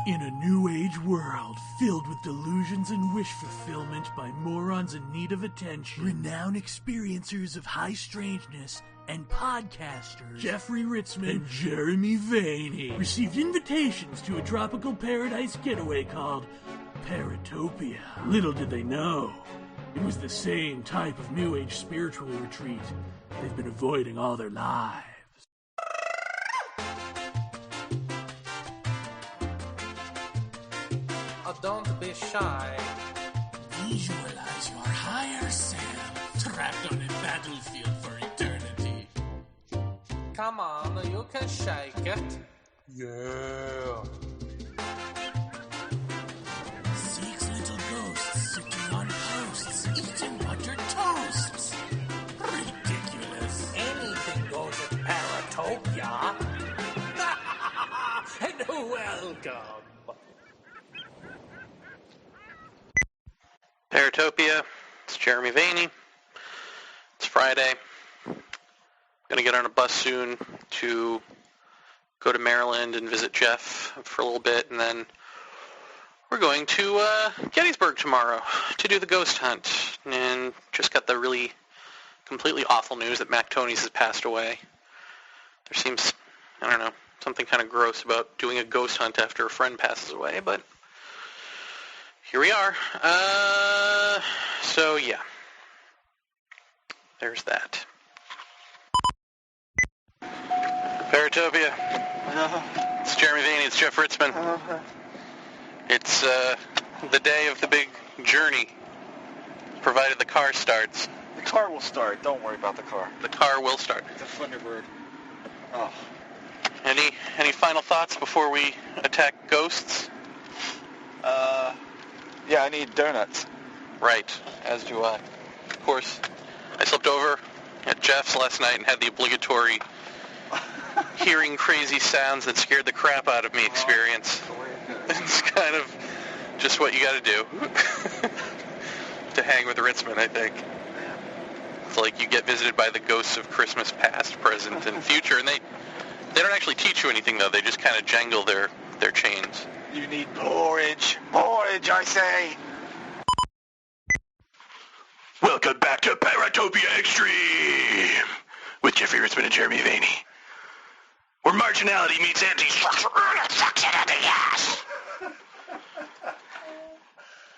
In a new age world filled with delusions and wish fulfillment by morons in need of attention, renowned experiencers of high strangeness and podcasters Jeffrey Ritzmann and Jeremy Vaeni received invitations to a tropical paradise getaway called Paratopia. Little did they know, it was the same type of new age spiritual retreat they've been avoiding all their lives. Don't be shy. Visualize your higher self trapped on a battlefield for eternity. Come on, you can shake it. Yeah. 6 little ghosts sitting on posts, eating buttered toasts. Ridiculous. Anything goes at Paratopia. And welcome. Paratopia, it's Jeremy Vaeni. It's Friday. Gonna get on a bus soon to go to Maryland and visit Jeff for a little bit, and then we're going to Gettysburg tomorrow to do the ghost hunt. And just got the really completely awful news that Mac Tonys has passed away. There seems, I don't know, something kind of gross about doing a ghost hunt after a friend passes away, but here we are. So yeah. There's that. Paratopia. It's Jeremy Vaeni. It's Jeff Ritzmann. It's the day of the big journey, provided the car starts. The car will start. Don't worry about the car. The car will start. The Thunderbird. Oh. Any final thoughts before we attack ghosts? Yeah, I need donuts. Right, as do I. Of course, I slept over at Jeff's last night and had the obligatory hearing crazy sounds that scared the crap out of me experience. It's kind of just what you gotta do to hang with Ritzmann, I think. It's like you get visited by the ghosts of Christmas past, present, and future, and they don't actually teach you anything, though. They just kind of jangle their chains. You need porridge. Porridge, I say. Welcome back to Paratopia Extreme with Jeffrey Ritzmann and Jeremy Vaeni, where marginality meets anti-structure and it sucks it out the ass.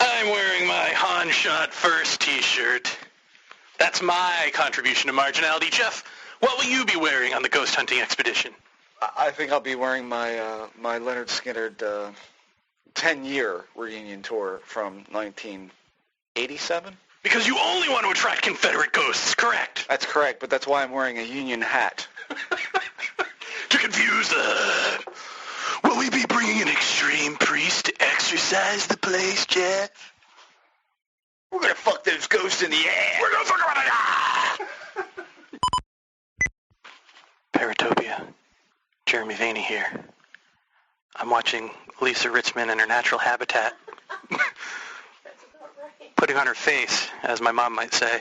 I'm wearing my Han Shot First t-shirt. That's my contribution to marginality. Jeff, what will you be wearing on the ghost hunting expedition? I think I'll be wearing my my Leonard Skinner 10-year reunion tour from 1987. Because you only want to attract Confederate ghosts, correct? That's correct, but that's why I'm wearing a Union hat. To confuse the... Will we be bringing an extreme priest to exorcise the place, Jeff? We're gonna fuck those ghosts in the ass. We're gonna fuck them in the ass! Paratopia. Jeremy Vaeni here. I'm watching Lisa Ritzmann in her natural habitat. Putting on her face, as my mom might say.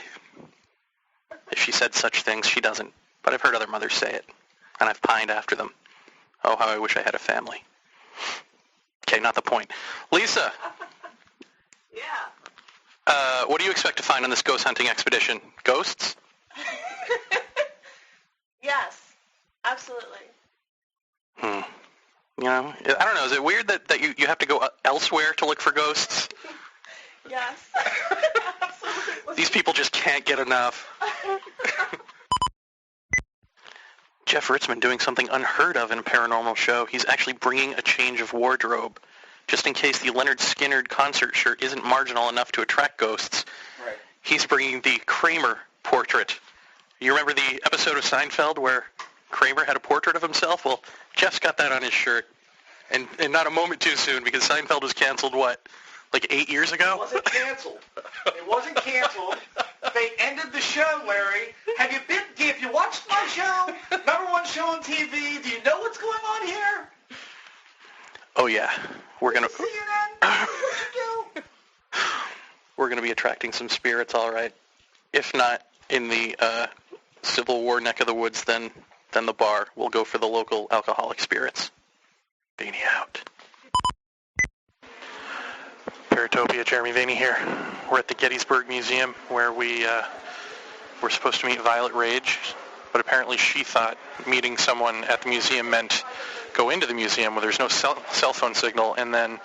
If she said such things, she doesn't. But I've heard other mothers say it, and I've pined after them. Oh, how I wish I had a family. Okay, not the point. Lisa! Yeah. What do you expect to find on this ghost hunting expedition? Ghosts? Yes, absolutely. You know, I don't know, is it weird that you have to go elsewhere to look for ghosts? Yes. Absolutely. These people just can't get enough. Jeff Ritzmann doing something unheard of in a paranormal show. He's actually bringing a change of wardrobe, just in case the Leonard Skinner concert shirt isn't marginal enough to attract ghosts. Right. He's bringing the Kramer portrait. You remember the episode of Seinfeld where Kramer had a portrait of himself? Well, Jeff's got that on his shirt. And not a moment too soon, because Seinfeld was canceled, what, like 8 years ago? It wasn't canceled. It wasn't canceled. They ended the show, Larry. Have you watched my show? Number one show on TV. Do you know what's going on here? Oh yeah, we're gonna CNN? we're gonna be attracting some spirits, all right. If not in the Civil War neck of the woods, then the bar. We'll go for the local alcoholic spirits. Vaeni out. Paratopia, Jeremy Vaeni here. We're at the Gettysburg Museum where we're supposed to meet Violet Rage, but apparently she thought meeting someone at the museum meant go into the museum where there's no cell phone signal and then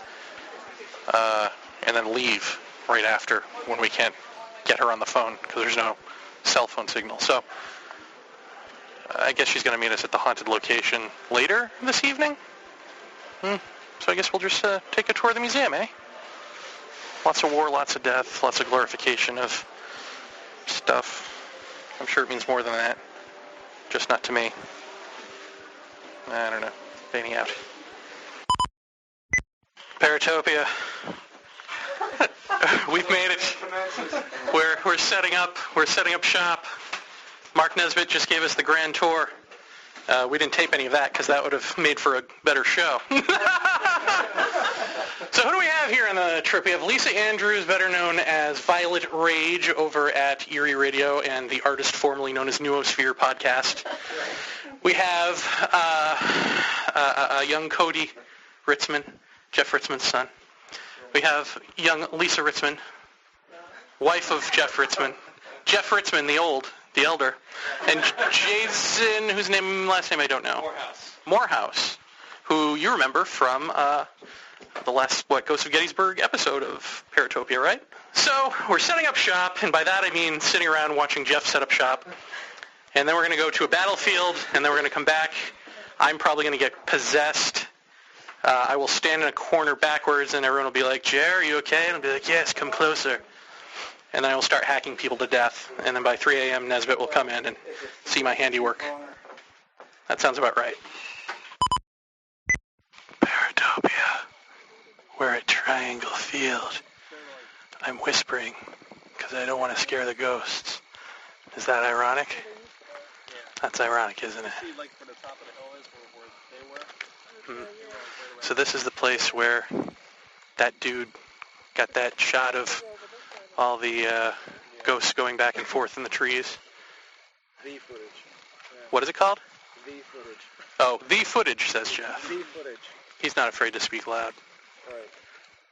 leave right after when we can't get her on the phone because there's no cell phone signal. So I guess she's going to meet us at the haunted location later this evening. So I guess we'll just take a tour of the museum, eh? Lots of war, lots of death, lots of glorification of stuff. I'm sure it means more than that. Just not to me. I don't know. Fading out. Paratopia. We've made it. We're setting up. We're setting up shop. Mark Nesbitt just gave us the grand tour. We didn't tape any of that because that would have made for a better show. So who do we have here on the trip? We have Lisa Andrews, better known as Violet Rage over at Erie Radio and the artist formerly known as Noosphere podcast. We have young Cody Ritzmann, Jeff Ritzmann's son. We have young Lisa Ritzmann, wife of Jeff Ritzmann. Jeff Ritzmann, the elder. And Jason, whose last name I don't know. Moorhouse, who you remember from the last, Ghost of Gettysburg episode of Paratopia, right? So we're setting up shop, and by that I mean sitting around watching Jeff set up shop. And then we're going to go to a battlefield, and then we're going to come back. I'm probably going to get possessed. I will stand in a corner backwards, and everyone will be like, Jer, are you okay? And I'll be like, yes, come closer. And then I will start hacking people to death. And then by 3 a.m., Nesbitt will come in and see my handiwork. That sounds about right. Paratopia. We're at Triangle Field. I'm whispering because I don't want to scare the ghosts. Is that ironic? That's ironic, isn't it? So this is the place where that dude got that shot of all the ghosts going back and forth in the trees. The footage. Yeah. What is it called? The footage. Oh, the footage, says Jeff. The footage. He's not afraid to speak loud. Right.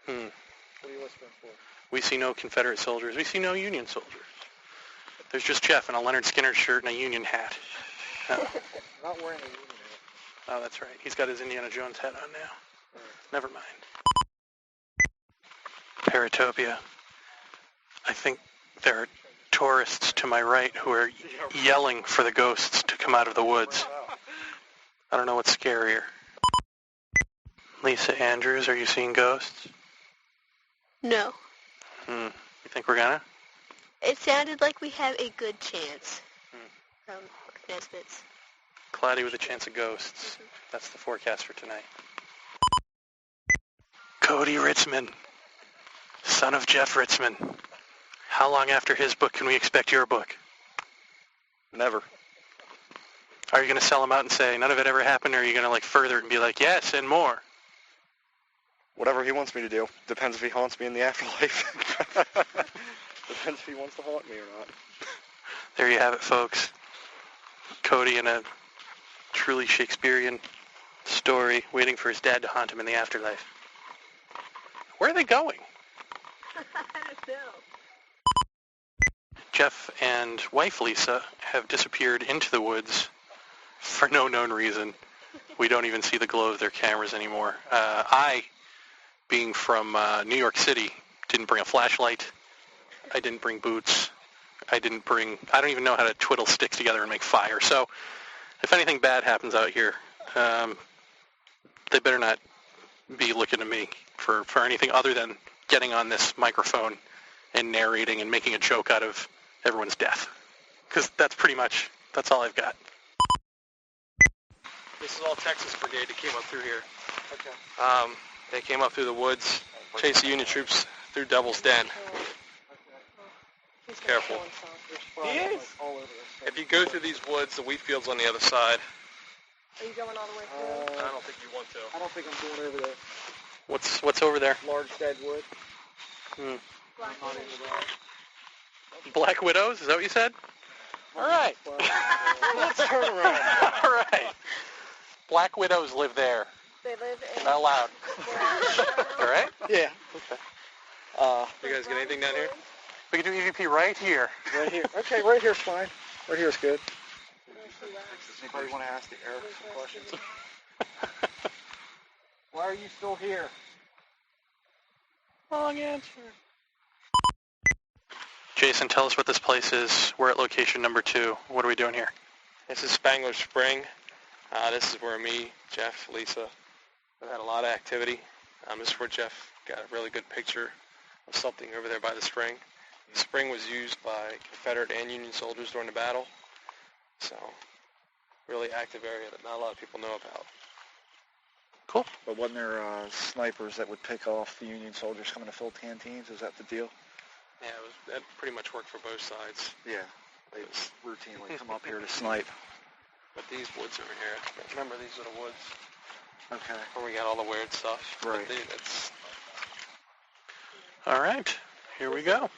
What are you whispering for? We see no Confederate soldiers. We see no Union soldiers. There's just Jeff in a Leonard Skinner shirt and a Union hat. Not wearing a Union hat. Oh, that's right. He's got his Indiana Jones hat on now. Right. Never mind. Paratopia. I think there are tourists to my right who are yelling for the ghosts to come out of the woods. I don't know what's scarier. Lisa Andrews, are you seeing ghosts? No. You think we're gonna? It sounded like we have a good chance. From Nesbitt's. Cloudy with a chance of ghosts. That's the forecast for tonight. Cody Ritzmann, son of Jeff Ritzmann. How long after his book can we expect your book? Never. Are you going to sell them out and say, none of it ever happened, or are you going to further it and be like, yes, and more? Whatever he wants me to do. Depends if he haunts me in the afterlife. Depends if he wants to haunt me or not. There you have it, folks. Cody in a truly Shakespearean story, waiting for his dad to haunt him in the afterlife. Where are they going? I don't know. Jeff and wife Lisa have disappeared into the woods for no known reason. We don't even see the glow of their cameras anymore. I, being from New York City, didn't bring a flashlight. I didn't bring boots. I don't even know how to twiddle sticks together and make fire. So if anything bad happens out here, they better not be looking to me for anything other than getting on this microphone and narrating and making a joke out of everyone's death. Because that's all I've got. This is all Texas Brigade that came up through here. Okay. They came up through the woods, chased the Union troops through Devil's Den. Careful. He is. If you go through these woods, the wheat field's on the other side. Are you going all the way through? I don't think you want to. I don't think I'm going over there. What's over there? Large dead wood. Black Widows? Is that what you said? All right. Let's turn around. All right. Black Widows live there. They live in... Not allowed. All right? Yeah. Okay. You guys get anything down here? We can do EVP right here. Right here. Okay, right here's fine. Right here's good. Does anybody want to ask the Eric some questions? Why are you still here? Wrong answer. Jason, tell us what this place is. We're at location number 2. What are we doing here? This is Spangler Spring. This is where me, Jeff, Lisa, have had a lot of activity. This is where Jeff got a really good picture of something over there by the spring. The spring was used by Confederate and Union soldiers during the battle. So, really active area that not a lot of people know about. Cool. But wasn't there snipers that would pick off the Union soldiers coming to fill canteens? Is that the deal? Yeah, that pretty much worked for both sides. Yeah. They routinely come up here to snipe. But these woods over here, remember these are the woods Okay. where we got all the weird stuff. Right. That's All right. Here we go.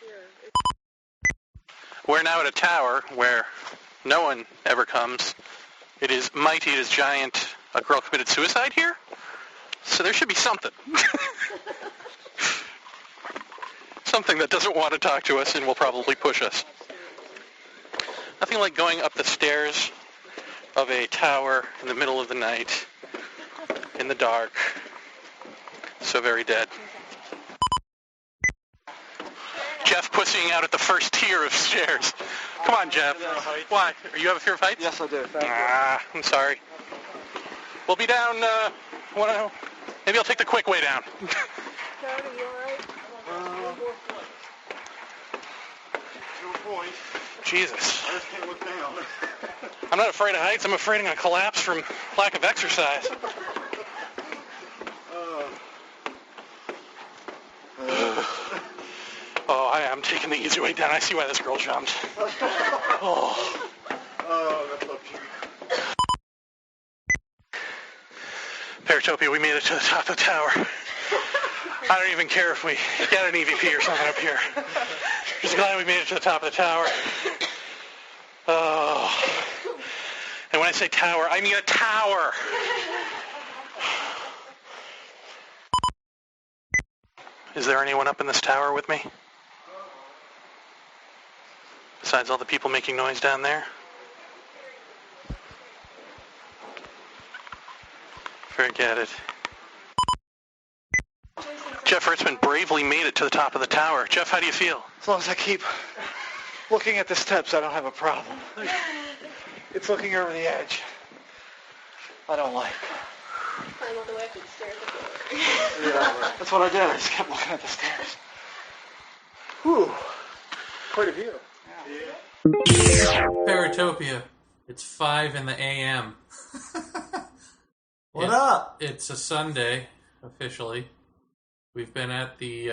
We're now at a tower where no one ever comes. It is mighty, it is giant. A girl committed suicide here? So there should be something. Something that doesn't want to talk to us and will probably push us. Nothing like going up the stairs of a tower in the middle of the night, in the dark. So very dead. Jeff pussying out at the first tier of stairs. Come on, Jeff. Why? You have a fear of heights? Yes, I do. Thank you. I'm sorry. We'll be down, maybe I'll take the quick way down. Cody, you alright? To a point. Jesus. I just can't look down. I'm not afraid of heights. I'm afraid I'm going to collapse from lack of exercise. Oh, I'm taking the easy way down. I see why this girl jumped. Oh. Oh, that's so cute. Paratopia, we made it to the top of the tower. I don't even care if we get an EVP or something up here. Just glad we made it to the top of the tower. Oh. And when I say tower, I mean a tower. Is there anyone up in this tower with me? Besides all the people making noise down there? Forget it. Jeff Ritzmann bravely made it to the top of the tower. Jeff, how do you feel? As long as I keep looking at the steps, I don't have a problem. It's looking over the edge. I don't like. Climb all the way up the stairs. Yeah, that's what I did. I just kept looking at the stairs. Whew. Quite a view. Yeah. Paratopia. It's 5 in the a.m. What up? It's a Sunday, officially. We've been at the,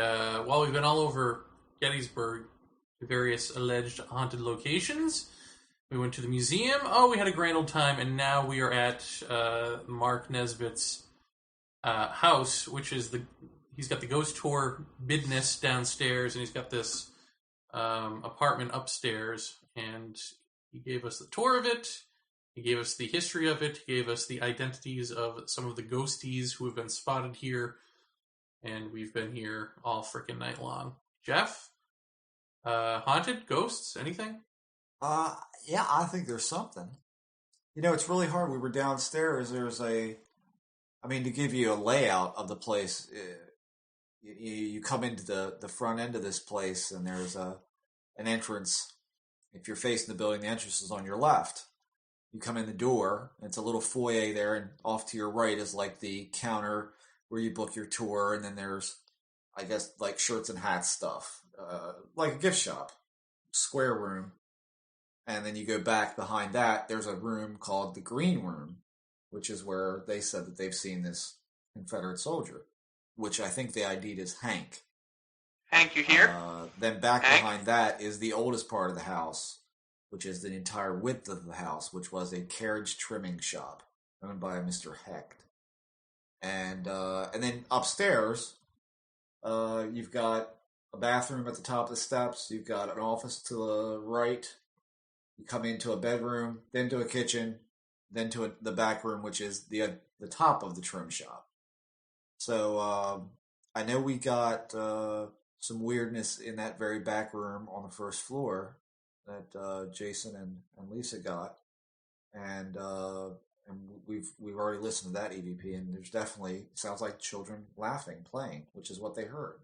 we've been all over Gettysburg to various alleged haunted locations. We went to the museum. Oh, we had a grand old time. And now we are at Mark Nesbitt's house, which is he's got the ghost tour business downstairs, and he's got this apartment upstairs. And he gave us the tour of it. He gave us the history of it. He gave us the identities of some of the ghosties who have been spotted here. And we've been here all frickin' night long. Jeff? Haunted? Ghosts? Anything? Yeah, I think there's something. You know, it's really hard. We were downstairs. There's to give you a layout of the place, you come into the front end of this place, and there's an entrance. If you're facing the building, the entrance is on your left. You come in the door, and it's a little foyer there, and off to your right is like the counter where you book your tour, and then there's, I guess, like shirts and hats stuff, like a gift shop, square room. And then you go back behind that, there's a room called the Green Room, which is where they said that they've seen this Confederate soldier, which I think they ID'd as Hank. Hank, you here? Then back Hank? behind that is the oldest part of the house, which is the entire width of the house, which was a carriage trimming shop owned by Mr. Hecht. And then upstairs, you've got a bathroom at the top of the steps. You've got an office to the right. You come into a bedroom, then to a kitchen, then to the back room, which is the top of the trim shop. So I know we got some weirdness in that very back room on the first floor that Jason and Lisa got, and we've already listened to that EVP, and there's definitely sounds like children laughing, playing, which is what they heard.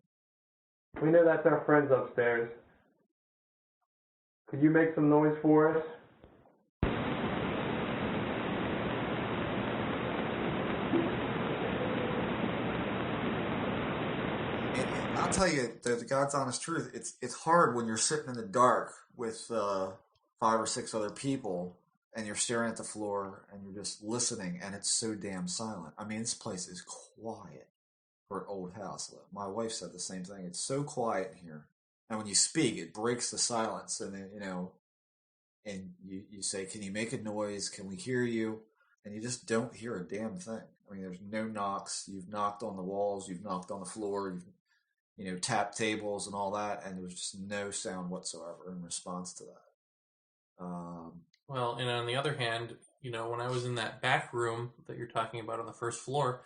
We know that's our friends upstairs. Could you make some noise for us? And I'll tell you, the God's honest truth, it's hard when you're sitting in the dark with 5 or 6 other people, and you're staring at the floor, and you're just listening, and it's so damn silent. I mean, this place is quiet for an old house. My wife said the same thing. It's so quiet in here. And when you speak, it breaks the silence. And then, and you say, can you make a noise? Can we hear you? And you just don't hear a damn thing. I mean, there's no knocks. You've knocked on the walls. You've knocked on the floor. You've, tapped tables and all that. And there's just no sound whatsoever in response to that. Well, and on the other hand, when I was in that back room that you're talking about on the first floor,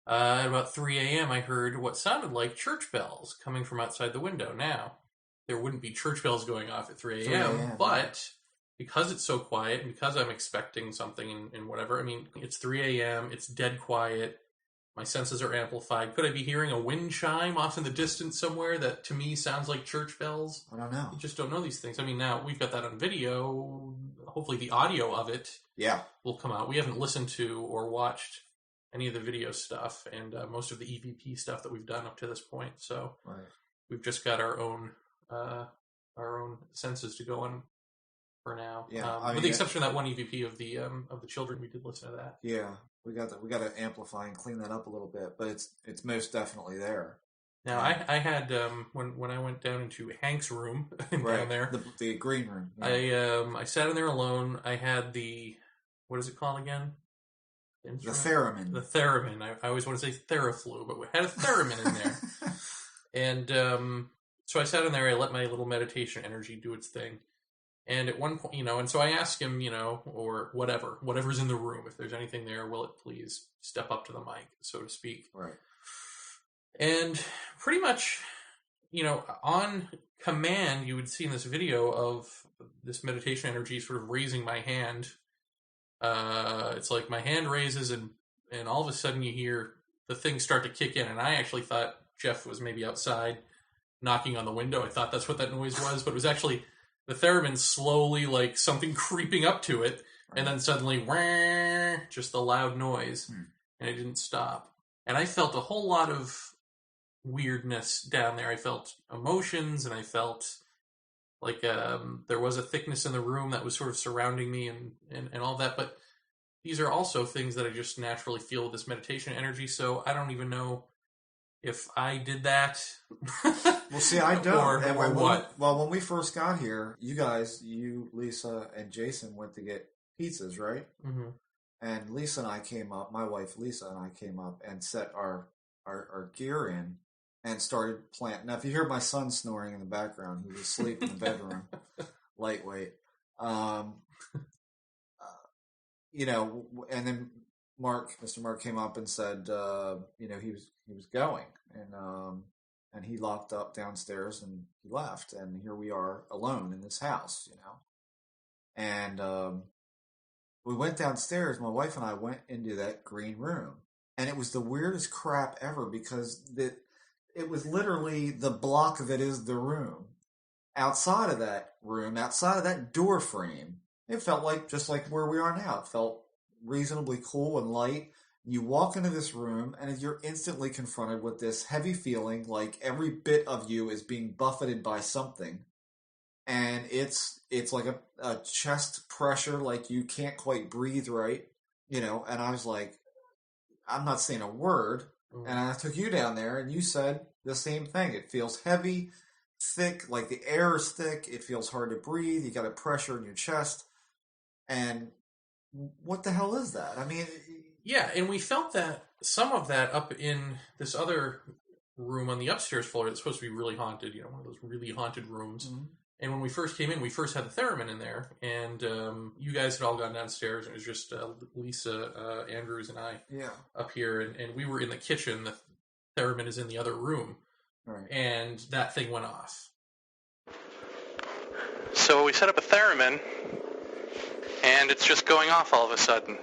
at about 3 a.m., I heard what sounded like church bells coming from outside the window. Now, there wouldn't be church bells going off at 3 a.m., but because it's so quiet, and because I'm expecting something and whatever, I mean, it's 3 a.m., it's dead quiet, my senses are amplified. Could I be hearing a wind chime off in the distance somewhere that, to me, sounds like church bells? I don't know. You just don't know these things. I mean, now, we've got that on video. Hopefully the audio of it will come out. We haven't listened to or watched any of the video stuff and most of the EVP stuff that we've done up to this point. So we've just got our own senses to go on for now. Yeah, with the exception of that one EVP of the children, we did listen to that. Yeah, we got to amplify and clean that up a little bit, but it's most definitely there. Now I had when I went down into Hank's room down there, the green room. Yeah. I sat in there alone. I had what is it called again? The theremin. The theremin. I always want to say Theraflu, but we had a theremin in there. And so I sat in there, I let my little meditation energy do its thing. And at one point, and so I asked him, or whatever's in the room, if there's anything there, will it please step up to the mic, so to speak. Right. And pretty much, on command, you would see in this video of this meditation energy sort of raising my hand. It's like my hand raises and all of a sudden you hear the things start to kick in. And I actually thought Jeff was maybe outside knocking on the window. I thought that's what that noise was, but it was actually the theremin slowly, like something creeping up to it. And then suddenly, wah, just a loud noise. And it didn't stop. And I felt a whole lot of weirdness down there. I felt emotions, and I felt like there was a thickness in the room that was sort of surrounding me and all that. But these are also things that I just naturally feel with this meditation energy. So I don't even know if I did that. Well, see, I don't. or what? Well, when we first got here, you, Lisa, and Jason went to get pizzas, right? Mm-hmm. And Lisa and I came up, my wife Lisa and I came up and set our gear in and started planting. Now, if you hear my son snoring in the background, he was asleep in the bedroom, lightweight. And then Mr. Mark came up and said, he was going, and he locked up downstairs and he left, and here we are alone in this house, and we went downstairs. My wife and I went into that green room, and it was the weirdest crap ever because it was literally the block of it is the room. Outside of that room, outside of that door frame, it felt like just like where we are now. It felt reasonably cool and light. You walk into this room, and you're instantly confronted with this heavy feeling like every bit of you is being buffeted by something. And it's like a chest pressure, like you can't quite breathe right, and I was like, I'm not saying a word. Mm-hmm. And I took you down there, and you said the same thing. It feels heavy, thick, like the air is thick. It feels hard to breathe. You got a pressure in your chest. And what the hell is that? I mean... Yeah, and we felt that, some of that up in this other room on the upstairs floor that's supposed to be really haunted, one of those really haunted rooms. Mm-hmm. And when we first came in, we first had the theremin in there, and you guys had all gone downstairs, and it was just Lisa, Andrews, and I up here, and we were in the kitchen. The theremin is in the other room. Right. and that thing went off. So we set up a theremin, and it's just going off all of a sudden.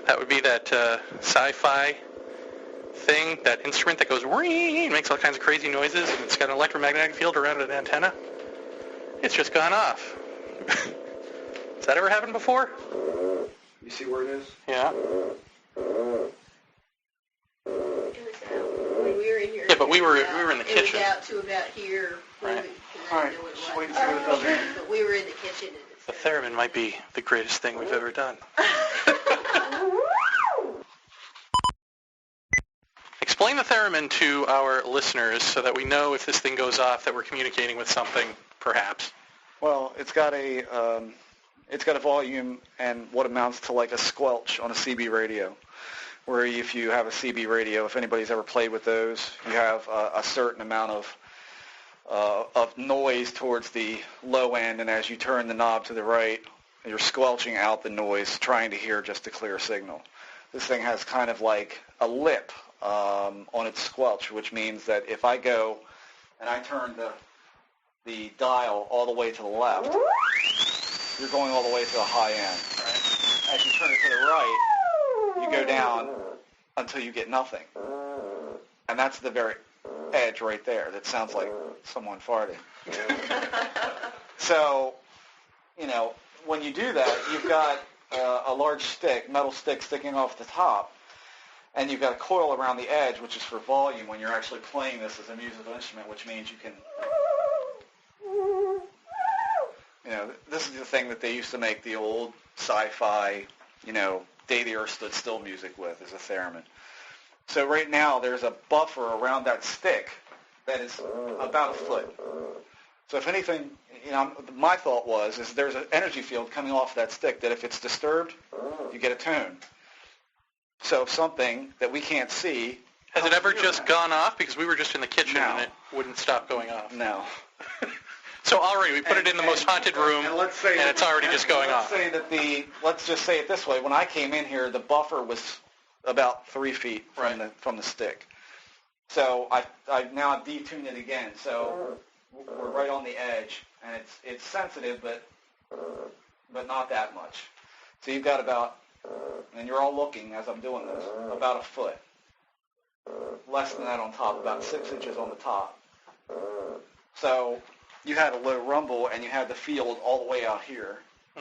That would be that sci-fi thing, that instrument that goes ring, makes all kinds of crazy noises, and it's got an electromagnetic field around an antenna. It's just gone off. Has that ever happened before? You see where it is? Yeah. When we were in here. Yeah, but we were in the kitchen. It was out to about here. Right. All right, just wait and see what it does here. But we were in the kitchen. And The theremin might be the greatest thing we've ever done. Explain the theremin to our listeners so that we know if this thing goes off that we're communicating with something, perhaps. Well, it's got a volume and what amounts to like a squelch on a CB radio, where if you have a CB radio, if anybody's ever played with those, you have a certain amount of noise towards the low end, and as you turn the knob to the right, you're squelching out the noise, trying to hear just a clear signal. This thing has kind of like a lip on its squelch, which means that if I go and I turn the dial all the way to the left, you're going all the way to the high end. Right? As you turn it to the right, you go down until you get nothing. And that's the very edge right there. That sounds like someone farted. So, when you do that, you've got a large stick, metal stick sticking off the top, and you've got a coil around the edge, which is for volume when you're actually playing this as a musical instrument, which means you can... this is the thing that they used to make the old sci-fi, Day the Earth Stood Still music with, is a theremin. So right now there's a buffer around that stick that is about a foot. So if anything, my thought is there's an energy field coming off that stick that if it's disturbed, you get a tone. So if something that we can't see... Has it ever just gone off? Because we were just in the kitchen and it wouldn't stop going off. No. So already we put it in the most haunted room, and it's already just going off. Let's just say it this way. When I came in here, the buffer was about 3 feet from the stick. So I've now detuned it again. So we're right on the edge, and it's sensitive, but not that much. So you've got about, and you're all looking as I'm doing this, about a foot. Less than that on top, about 6 inches on the top. So you had a low rumble, and you had the field all the way out here,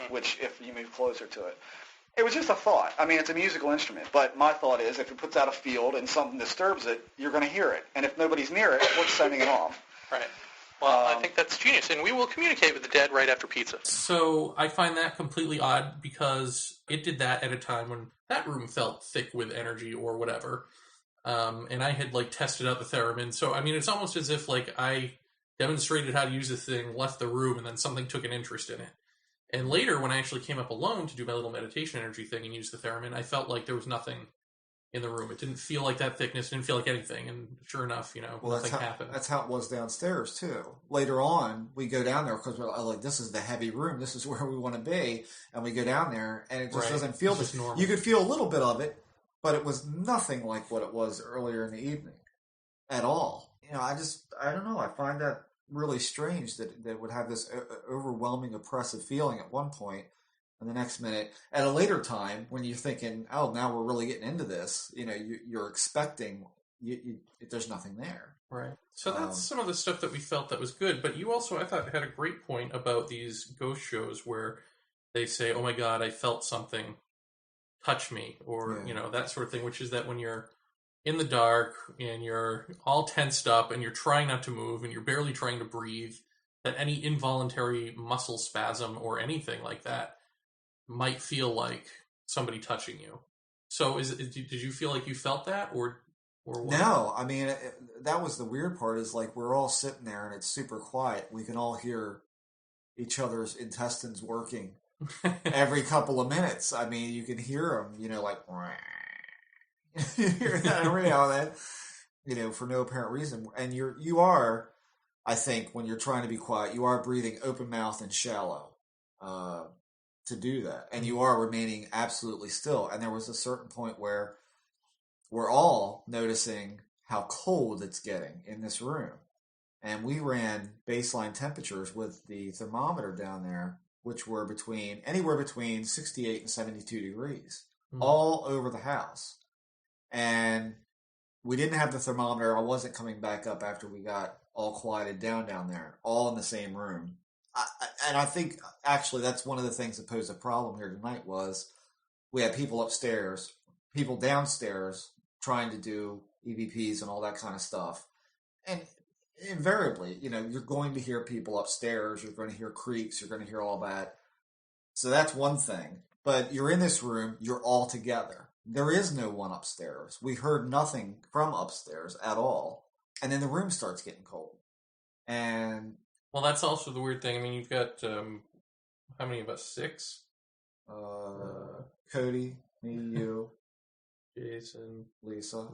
which if you move closer to it. It was just a thought. I mean, it's a musical instrument, but my thought is if it puts out a field and something disturbs it, you're going to hear it. And if nobody's near it, we're sending it off. Right. Well, I think that's genius, and we will communicate with the dead right after pizza. So I find that completely odd because it did that at a time when that room felt thick with energy or whatever. And I had tested out the theremin. So, I mean, it's almost as if I demonstrated how to use the thing, left the room, and then something took an interest in it. And later, when I actually came up alone to do my little meditation energy thing and use the theremin, I felt like there was nothing in the room. It didn't feel like that thickness, didn't feel like anything. And sure enough, nothing happened. That's how it was downstairs, too. Later on, we go down there because we're like, this is the heavy room. This is where we want to be. And we go down there, and it just doesn't feel this. You could feel a little bit of it, but it was nothing like what it was earlier in the evening at all. I don't know. I find that really strange that it would have this overwhelming oppressive feeling at one point, and the next minute, at a later time, when you're thinking, oh, now we're really getting into this, you're expecting, there's nothing there. Right. So that's some of the stuff that we felt that was good, but you also, I thought, had a great point about these ghost shows where they say, oh my God, I felt something touch me, or, that sort of thing, which is that when you're in the dark and you're all tensed up and you're trying not to move and you're barely trying to breathe, that any involuntary muscle spasm or anything like that might feel like somebody touching you. So did you feel like you felt that or what? No, I mean, that was the weird part is we're all sitting there and it's super quiet. We can all hear each other's intestines working every couple of minutes. I mean, you can hear them, you hear that every now and then, for no apparent reason. And you are, I think, when you're trying to be quiet, you are breathing open mouth and shallow to do that. And you are remaining absolutely still. And there was a certain point where we're all noticing how cold it's getting in this room. And we ran baseline temperatures with the thermometer down there, which were anywhere between 68 and 72 degrees, all over the house. And we didn't have the thermometer. I wasn't coming back up after we got all quieted down there, all in the same room. And I think, actually, that's one of the things that posed a problem here tonight was we had people upstairs, people downstairs trying to do EVPs and all that kind of stuff. And invariably, you're going to hear people upstairs, you're going to hear creaks, you're going to hear all that. So that's one thing. But you're in this room, you're all together. There is no one upstairs. We heard nothing from upstairs at all. And then the room starts getting cold. And well, that's also the weird thing. I mean, you've got, how many of us? 6? Cody, me, you, Jason, Lisa.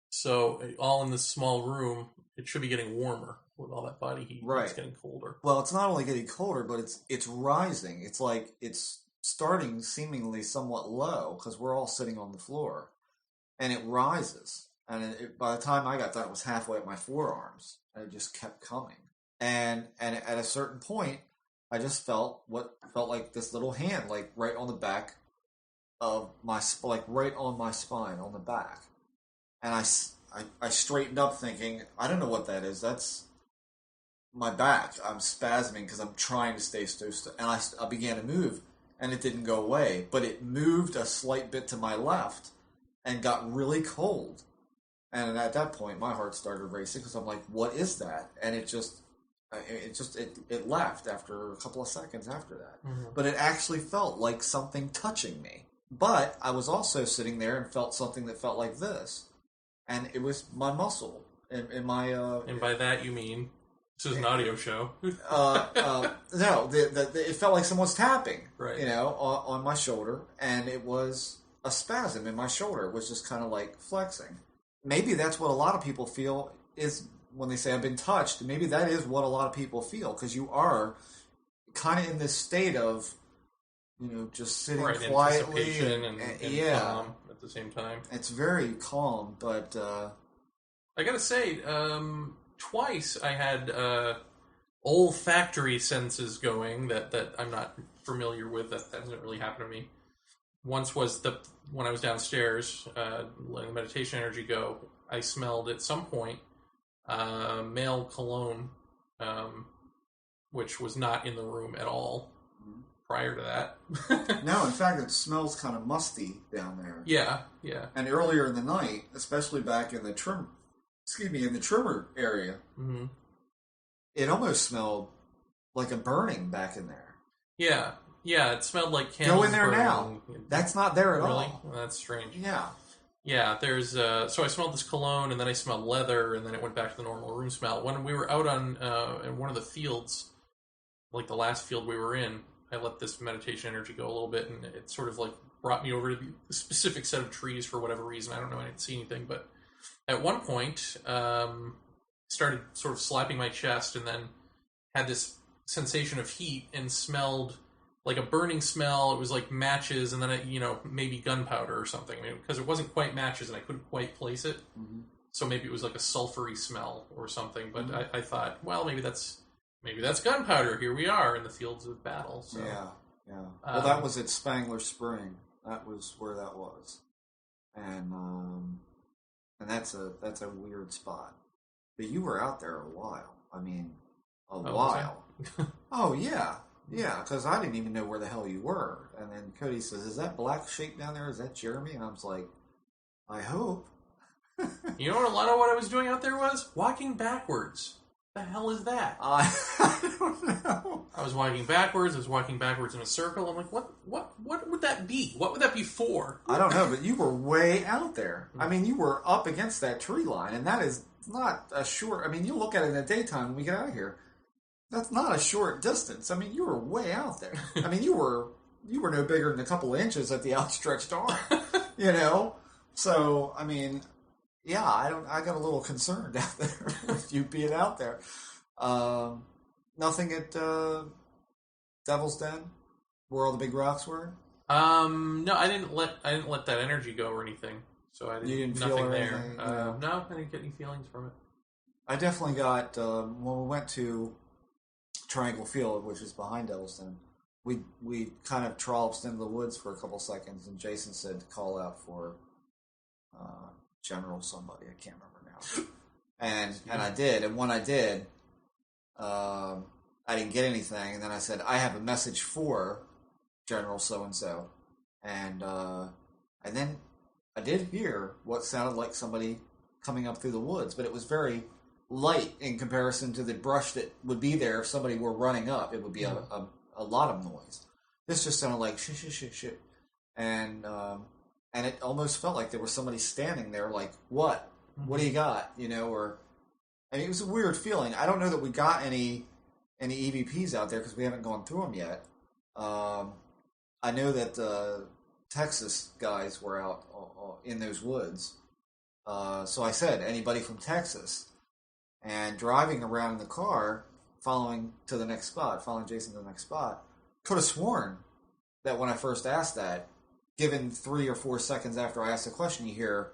So, all in this small room, it should be getting warmer with all that body heat. Right. It's getting colder. Well, it's not only getting colder, but it's rising. It's like it's starting seemingly somewhat low because we're all sitting on the floor. And it rises. And by the time I got done, it was halfway up my forearms. And it just kept coming. And at a certain point, I just felt what felt like this little hand, like right on the back of my, like right on my spine, on the back. And I straightened up thinking, I don't know what that is. That's my back. I'm spasming because I'm trying to stay still. And I began to move, and it didn't go away. But it moved a slight bit to my left and got really cold. And at that point, my heart started racing because I'm like, what is that? And it left after a couple of seconds after that. Mm-hmm. But it actually felt like something touching me. But I was also sitting there and felt something that felt like this. And it was my muscle in my... and by that you mean, this is an audio show. No, it felt like someone's tapping, right. On my shoulder. And it was a spasm in my shoulder. It was just kind of like flexing. Maybe that's what a lot of people feel is when they say I've been touched. Maybe that is what a lot of people feel because you are kind of in this state of, just sitting quietly and calm at the same time. It's very calm, but I gotta say, twice I had olfactory senses going that I'm not familiar with. That hasn't really happened to me. Once was when I was downstairs, letting the meditation energy go, I smelled at some point male cologne, which was not in the room at all prior to that. No, in fact, it smells kind of musty down there. Yeah. And earlier in the night, especially back in the trimmer area, it almost smelled like a burning back in there. Yeah, it smelled like candles. Go in there burning. Now. That's not there at really? all. Well, that's strange. Yeah, there's so I smelled this cologne, and then I smelled leather, and then it went back to the normal room smell. When we were out on in one of the fields, like the last field we were in, I let this meditation energy go a little bit, and it sort of like brought me over to the specific set of trees for whatever reason. I don't know, I didn't see anything, but at one point, started sort of slapping my chest, and then had this sensation of heat and smelled like a burning smell. It was like matches, and then maybe gunpowder or something. Because it wasn't quite matches, and I couldn't quite place it. Mm-hmm. So maybe it was like a sulfury smell or something. But I thought, well, maybe that's gunpowder. Here we are in the fields of battle. So. Yeah. Well, that was at Spangler Spring. That was where that was, and that's a weird spot. But you were out there a while. I mean, a while. Oh yeah. Yeah, because I didn't even know where the hell you were. And then Cody says, is that black shape down there? Is that Jeremy? And I was like, I hope. You know what a lot of what I was doing out there was? Walking backwards. The hell is that? I don't know. I was walking backwards. I was walking backwards in a circle. I'm like, what would that be? What would that be for? I don't know, but you were way out there. I mean, you were up against that tree line, and that is not a short... I mean, you look at it in the daytime when we get out of here. That's not a short distance. I mean, you were way out there. I mean, you were no bigger than a couple of inches at the outstretched arm, So, I mean, yeah, I got a little concerned out there with you being out there. Nothing at Devil's Den, where all the big rocks were. No, I didn't let that energy go or anything. So I You didn't feel nothing there. anything, No, I didn't get any feelings from it. I definitely got, when we went to Triangle Field, which is behind Edelstein, we kind of trolloped into the woods for a couple seconds, and Jason said to call out for General somebody, I can't remember now. And I did, and when I did, I didn't get anything, and then I said, I have a message for General so-and-so, and then I did hear what sounded like somebody coming up through the woods, but it was very light in comparison to the brush that would be there if somebody were running up. It would be a lot of noise. This just sounded like shit, shit, shit, shit. And it almost felt like there was somebody standing there like, what? What do you got? You know, and it was a weird feeling. I don't know that we got any EVPs out there because we haven't gone through them yet. I know that Texas guys were out in those woods. So I said, anybody from Texas? And driving around in the car, following Jason to the next spot, could have sworn that when I first asked that, given 3 or 4 seconds after I asked the question, you hear,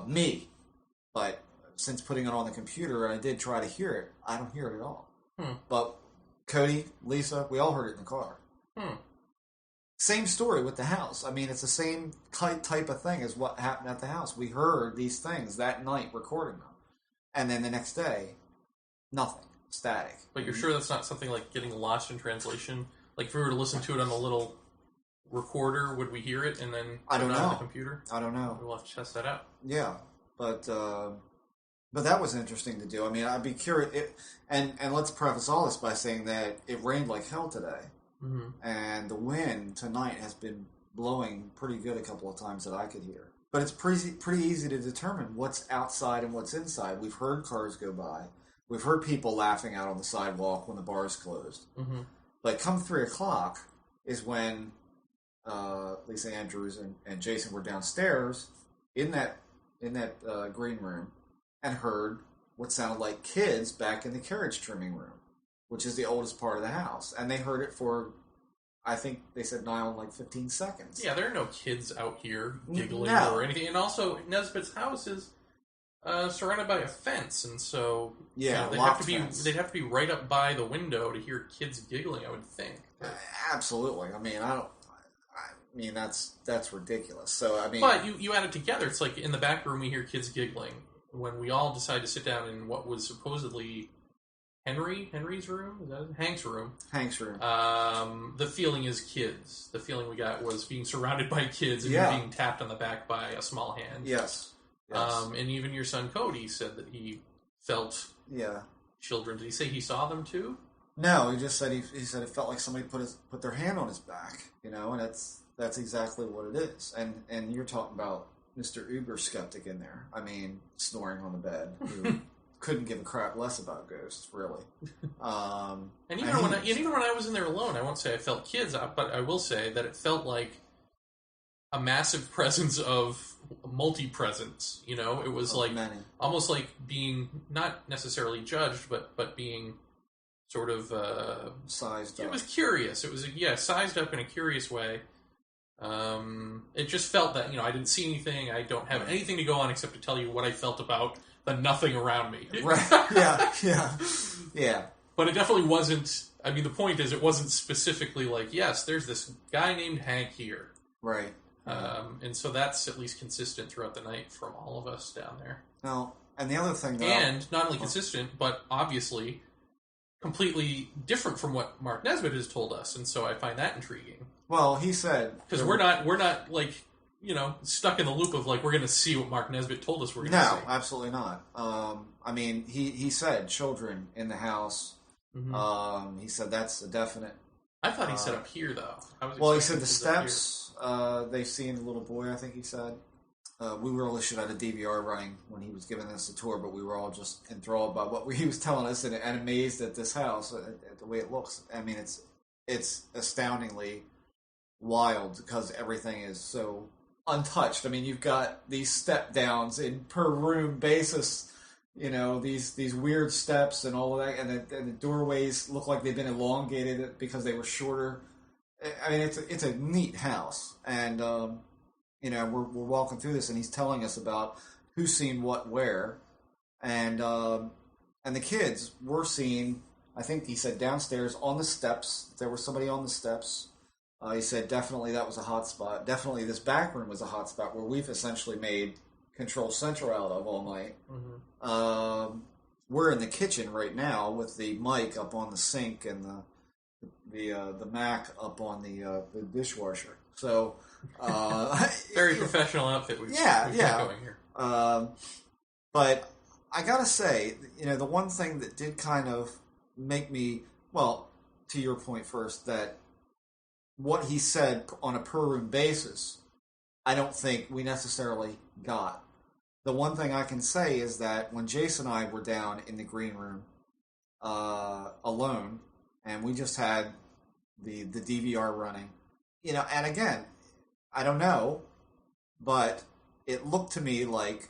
me. But since putting it on the computer, and I did try to hear it, I don't hear it at all. But Cody, Lisa, we all heard it in the car. Same story with the house. I mean, it's the same type of thing as what happened at the house. We heard these things that night recording them. And then the next day, nothing. Static. But you're sure that's not something like getting lost in translation? Like if we were to listen to it on the little recorder, would we hear it and then I don't put it know. on the computer? I don't know. We'll have to test that out. Yeah, but that was interesting to do. I mean, I'd be curious. And let's preface all this by saying that it rained like hell today. And the wind tonight has been blowing pretty good a couple of times that I could hear. But it's pretty easy to determine what's outside and what's inside. We've heard cars go by. We've heard people laughing out on the sidewalk when the bar's closed. But come 3 o'clock is when Lisa Andrews and Jason were downstairs in that green room and heard what sounded like kids back in the carriage trimming room, which is the oldest part of the house. And they heard it for, I think they said like 15 seconds. Yeah, there are no kids out here giggling No. or anything. And also, Nesbitt's house is surrounded by a fence, and so Yeah, they'd locked have to be fence. they'd have to be right up by the window to hear kids giggling, I would think. Absolutely. I mean, that's ridiculous. So I mean, But you add it together. It's like in the back room we hear kids giggling when we all decide to sit down in what was supposedly Henry's room? Is that it? Hank's room. Hank's room. The feeling is kids. The feeling we got was being surrounded by kids and Yeah. being tapped on the back by a small hand. Yes. And even your son Cody said that he felt children. Did he say he saw them too? No, he just said he said it felt like somebody put their hand on his back, and that's exactly what it is. And you're talking about Mr. Uber skeptic in there. I mean, snoring on the bed, who couldn't give a crap less about ghosts, really. And even when I was in there alone, I won't say I felt kids, but I will say that it felt like a massive presence of multi-presence. You know, it was like many. Almost like being not necessarily judged, but being sort of sized up. It was curious. It was sized up in a curious way. It just felt that I didn't see anything. I don't have anything to go on except to tell you what I felt about the nothing around me. Right? Yeah. But it definitely wasn't. I mean, the point is, it wasn't specifically like, yes, there's this guy named Hank here. Right. And so that's at least consistent throughout the night from all of us down there. No, and the other thing, and not only consistent, but obviously completely different from what Mark Nesbitt has told us, and so I find that intriguing. Well, he said because we're not like stuck in the loop of like we're going to see what Mark Nesbitt told us we're going to see. No, absolutely not. I mean, he said children in the house. Mm-hmm. He said that's a definite. I thought he said up here though. Well, he said the steps. They've seen the little boy. I think he said. We really should have had a DVR running when he was giving us a tour, but we were all just enthralled by what he was telling us and amazed at this house, at the way it looks. I mean, it's astoundingly wild because everything is so untouched. I mean, you've got these step downs in per room basis, these weird steps and all of that, and the doorways look like they've been elongated because they were shorter. I mean, it's a neat house, and we're walking through this, and he's telling us about who's seen what where, and the kids were seen. I think he said downstairs on the steps. There was somebody on the steps. He said definitely that was a hot spot. Definitely this back room was a hot spot where we've essentially made Control Central out of all night. Mm-hmm. We're in the kitchen right now with the mic up on the sink and the Mac up on the dishwasher. So very professional outfit. We've got going here. But I gotta say, the one thing that did kind of make me, well, to your point first, that what he said on a per room basis, I don't think we necessarily got. The one thing I can say is that when Jason and I were down in the green room alone, and we just had the DVR running, and again, I don't know, but it looked to me like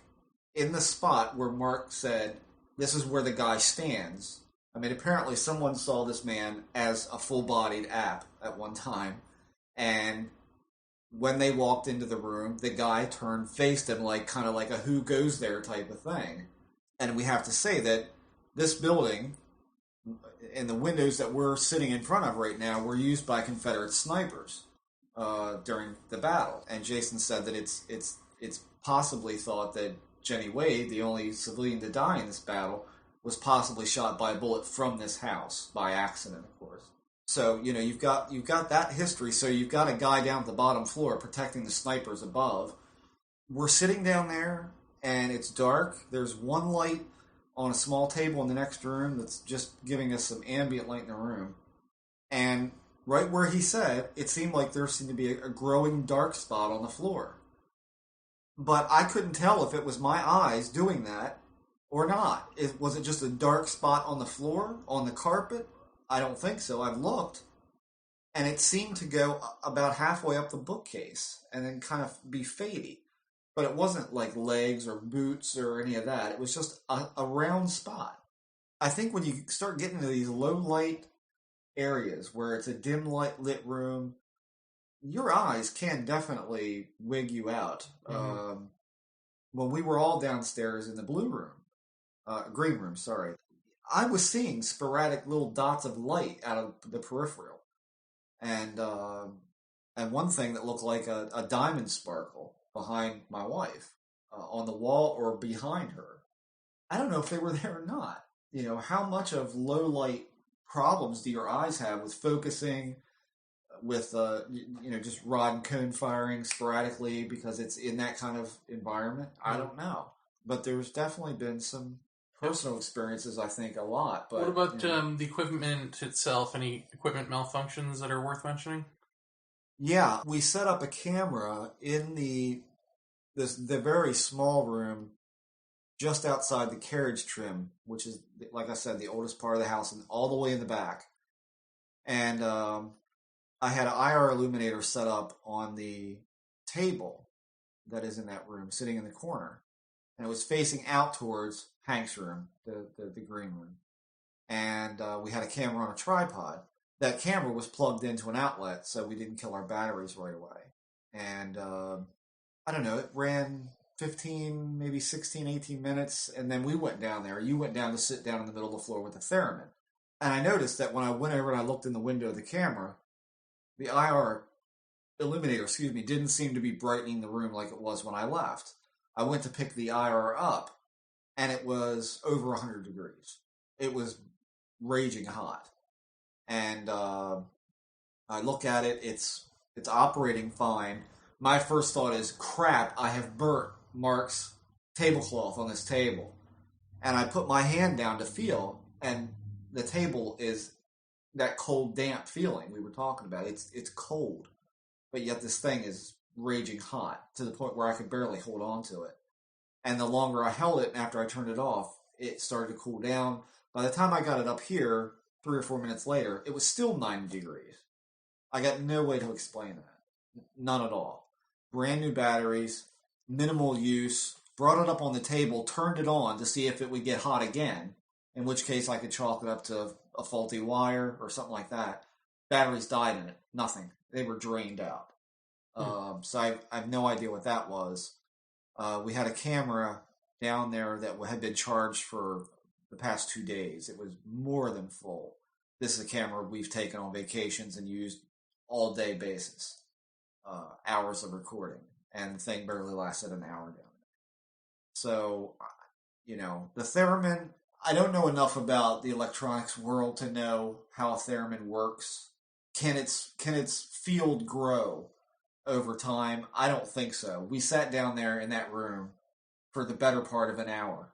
in the spot where Mark said, this is where the guy stands. I mean, apparently someone saw this man as a full-bodied app at one time, and when they walked into the room, the guy turned, faced him kind of like a who goes there type of thing. And we have to say that this building and the windows that we're sitting in front of right now were used by Confederate snipers during the battle. And Jason said that it's possibly thought that Jenny Wade, the only civilian to die in this battle, was possibly shot by a bullet from this house, by accident, of course. So, you've got that history, so you've got a guy down at the bottom floor protecting the snipers above. We're sitting down there, and it's dark. There's one light on a small table in the next room that's just giving us some ambient light in the room. And right where he said, it seemed like there seemed to be a growing dark spot on the floor. But I couldn't tell if it was my eyes doing that or not. Was it just a dark spot on the floor, on the carpet? I don't think so. I've looked. And it seemed to go about halfway up the bookcase and then kind of be fadey. But it wasn't like legs or boots or any of that. It was just a round spot. I think when you start getting into these low light areas where it's a dim light lit room, your eyes can definitely wig you out. Mm-hmm. When we were all downstairs in the blue room, green room, sorry, I was seeing sporadic little dots of light out of the peripheral, and one thing that looked like a diamond sparkle behind my wife on the wall or behind her. I don't know if they were there or not. How much of low light problems do your eyes have with focusing, with just rod and cone firing sporadically because it's in that kind of environment? I don't know, but there's definitely been some personal experiences, I think, a lot. But what about the equipment itself? Any equipment malfunctions that are worth mentioning? Yeah, we set up a camera in the very small room just outside the carriage trim, which is, like I said, the oldest part of the house, and all the way in the back. And I had an IR illuminator set up on the table that is in that room, sitting in the corner, and it was facing out towards Hank's room, the green room. And we had a camera on a tripod. That camera was plugged into an outlet, so we didn't kill our batteries right away. And I don't know, it ran 15, maybe 16, 18 minutes, and then we went down there. You went down to sit down in the middle of the floor with the theremin. And I noticed that when I went over and I looked in the window of the camera, the IR illuminator, didn't seem to be brightening the room like it was when I left. I went to pick the IR up, and it was over 100 degrees. It was raging hot. And I look at it, it's operating fine. My first thought is, crap, I have burnt Mark's tablecloth on this table. And I put my hand down to feel, and the table is that cold, damp feeling we were talking about. It's cold, but yet this thing is raging hot to the point where I could barely hold on to it. And the longer I held it, and after I turned it off, it started to cool down. By the time I got it up here, 3 or 4 minutes later, it was still 90 degrees. I got no way to explain that. None at all. Brand new batteries, minimal use, brought it up on the table, turned it on to see if it would get hot again, in which case I could chalk it up to a faulty wire or something like that. Batteries died in it. Nothing. They were drained out. So I have no idea what that was. We had a camera down there that had been charged for the past 2 days. It was more than full. This is a camera we've taken on vacations and used all day basis. Hours of recording. And the thing barely lasted an hour down there. So, the theremin, I don't know enough about the electronics world to know how a theremin works. Can its field grow over time? I don't think so. We sat down there in that room for the better part of an hour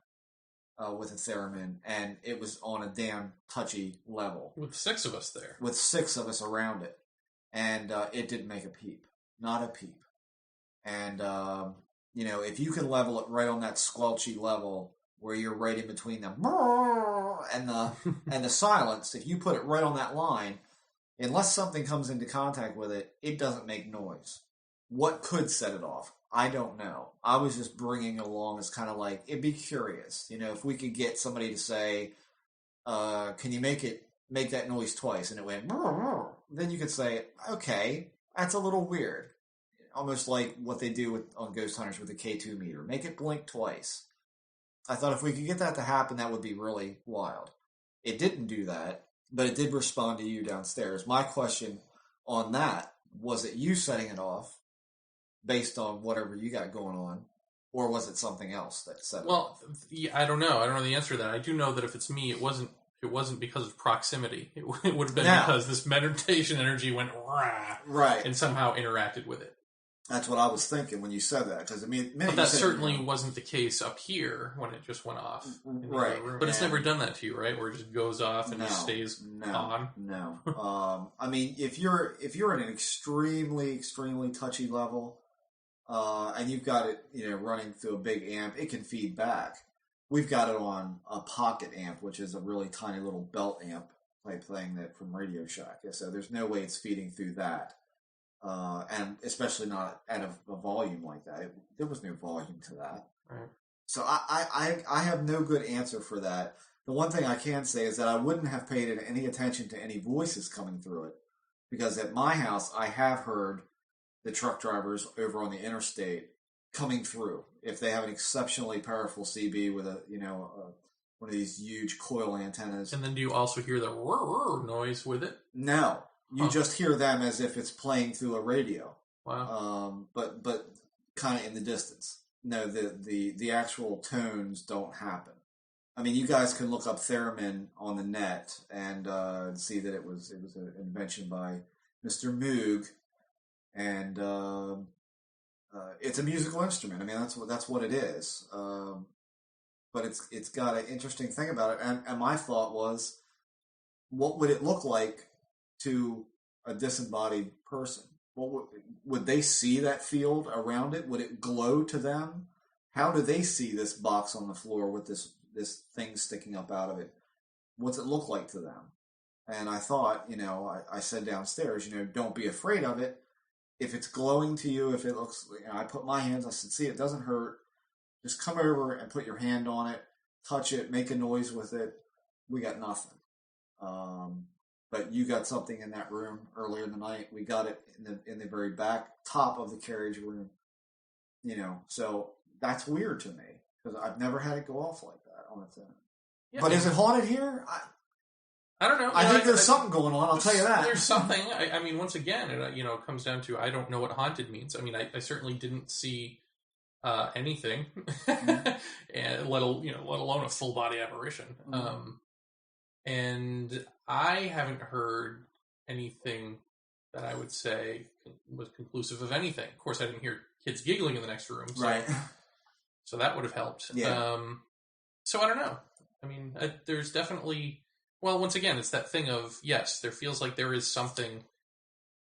with a theremin, and it was on a damn touchy level. With 6 of us there. With 6 of us around it. And it didn't make a peep. Not a peep. And, if you can level it right on that squelchy level where you're right in between them and the silence, if you put it right on that line, unless something comes into contact with it, it doesn't make noise. What could set it off? I don't know. I was just bringing it along as kind of like, it'd be curious. If we could get somebody to say, can you make that noise twice? And it went, then you could say, okay, that's a little weird. Almost like what they do on Ghost Hunters with the K2 meter. Make it blink twice. I thought if we could get that to happen, that would be really wild. It didn't do that, but it did respond to you downstairs. My question on that, was it you setting it off based on whatever you got going on, or was it something else that set it off? Well, I don't know. I don't know the answer to that. I do know that if it's me, it wasn't because of proximity. It would have been because this meditation energy went rah, right, and somehow interacted with it. That's what I was thinking when you said that. Because but that certainly wasn't the case up here when it just went off. Right. But it's never done that to you, right? Where it just goes off and just stays on. No. If you're at an extremely, extremely touchy level, and you've got it, running through a big amp, it can feed back. We've got it on a pocket amp, which is a really tiny little belt amp type thing that from Radio Shack. So there's no way it's feeding through that. And especially not at a volume like that. There was no volume to that. Right. So I have no good answer for that. The one thing I can say is that I wouldn't have paid any attention to any voices coming through it. Because at my house, I have heard the truck drivers over on the interstate coming through. If they have an exceptionally powerful CB with one of these huge coil antennas. And then do you also hear the whir noise with it? No. You just hear them as if it's playing through a radio. Wow. But kind of in the distance. No, the actual tones don't happen. I mean, you guys can look up theremin on the net and see that it was an invention by Mr. Moog, and it's a musical instrument. I mean, that's what it is. But it's got an interesting thing about it. And my thought was, what would it look like to a disembodied person? Would they see that field around it? Would it glow to them? How do they see this box on the floor with this thing sticking up out of it? What's it look like to them? And I thought, I said downstairs, don't be afraid of it. If it's glowing to you, if it looks, I put my hands, I said, see, it doesn't hurt. Just come over and put your hand on it, touch it, make a noise with it. We got nothing. But you got something in that room earlier in the night. We got it in the very back top of the carriage room. So that's weird to me because I've never had it go off like that on its own. Yeah, but is it haunted here? I don't know. I think there's something going on. I'll tell you that. There's something. I mean, once again, it comes down to I don't know what haunted means. I mean, I certainly didn't see anything, and let alone a full body apparition. Mm-hmm. And I haven't heard anything that I would say was conclusive of anything. Of course, I didn't hear kids giggling in the next room, right? So that would have helped. Yeah. So I don't know. I mean, there's definitely. Well, once again, it's that thing of, yes, there feels like there is something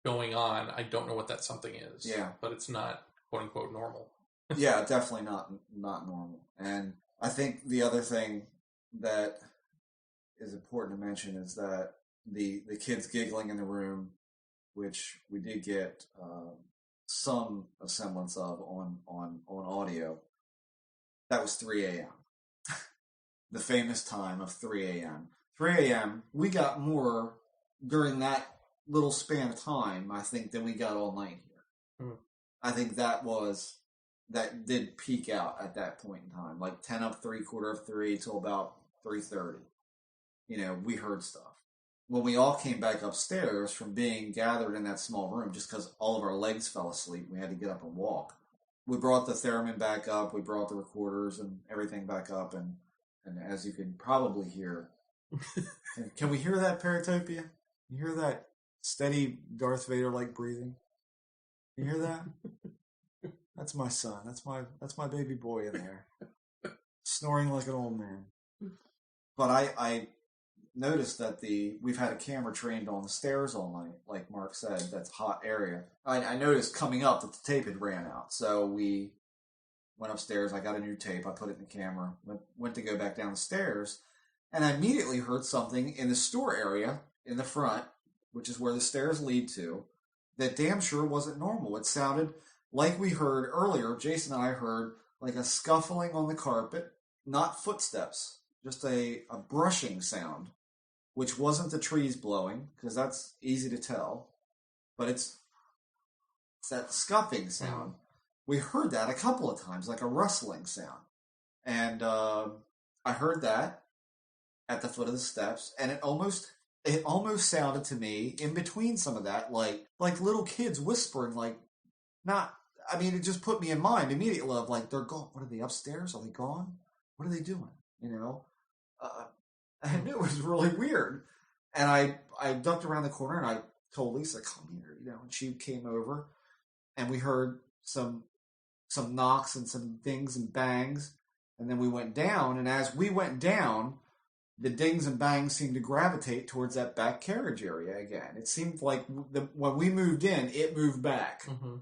going on. I don't know what that something is. Yeah. But it's not, quote-unquote, normal. Yeah, definitely not normal. And I think the other thing that is important to mention is that the kids giggling in the room, which we did get some semblance of on audio, that was 3 a.m. The famous time of 3 a.m. 3 a.m., we got more during that little span of time, I think, than we got all night here. I think that did peak out at that point in time, like 10 up 3, quarter of 3 till about 3:30. We heard stuff. When we all came back upstairs from being gathered in that small room, just because all of our legs fell asleep, we had to get up and walk. We brought the theremin back up, we brought the recorders and everything back up, and as you can probably hear, can we hear that, Paratopia? You hear that steady Darth Vader-like breathing? You hear that? That's my son. That's my baby boy in there, snoring like an old man. But I noticed that we've had a camera trained on the stairs all night, like Mark said. That's a hot area. I noticed coming up that the tape had ran out, so we went upstairs. I got a new tape. I put it in the camera. Went to go back down the stairs, and I immediately heard something in the store area in the front, which is where the stairs lead to, that damn sure wasn't normal. It sounded like we heard earlier. Jason and I heard like a scuffling on the carpet, not footsteps, just a brushing sound, which wasn't the trees blowing, because that's easy to tell, but it's that scuffing sound. We heard that a couple of times, like a rustling sound. And I heard that at the foot of the steps, and it almost sounded to me, in between some of that, like little kids whispering, it just put me in mind immediately of like, they're gone. What, are they upstairs? Are they gone? What are they doing? And it was really weird. And I ducked around the corner and I told Lisa, come here, and she came over, and we heard some knocks and some dings and bangs, and then we went down, and as we went down, the dings and bangs seemed to gravitate towards that back carriage area again. It seemed like when we moved in, it moved back. Mm-hmm.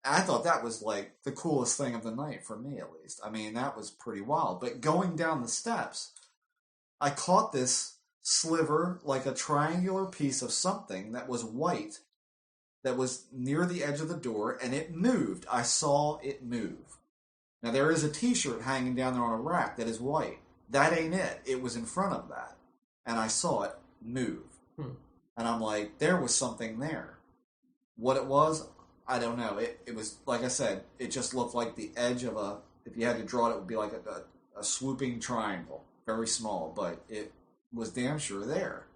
I thought that was like the coolest thing of the night, for me at least. I mean, that was pretty wild. But going down the steps, I caught this sliver, like a triangular piece of something that was white, that was near the edge of the door, and it moved. I saw it move. Now, there is a t-shirt hanging down there on a rack that is white. That ain't it. It was in front of that. And I saw it move. And I'm like, there was something there. What it was, I don't know. It was, like I said, it just looked like the edge of if you had to draw it, it would be like a swooping triangle. Very small, but it was damn sure there.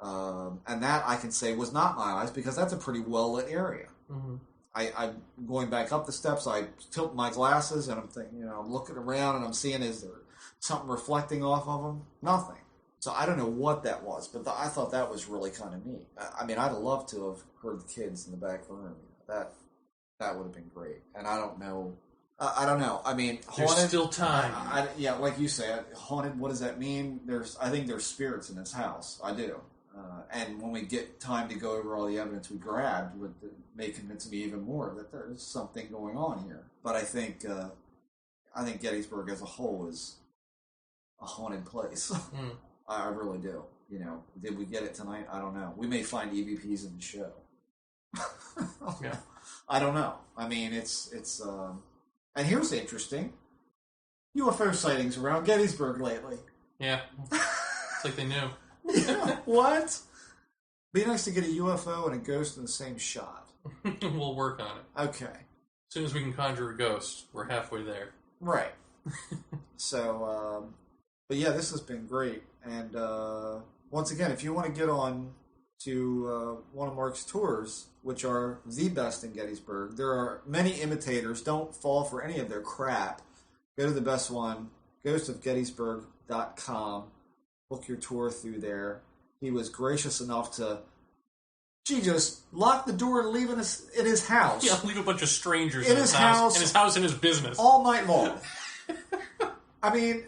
And that, I can say, was not my eyes, because that's a pretty well-lit area. Mm-hmm. I'm going back up the steps, I tilt my glasses, and I'm thinking, I'm looking around, and I'm seeing, is there something reflecting off of them? Nothing. So I don't know what that was, but I thought that was really kind of neat. I mean, I'd love to have heard the kids in the back room. That would have been great. And I don't know. I mean, haunted. There's still time. Yeah, like you said, haunted. What does that mean? I think there's spirits in this house. I do. And when we get time to go over all the evidence we grabbed, it may convince me even more that there's something going on here. But I think Gettysburg as a whole is a haunted place. I really do. Did we get it tonight? I don't know. We may find EVPs in the show. Yeah. I don't know. I mean, it's and here's interesting. UFO sightings around Gettysburg lately. Yeah. It's like they knew. Yeah, what? Be nice to get a UFO and a ghost in the same shot. We'll work on it. Okay. As soon as we can conjure a ghost, we're halfway there. Right. So, but yeah, this has been great. And once again, if you want to get on to one of Mark's tours, which are the best in Gettysburg, there are many imitators. Don't fall for any of their crap. Go to the best one, ghostofgettysburg.com. Book your tour through there. He was gracious enough to, just lock the door and leave in his house. Yeah, leave a bunch of strangers in his house. In his house, in his business. All night long. I mean,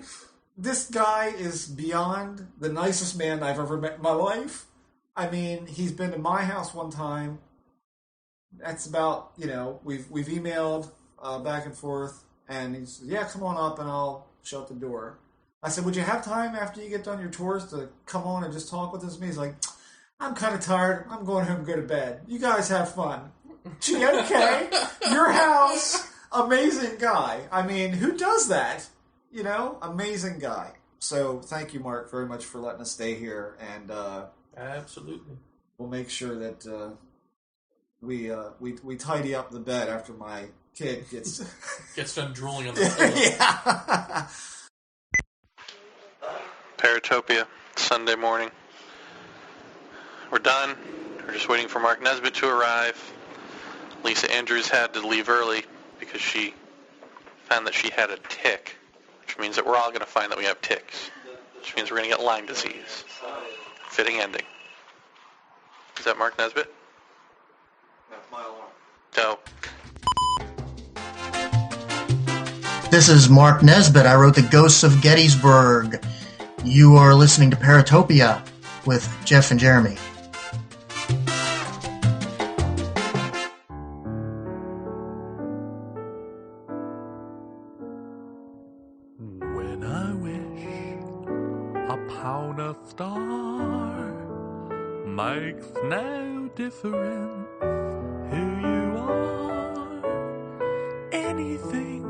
this guy is beyond the nicest man I've ever met in my life. I mean, he's been to my house one time. That's about, we've emailed back and forth, and he said, yeah, come on up and I'll shut the door. I said, would you have time after you get done your tours to come on and just talk with us? And he's like, I'm kind of tired. I'm going home and go to bed. You guys have fun. Gee, okay. Your house. Amazing guy. I mean, who does that? Amazing guy. So thank you, Mark, very much for letting us stay here. And absolutely. We'll make sure that we tidy up the bed after my kid gets done drooling on the pillow. Yeah. Paratopia, Sunday morning. We're done. We're just waiting for Mark Nesbitt to arrive. Lisa Andrews had to leave early because she found that she had a tick, which means that we're all going to find that we have ticks, which means we're going to get Lyme disease. Fitting ending. Is that Mark Nesbitt? That's my alarm. No. This is Mark Nesbitt. I wrote The Ghosts of Gettysburg. You are listening to Paratopia with Jeff and Jeremy. When I wish upon a star makes no difference who you are. Anything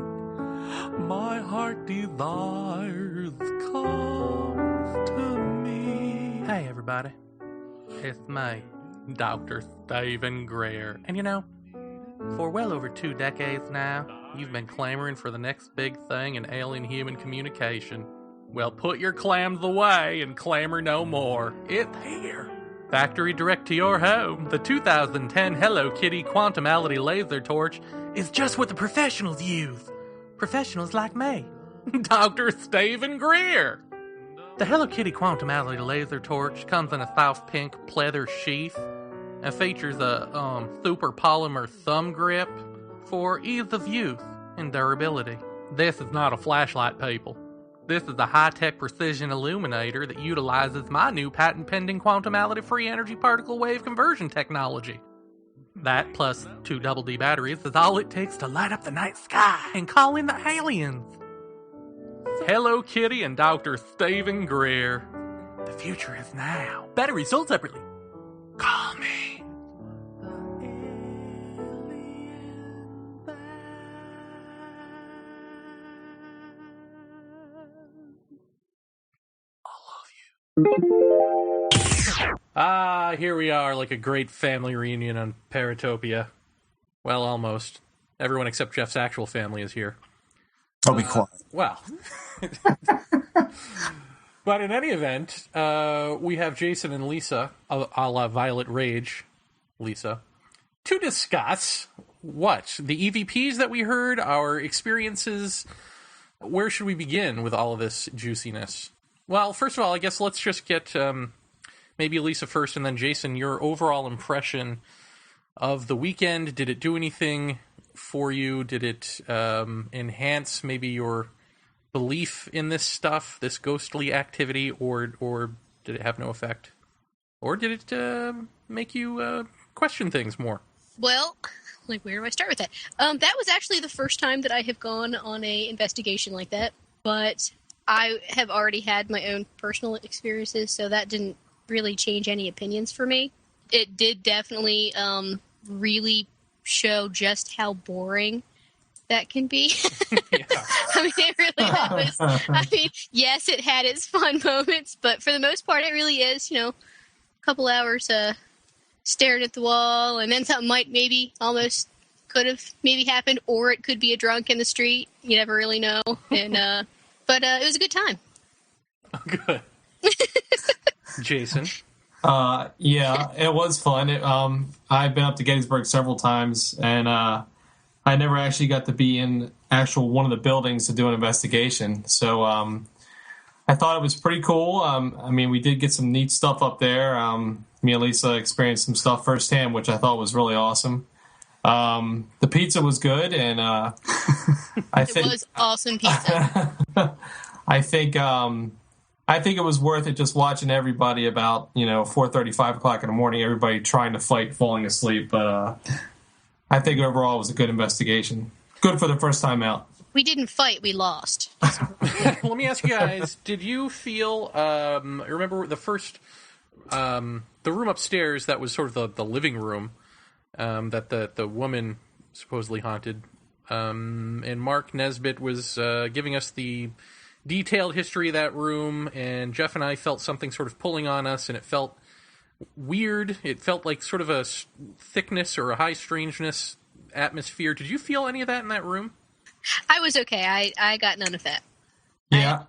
my heart desires comes to me. Hey everybody, it's me, Dr. Stephen Greer. And you know, for well over 2 decades now, you've been clamoring for the next big thing in alien-human communication. Well, put your clams away and clamor no more. It's here. Factory direct to your home, the 2010 Hello Kitty Quantumality Laser Torch is just what the professionals use. Professionals like me, Dr. Stephen Greer. The Hello Kitty Quantumality Laser Torch comes in a soft pink pleather sheath and features a super polymer thumb grip for ease of use and durability. This is not a flashlight, people. This is a high-tech precision illuminator that utilizes my new patent-pending quantumality-free energy particle wave conversion technology. That plus 2 double D batteries is all it takes to light up the night sky and call in the aliens. Hello Kitty and Dr. Stephen Greer. The future is now. Batteries sold separately. Call me. Here we are, like a great family reunion on Paratopia. Well, almost. Everyone except Jeff's actual family is here. I'll be quiet. Well. But in any event, we have Jason and Lisa, a la Violet Rage, Lisa, to discuss what? The EVPs that we heard, our experiences. Where should we begin with all of this juiciness? Well, first of all, I guess let's just get maybe Lisa first, and then Jason, your overall impression of the weekend. Did it do anything for you? Did it enhance maybe your belief in this stuff, this ghostly activity, or did it have no effect? Or did it make you question things more? Well, like, where do I start with that? That was actually the first time that I have gone on a investigation like that, but I have already had my own personal experiences, so that didn't really change any opinions for me. It did definitely really show just how boring that can be. Yeah. I mean, it really was. I mean, yes, it had its fun moments, but for the most part, it really is, you know, a couple hours staring at the wall, and then something might maybe almost could have maybe happened, or it could be a drunk in the street. You never really know. And but it was a good time. Good. Jason? Yeah, it was fun. I've been up to Gettysburg several times, and I never actually got to be in one of the buildings to do an investigation. So I thought it was pretty cool. I mean, we did get some neat stuff up there. Me and Lisa experienced some stuff firsthand, which I thought was really awesome. The pizza was good, and it was awesome pizza. I think it was worth it just watching everybody about 4:30, 5 o'clock in the morning, everybody trying to fight, falling asleep. But I think overall it was a good investigation. Good for the first time out. We didn't fight, we lost. Let me ask you guys, did you feel, remember the first, the room upstairs that was sort of the living room that the woman supposedly haunted, and Mark Nesbitt was giving us the detailed history of that room, and Jeff and I felt something sort of pulling on us, and it felt weird. It felt like sort of a thickness or a high strangeness atmosphere. Did you feel any of that in that room? I was okay. I got none of that. Yeah.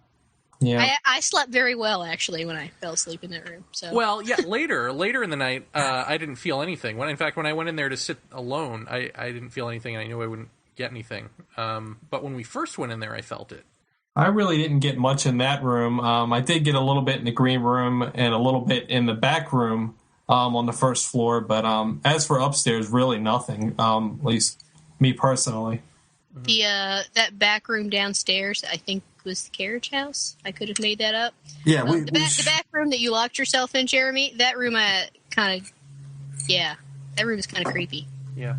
I slept very well, actually, when I fell asleep in that room. So. Well, yeah, later in the night, I didn't feel anything. In fact, when I went in there to sit alone, I didn't feel anything, and I knew I wouldn't get anything. But when we first went in there, I felt it. I really didn't get much in that room. I did get a little bit in the green room and a little bit in the back room on the first floor. But as for upstairs, really nothing, at least me personally. The that back room downstairs, I think, was the carriage house. I could have made that up. Yeah, the back room that you locked yourself in, Jeremy. That room, that room is kind of creepy. Yeah.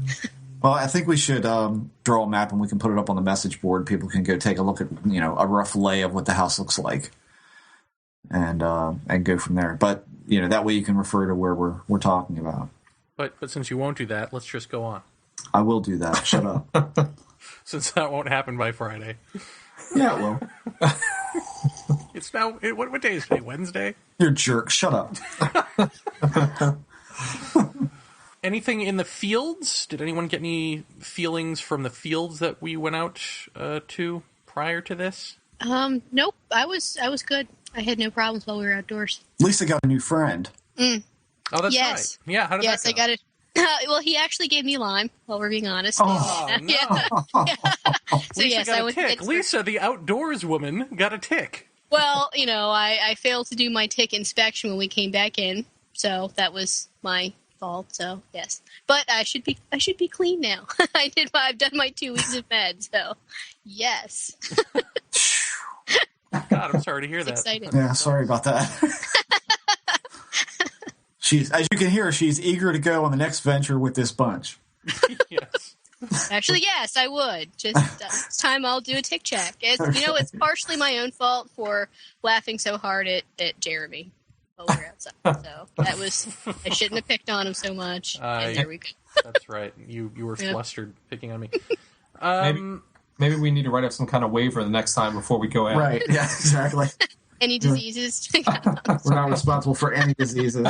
Well, I think we should draw a map and we can put it up on the message board. People can go take a look at a rough lay of what the house looks like, and go from there. But that way you can refer to where we're talking about. But since you won't do that, let's just go on. I will do that. Shut up. Since that won't happen by Friday. Yeah, it will. It's now. What day is today? Wednesday? You're a jerk. Shut up. Anything in the fields? Did anyone get any feelings from the fields that we went out to prior to this? Nope. I was good. I had no problems while we were outdoors. Lisa got a new friend. Oh, that's yes. right. Yeah, how did that go? I got it. Well, he actually gave me lime, while we're being honest. Oh, no. Yeah. So, Lisa yes, got I a went tick. Lisa, the outdoors woman, got a tick. Well, I failed to do my tick inspection when we came back in, so that was my fault. So yes, but I should be clean now. I've done my 2 weeks of meds, so yes. God, I'm sorry to hear that. Exciting. Yeah, sorry about that. As you can hear, she's eager to go on the next venture with this bunch. Yes. Actually, yes, I would. Just it's time I'll do a tick check. It's partially my own fault for laughing so hard at Jeremy while we were outside. So I shouldn't have picked on him so much. And there we go. That's right. You were flustered picking on me. Maybe we need to write up some kind of waiver the next time before we go out. Right, yeah, exactly. Any diseases? We're not responsible for any diseases.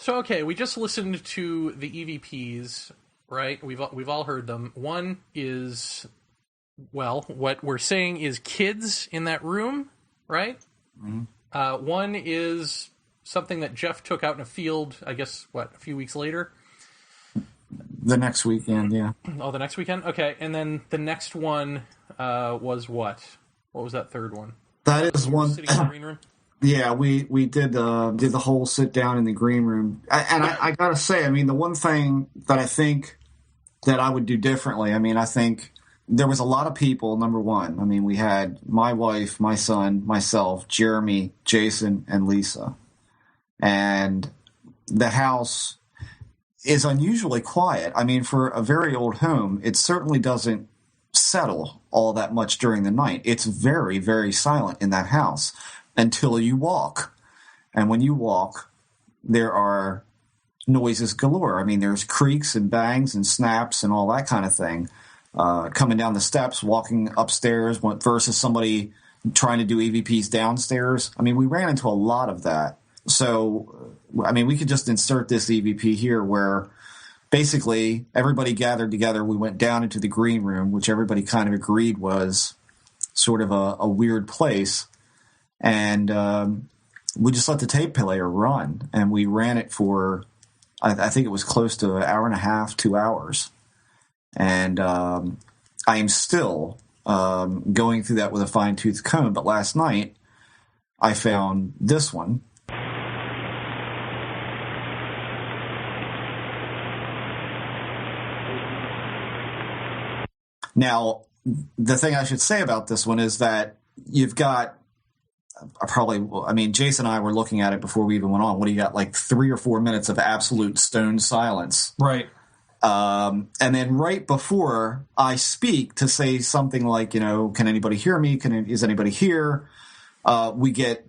So, okay, we just listened to the EVPs, right? We've all heard them. One is, well, what we're saying is kids in that room, right? Mm-hmm. One is something that Jeff took out in a field, I guess, a few weeks later? The next weekend, yeah. Oh, the next weekend? Okay, and then the next one was what? What was that third one? That is one. Sitting in the green room? Yeah, we did the whole sit down in the green room. I gotta say, the one thing that I think that I would do differently, I think there was a lot of people, number one. We had my wife, my son, myself, Jeremy, Jason, and Lisa. And the house is unusually quiet. For a very old home, it certainly doesn't settle all that much during the night. It's very, very silent in that house until you walk. And when you walk, there are noises galore. There's creaks and bangs and snaps and all that kind of thing. Coming down the steps, walking upstairs versus somebody trying to do EVPs downstairs. We ran into a lot of that. So, we could just insert this EVP here where basically everybody gathered together. We went down into the green room, which everybody kind of agreed was sort of a weird place. And we just let the tape player run, and we ran it for, I think it was close to an hour and a half, 2 hours. And I am still going through that with a fine-tooth comb. But last night, I found this one. Now, the thing I should say about this one is that you've got Jason and I were looking at it before we even went on. What do you got, 3 or 4 minutes of absolute stone silence? Right. And then right before I speak to say something like, can anybody hear me? Is anybody here? We get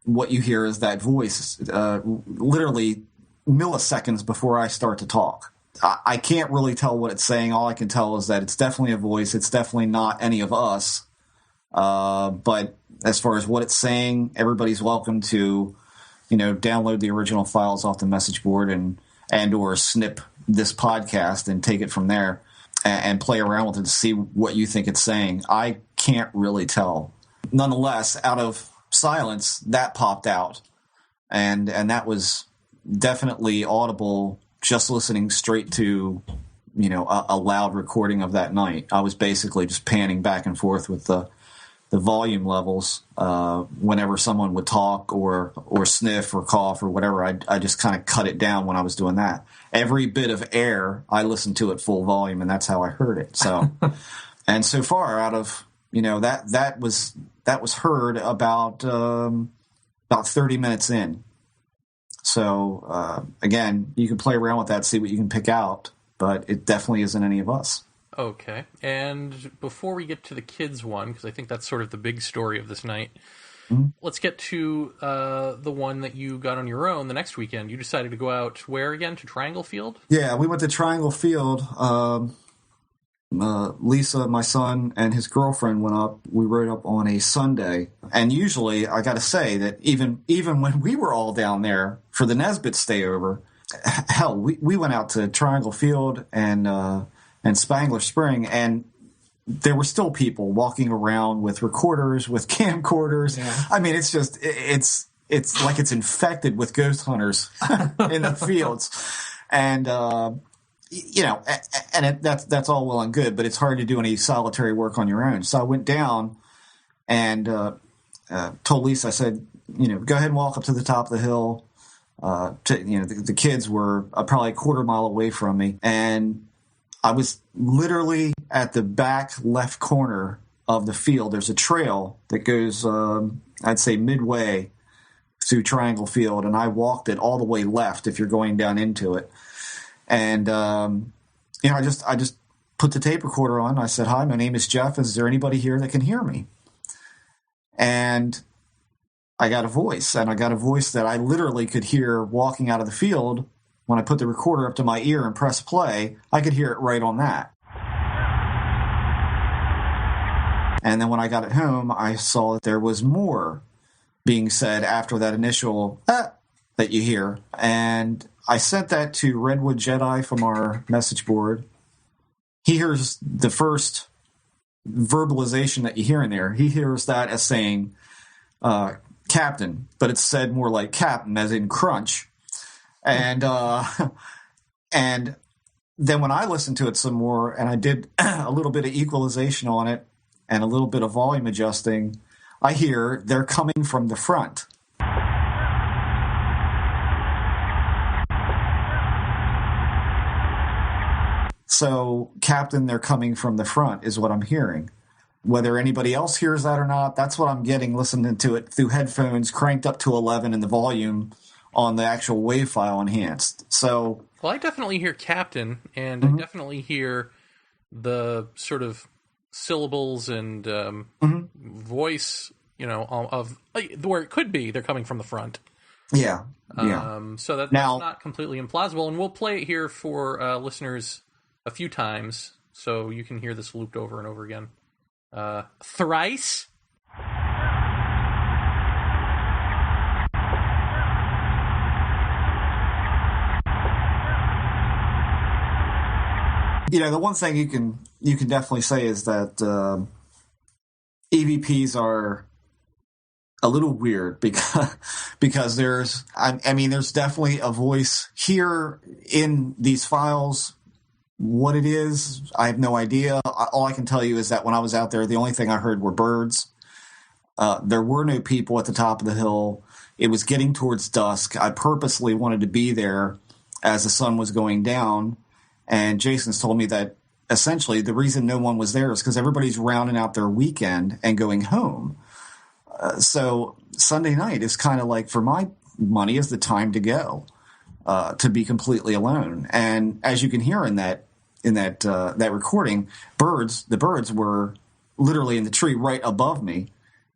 what you hear is that voice literally milliseconds before I start to talk. I can't really tell what it's saying. All I can tell is that it's definitely a voice. It's definitely not any of us. But as far as what it's saying, everybody's welcome to download the original files off the message board and or snip this podcast and take it from there and play around with it to see what you think it's saying. I can't really tell. Nonetheless, out of silence, that popped out. And that was definitely audible just listening straight to, a loud recording of that night. I was basically just panning back and forth with the volume levels whenever someone would talk or sniff or cough or whatever. I just kind of cut it down when I was doing that. Every bit of air, I listened to at full volume, and that's how I heard it. So, and so far, out of that was heard about 30 minutes in. So again, you can play around with that, see what you can pick out, but it definitely isn't any of us. Okay, and before we get to the kids one, because I think that's sort of the big story of this night, let's get to the one that you got on your own the next weekend. You decided to go out where again? To Triangle Field? Yeah, we went to Triangle Field. Lisa, my son, and his girlfriend went up. We rode up on a Sunday. And usually, I got to say that even when we were all down there for the Nesbitt stayover, hell, we went out to Triangle Field and Spangler Spring, and there were still people walking around with recorders, with camcorders. Yeah. I mean, it's just, it's like it's infected with ghost hunters in the fields. And, that's all well and good, but it's hard to do any solitary work on your own. So I went down and told Lisa, I said, go ahead and walk up to the top of the hill. The kids were probably a quarter mile away from me, and I was literally at the back left corner of the field. There's a trail that goes, I'd say, midway through Triangle Field, and I walked it all the way left if you're going down into it. And, I just put the tape recorder on. I said, hi, my name is Jeff. Is there anybody here that can hear me? And I got a voice, and I got a voice that I literally could hear walking out of the field. When I put the recorder up to my ear and press play, I could hear it right on that. And then when I got it home, I saw that there was more being said after that initial that you hear. And I sent that to Redwood Jedi from our message board. He hears the first verbalization that you hear in there. He hears that as saying captain, but it's said more like captain, as in crunch. And then when I listened to it some more, and I did a little bit of equalization on it and a little bit of volume adjusting, I hear they're coming from the front. So, Captain, they're coming from the front is what I'm hearing. Whether anybody else hears that or not, that's what I'm getting listening to it through headphones cranked up to 11 and the volume on the actual WAV file enhanced. So, well, I definitely hear Captain, and I definitely hear the sort of syllables and voice, of where it could be they're coming from the front. Yeah. So that's not completely implausible, and we'll play it here for listeners a few times, so you can hear this looped over and over again. Thrice. The one thing you can definitely say is that EVPs are a little weird because there's definitely a voice here in these files. What it is, I have no idea. All I can tell you is that when I was out there, the only thing I heard were birds. There were no people at the top of the hill. It was getting towards dusk. I purposely wanted to be there as the sun was going down. And Jason's told me that essentially the reason no one was there is because everybody's rounding out their weekend and going home. So Sunday night is kind of like, for my money, is the time to go, to be completely alone. And as you can hear in that recording, the birds were literally in the tree right above me,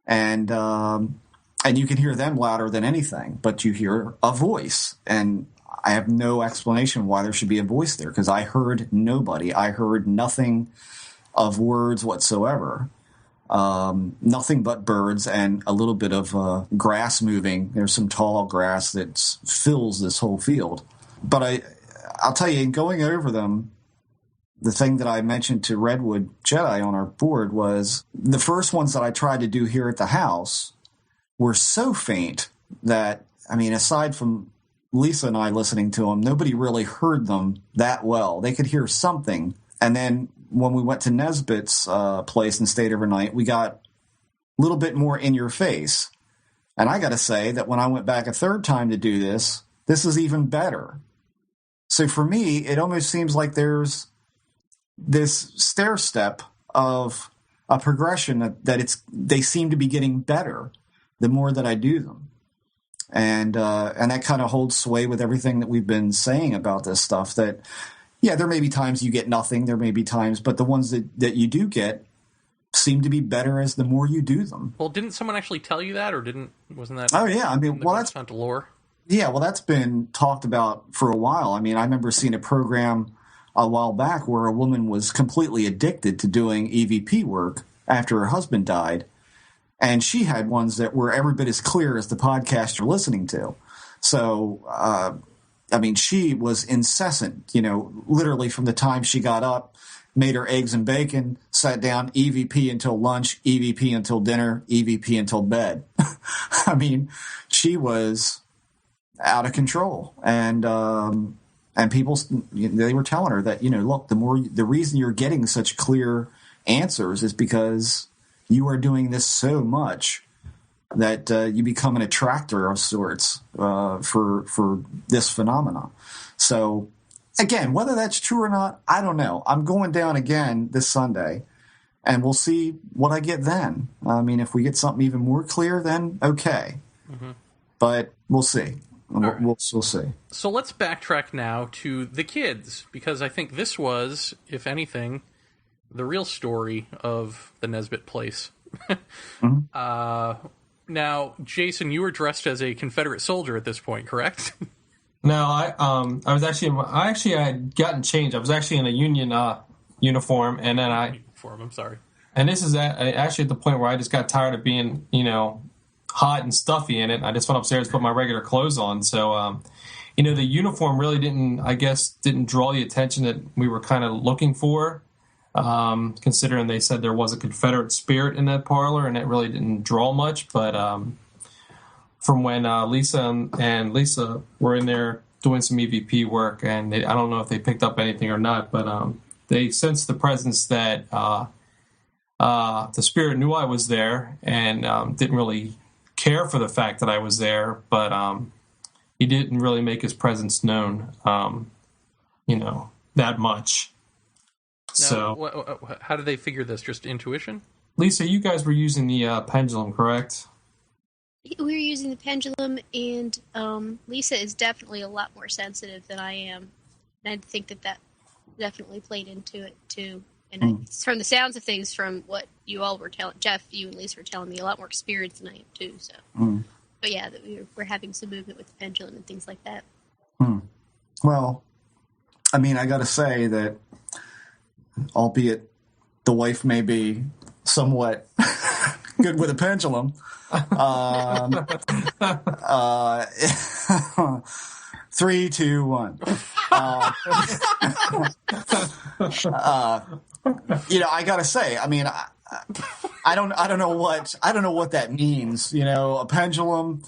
and you can hear them louder than anything. But you hear a voice, and I have no explanation why there should be a voice there, because I heard nobody. I heard nothing of words whatsoever. Nothing but birds and a little bit of grass moving. There's some tall grass that fills this whole field. But I'll tell you, in going over them, the thing that I mentioned to Redwood Jedi on our board was the first ones that I tried to do here at the house were so faint that, I mean, aside from Lisa and I listening to them, nobody really heard them that well. They could hear something. And then when we went to Nesbitt's place and stayed overnight, we got a little bit more in your face. And I got to say that when I went back a third time to do this is even better. So for me, it almost seems like there's this stair step of a progression that they seem to be getting better the more that I do them. And that kind of holds sway with everything that we've been saying about this stuff, that, yeah, there may be times you get nothing, there may be times, but the ones that you do get seem to be better as the more you do them. Well, didn't someone actually tell you that, or wasn't that? Oh yeah, I mean, well, that's not lore. Yeah, well, that's been talked about for a while. I mean, I remember seeing a program a while back where a woman was completely addicted to doing EVP work after her husband died. And she had ones that were every bit as clear as the podcast you're listening to. So, I mean, she was incessant, literally from the time she got up, made her eggs and bacon, sat down, EVP until lunch, EVP until dinner, EVP until bed. I mean, she was out of control. And people, they were telling her that, look, the reason you're getting such clear answers is because you are doing this so much that you become an attractor of sorts for this phenomena. So, again, whether that's true or not, I don't know. I'm going down again this Sunday, and we'll see what I get then. I mean, if we get something even more clear, then okay. Mm-hmm. But we'll see. We'll see. So let's backtrack now to the kids, because I think this was, if anything, the real story of the Nesbitt place. Mm-hmm. Now, Jason, you were dressed as a Confederate soldier at this point, correct? No, I had gotten changed. I was actually in a Union uniform, and then I'm sorry. And this is actually at the point where I just got tired of being, hot and stuffy in it. I just went upstairs to put my regular clothes on. So, the uniform really didn't draw the attention that we were kind of looking for, considering they said there was a Confederate spirit in that parlor, and it really didn't draw much. But from when Lisa and Lisa were in there doing some EVP work, and I don't know if they picked up anything or not, but they sensed the presence that the spirit knew I was there, and didn't really care for the fact that I was there, but he didn't really make his presence known, that much. Now, so, how did they figure this? Just intuition? Lisa, you guys were using the pendulum, correct? We were using the pendulum, and Lisa is definitely a lot more sensitive than I am. And I think that definitely played into it, too. And from the sounds of things, from what you all were telling, Jeff, you and Lisa were telling me, a lot more experience than I am, too. So, But yeah, that we're having some movement with the pendulum and things like that. Well, I mean, I got to say that, albeit the wife may be somewhat good with a pendulum, 3, 2, 1. I gotta say, I mean, I don't know what that means. A pendulum.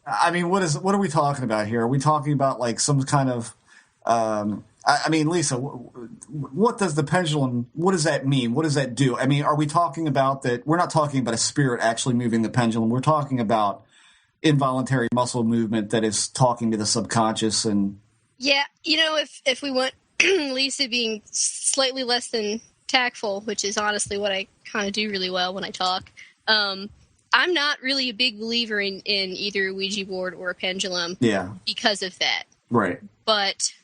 I mean, what are we talking about here? Are we talking about like some kind of? I mean, Lisa, what does the pendulum? What does that mean? What does that do? I mean, are we talking about that? We're not talking about a spirit actually moving the pendulum. We're talking about involuntary muscle movement that is talking to the subconscious and. Yeah, if we want Lisa being slightly less than tactful, which is honestly what I kind of do really well when I talk, I'm not really a big believer in either a Ouija board or a pendulum. Yeah. Because of that. Right. But,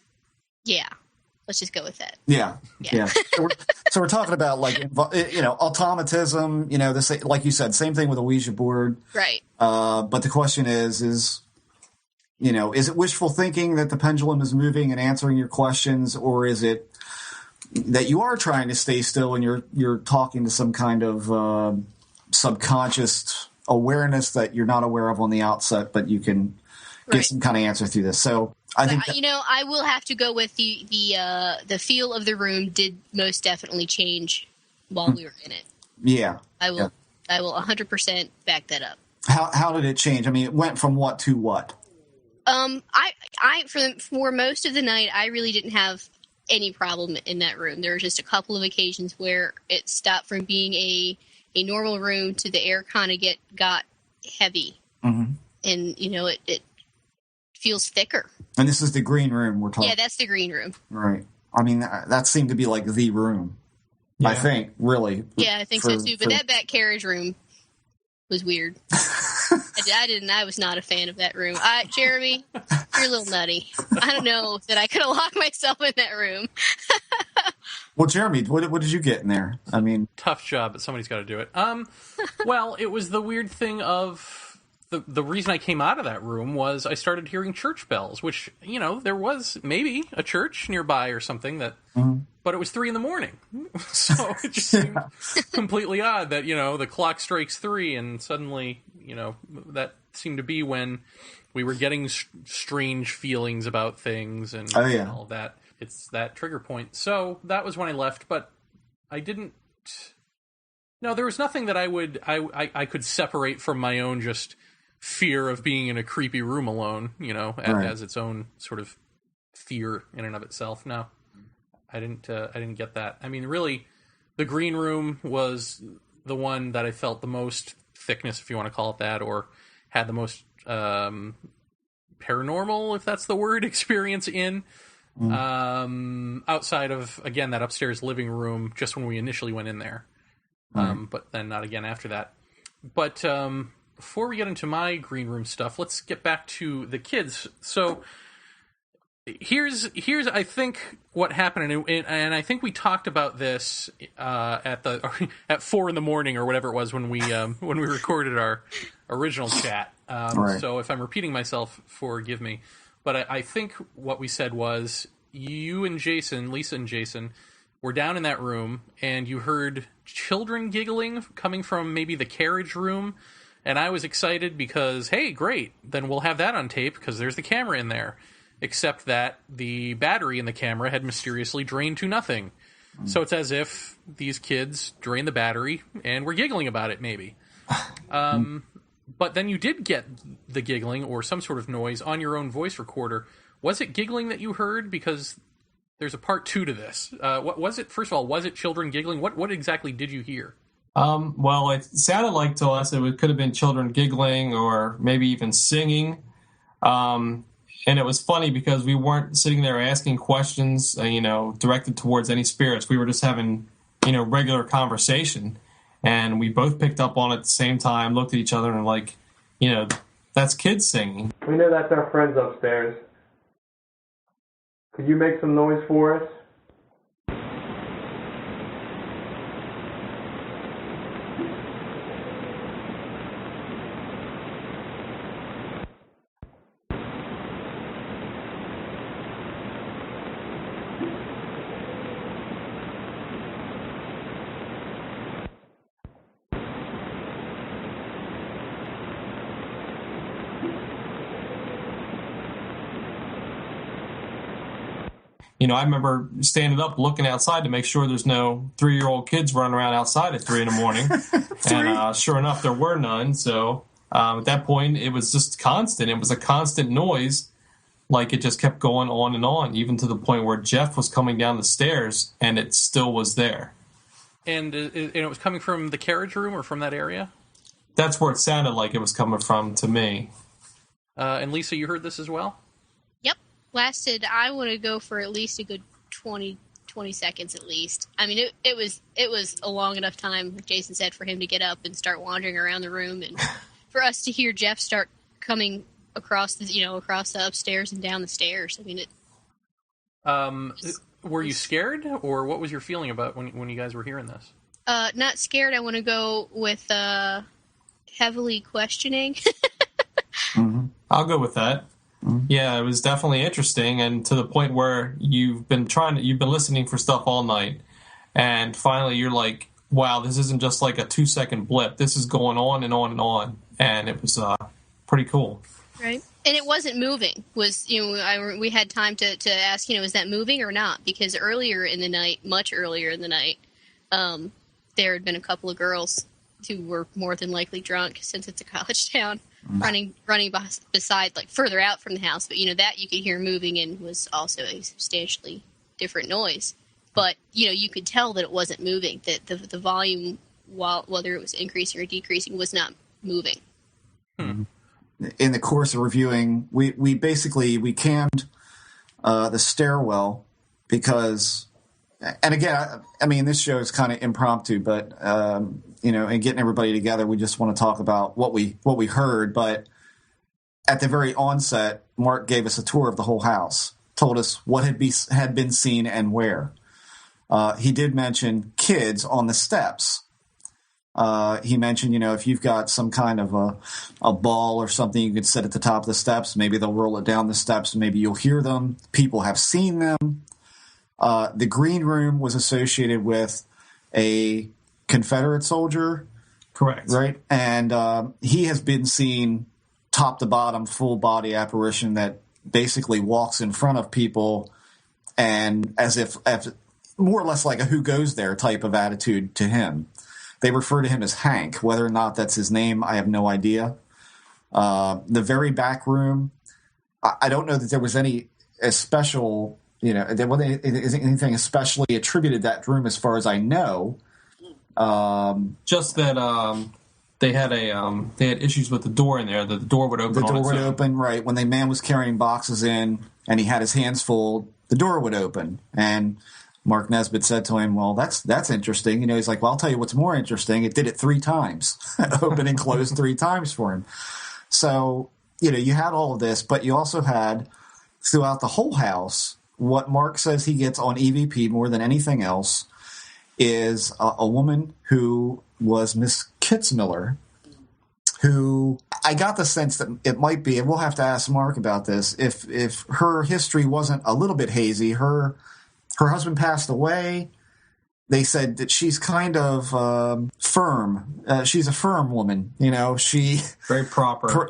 yeah, let's just go with that. Yeah. So we're talking about like, automatism, this, like you said, same thing with a Ouija board. Right. But the question is it wishful thinking that the pendulum is moving and answering your questions, or is it that you are trying to stay still and you're talking to some kind of subconscious awareness that you're not aware of on the outset, but you can get some kind of answer through this. So I think I will have to go with the feel of the room did most definitely change while we were in it. Yeah. I will 100% back that up. How did it change? I mean, it went from what to what? I for most of the night, I really didn't have any problem in that room. There were just a couple of occasions where it stopped from being a normal room to the air kind of got heavy. Mm-hmm. And, it feels thicker. And this is the green room we're talking. Yeah, that's the green room. Right. I mean, that seemed to be like the room. Yeah. I think, really. Yeah, I think so too. But that back carriage room was weird. I was not a fan of that room. Jeremy, you're a little nutty. I don't know that I could have locked myself in that room. Well, Jeremy, what did you get in there? I mean, tough job, but somebody's got to do it. Well, it was the weird thing of the reason I came out of that room was I started hearing church bells, which, there was maybe a church nearby or something but it was 3 a.m. So it just seemed completely odd that, the clock strikes 3 and suddenly, that seemed to be when we were getting strange feelings about things and all of that. It's that trigger point. So that was when I left, but I didn't. No, there was nothing that I could separate from my own just fear of being in a creepy room alone, as its own sort of fear in and of itself. No, I didn't get that. I mean, really, the green room was the one that I felt the most thickness, if you want to call it that, or had the most paranormal, if that's the word, experience in. Outside of, again, that upstairs living room, just when we initially went in there. But then not again after that. But before we get into my green room stuff, let's get back to the kids. So here's I think what happened, and I think we talked about this at 4 a.m. or whatever it was when we recorded our original chat. So if I'm repeating myself, forgive me. But I think what we said was you and Jason, Lisa and Jason, were down in that room, and you heard children giggling coming from maybe the carriage room, and I was excited because, hey, great, then we'll have that on tape because there's the camera in there, except that the battery in the camera had mysteriously drained to nothing. So it's as if these kids drained the battery and were giggling about it, maybe. But then you did get the giggling or some sort of noise on your own voice recorder. Was it giggling that you heard? Because there's a part 2 to this. What was it? First of all, was it children giggling? What exactly did you hear? Well, it sounded like to us it could have been children giggling or maybe even singing. And it was funny because we weren't sitting there asking questions, directed towards any spirits. We were just having, regular conversation. And we both picked up on it at the same time, looked at each other, and like, that's kids singing. We know that's our friends upstairs. Could you make some noise for us? I remember standing up, looking outside to make sure there's no 3-year-old kids running around outside at 3 a.m. And sure enough, there were none. So at that point, it was just constant. It was a constant noise, like it just kept going on and on, even to the point where Jeff was coming down the stairs, and it still was there. And it was coming from the carriage room or from that area? That's where it sounded like it was coming from to me. And Lisa, you heard this as well? Lasted, I want to go for at least a good 20 seconds at least. I mean, it was a long enough time, like Jason said, for him to get up and start wandering around the room, and for us to hear Jeff start coming across the upstairs and down the stairs. I mean, were you scared, or what was your feeling about when you guys were hearing this? Not scared. I want to go with heavily questioning. Mm-hmm. I'll go with that. Yeah, it was definitely interesting, and to the point where you've been listening for stuff all night, and finally you're like wow, this isn't just like a 2-second blip. This is going on and on and on. And it was pretty cool. Right. And it wasn't moving. We had time to ask, is that moving or not? Because earlier in the night, much earlier in the night, there had been a couple of girls who were more than likely drunk, since it's a college town, running beside, like, further out from the house. But, that you could hear moving and was also a substantially different noise. But, you could tell that it wasn't moving, that the volume, whether it was increasing or decreasing, was not moving. In the course of reviewing, we canned the stairwell because, and again, I mean, this show is kind of impromptu, but, and getting everybody together, we just want to talk about what we heard. But at the very onset, Mark gave us a tour of the whole house, told us what had been seen and where. He did mention kids on the steps. He mentioned, if you've got some kind of a ball or something you could set at the top of the steps, maybe they'll roll it down the steps, maybe you'll hear them. People have seen them. The green room was associated with a Confederate soldier. Correct. Right? And he has been seen top to bottom, full body apparition that basically walks in front of people and as if more or less like a who goes there type of attitude to him. They refer to him as Hank. Whether or not that's his name, I have no idea. The very back room, I don't know that there was any special, there wasn't anything especially attributed to that room as far as I know. Just that they had issues with the door in there. That the door would open. The door would open, right. When the man was carrying boxes in and he had his hands full, the door would open. And Mark Nesbitt said to him, well, that's interesting. He's like, well, I'll tell you what's more interesting. It did it 3 times. Open and close 3 times for him. So, you had all of this, but you also had throughout the whole house, what Mark says he gets on EVP more than anything else is a woman who was Miss Kitzmiller, who I got the sense that it might be, and we'll have to ask Mark about this, if her history wasn't a little bit hazy, her husband passed away. They said that she's kind of firm. She's a firm woman, She very proper.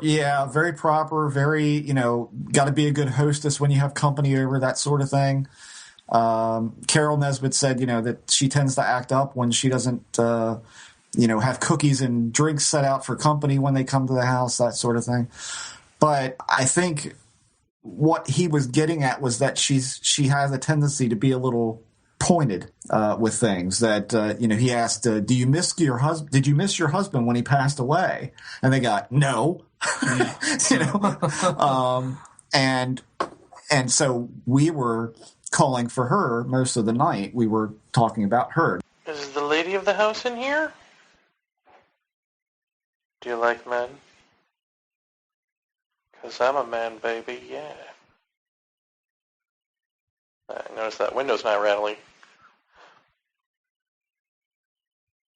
Very proper. Very, got to be a good hostess when you have company over, that sort of thing. Carol Nesbitt said, that she tends to act up when she doesn't, have cookies and drinks set out for company when they come to the house, that sort of thing. But I think what he was getting at was that she has a tendency to be a little pointed with things. That he asked, "Did you miss your husband when he passed away?" And they got no, and so we were calling for her most of the night. We were talking about her. Is the lady of the house in here? Do you like men? Because I'm a man, baby, yeah. I notice that window's not rattling.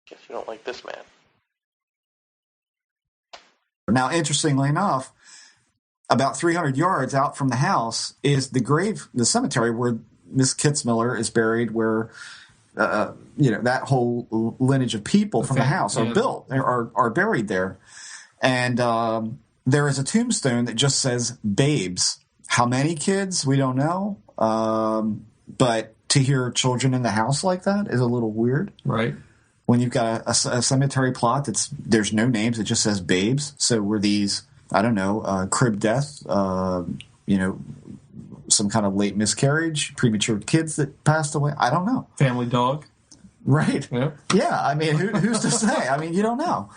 Guess you don't like this man. Now, interestingly enough, about 300 yards out from the house is the cemetery where Miss Kitzmiller is buried, where that whole lineage of people from the house are buried there. And there is a tombstone that just says babes. How many kids? We don't know. But to hear children in the house like that is a little weird. Right. When you've got a cemetery plot there's no names, it just says babes. So were these, I don't know, crib death, some kind of late miscarriage, premature kids that passed away? I don't know. Family dog. Right. Yep. Yeah, I mean, who's to say? I mean, you don't know.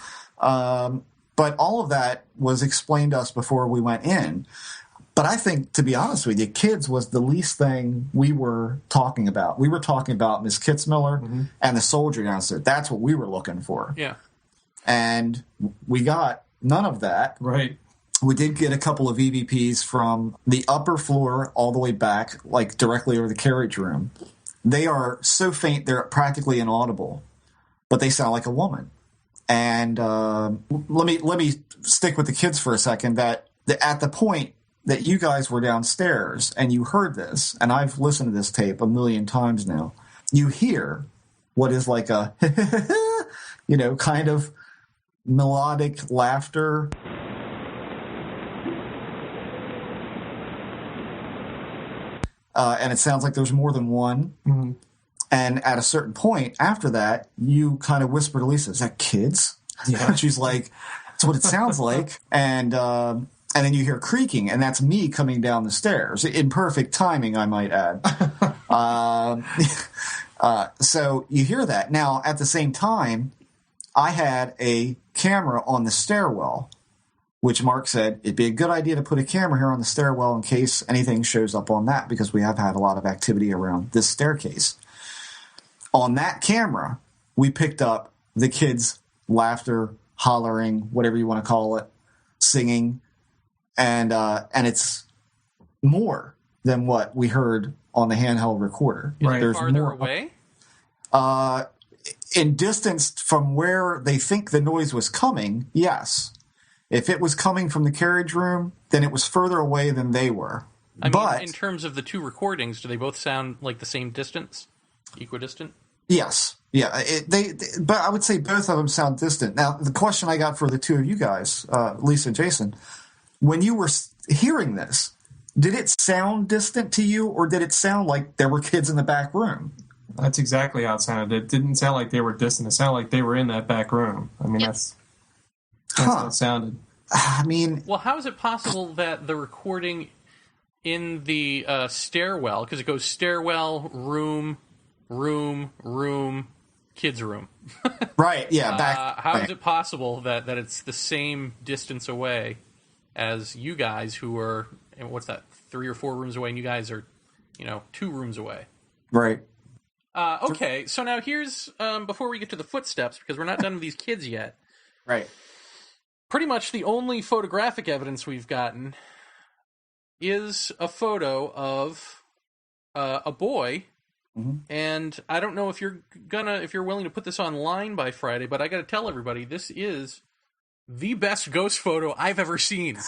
But all of that was explained to us before we went in. But I think, to be honest with you, kids was the least thing we were talking about. We were talking about Miss Kitzmiller and the soldier downstairs. That's what we were looking for. Yeah. And we got none of that. Right. We did get a couple of EVPs from the upper floor all the way back, like directly over the carriage room. They are so faint they're practically inaudible, but they sound like a woman. And let me stick with the kids for a second. That at the point that you guys were downstairs and you heard this, and I've listened to this tape a million times now, you hear what is like a, kind of melodic laughter. And it sounds like there's more than one. Mm-hmm. And at a certain point after that, you kind of whisper to Lisa, "Is that kids?" Yeah. And she's like, "That's what it sounds like." And then you hear creaking, and that's me coming down the stairs in perfect timing, I might add. So you hear that. Now, at the same time, I had a camera on the stairwell, which Mark said it'd be a good idea to put a camera here on the stairwell in case anything shows up on that, because we have had a lot of activity around this staircase. On that camera, we picked up the kids' laughter, hollering, whatever you want to call it, singing, and it's more than what we heard on the handheld recorder. Is There's it farther more away? In distance from where they think the noise was coming, yes. If it was coming from the carriage room, then it was further away than they were. I but mean, in terms of the two recordings, do they both sound like the same distance? Equidistant? Yes. Yeah. But I would say both of them sound distant. Now, the question I got for the two of you guys, Lisa and Jason, when you were hearing this, did it sound distant to you, or did it sound like there were kids in the back room? That's exactly how it sounded. It didn't sound like they were distant. It sounded like they were in that back room. I mean, that's how it sounded. I mean... Well, how is it possible that the recording in the stairwell, because it goes stairwell, room, kids' room. Right, yeah. Back. How is it possible that it's the same distance away as you guys who are, and what's that, 3 or 4 rooms away, and you guys are, 2 rooms away? Right. Okay, so now here's, before we get to the footsteps, because we're not done with these kids yet. Right. Pretty much the only photographic evidence we've gotten is a photo of a boy. Mm-hmm. And I don't know if you're willing to put this online by Friday, but I got to tell everybody, this is the best ghost photo I've ever seen.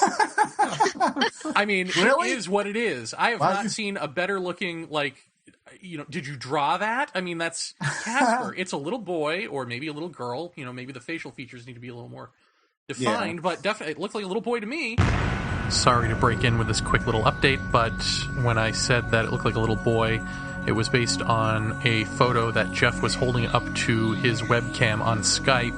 I mean, really? It is what it is. I have not seen a better looking, did you draw that? I mean, that's Casper. It's a little boy, or maybe a little girl. Maybe the facial features need to be a little more defined, but definitely it looked like a little boy to me. Sorry to break in with this quick little update, but when I said that it looked like a little boy, it was based on a photo that Jeff was holding up to his webcam on Skype.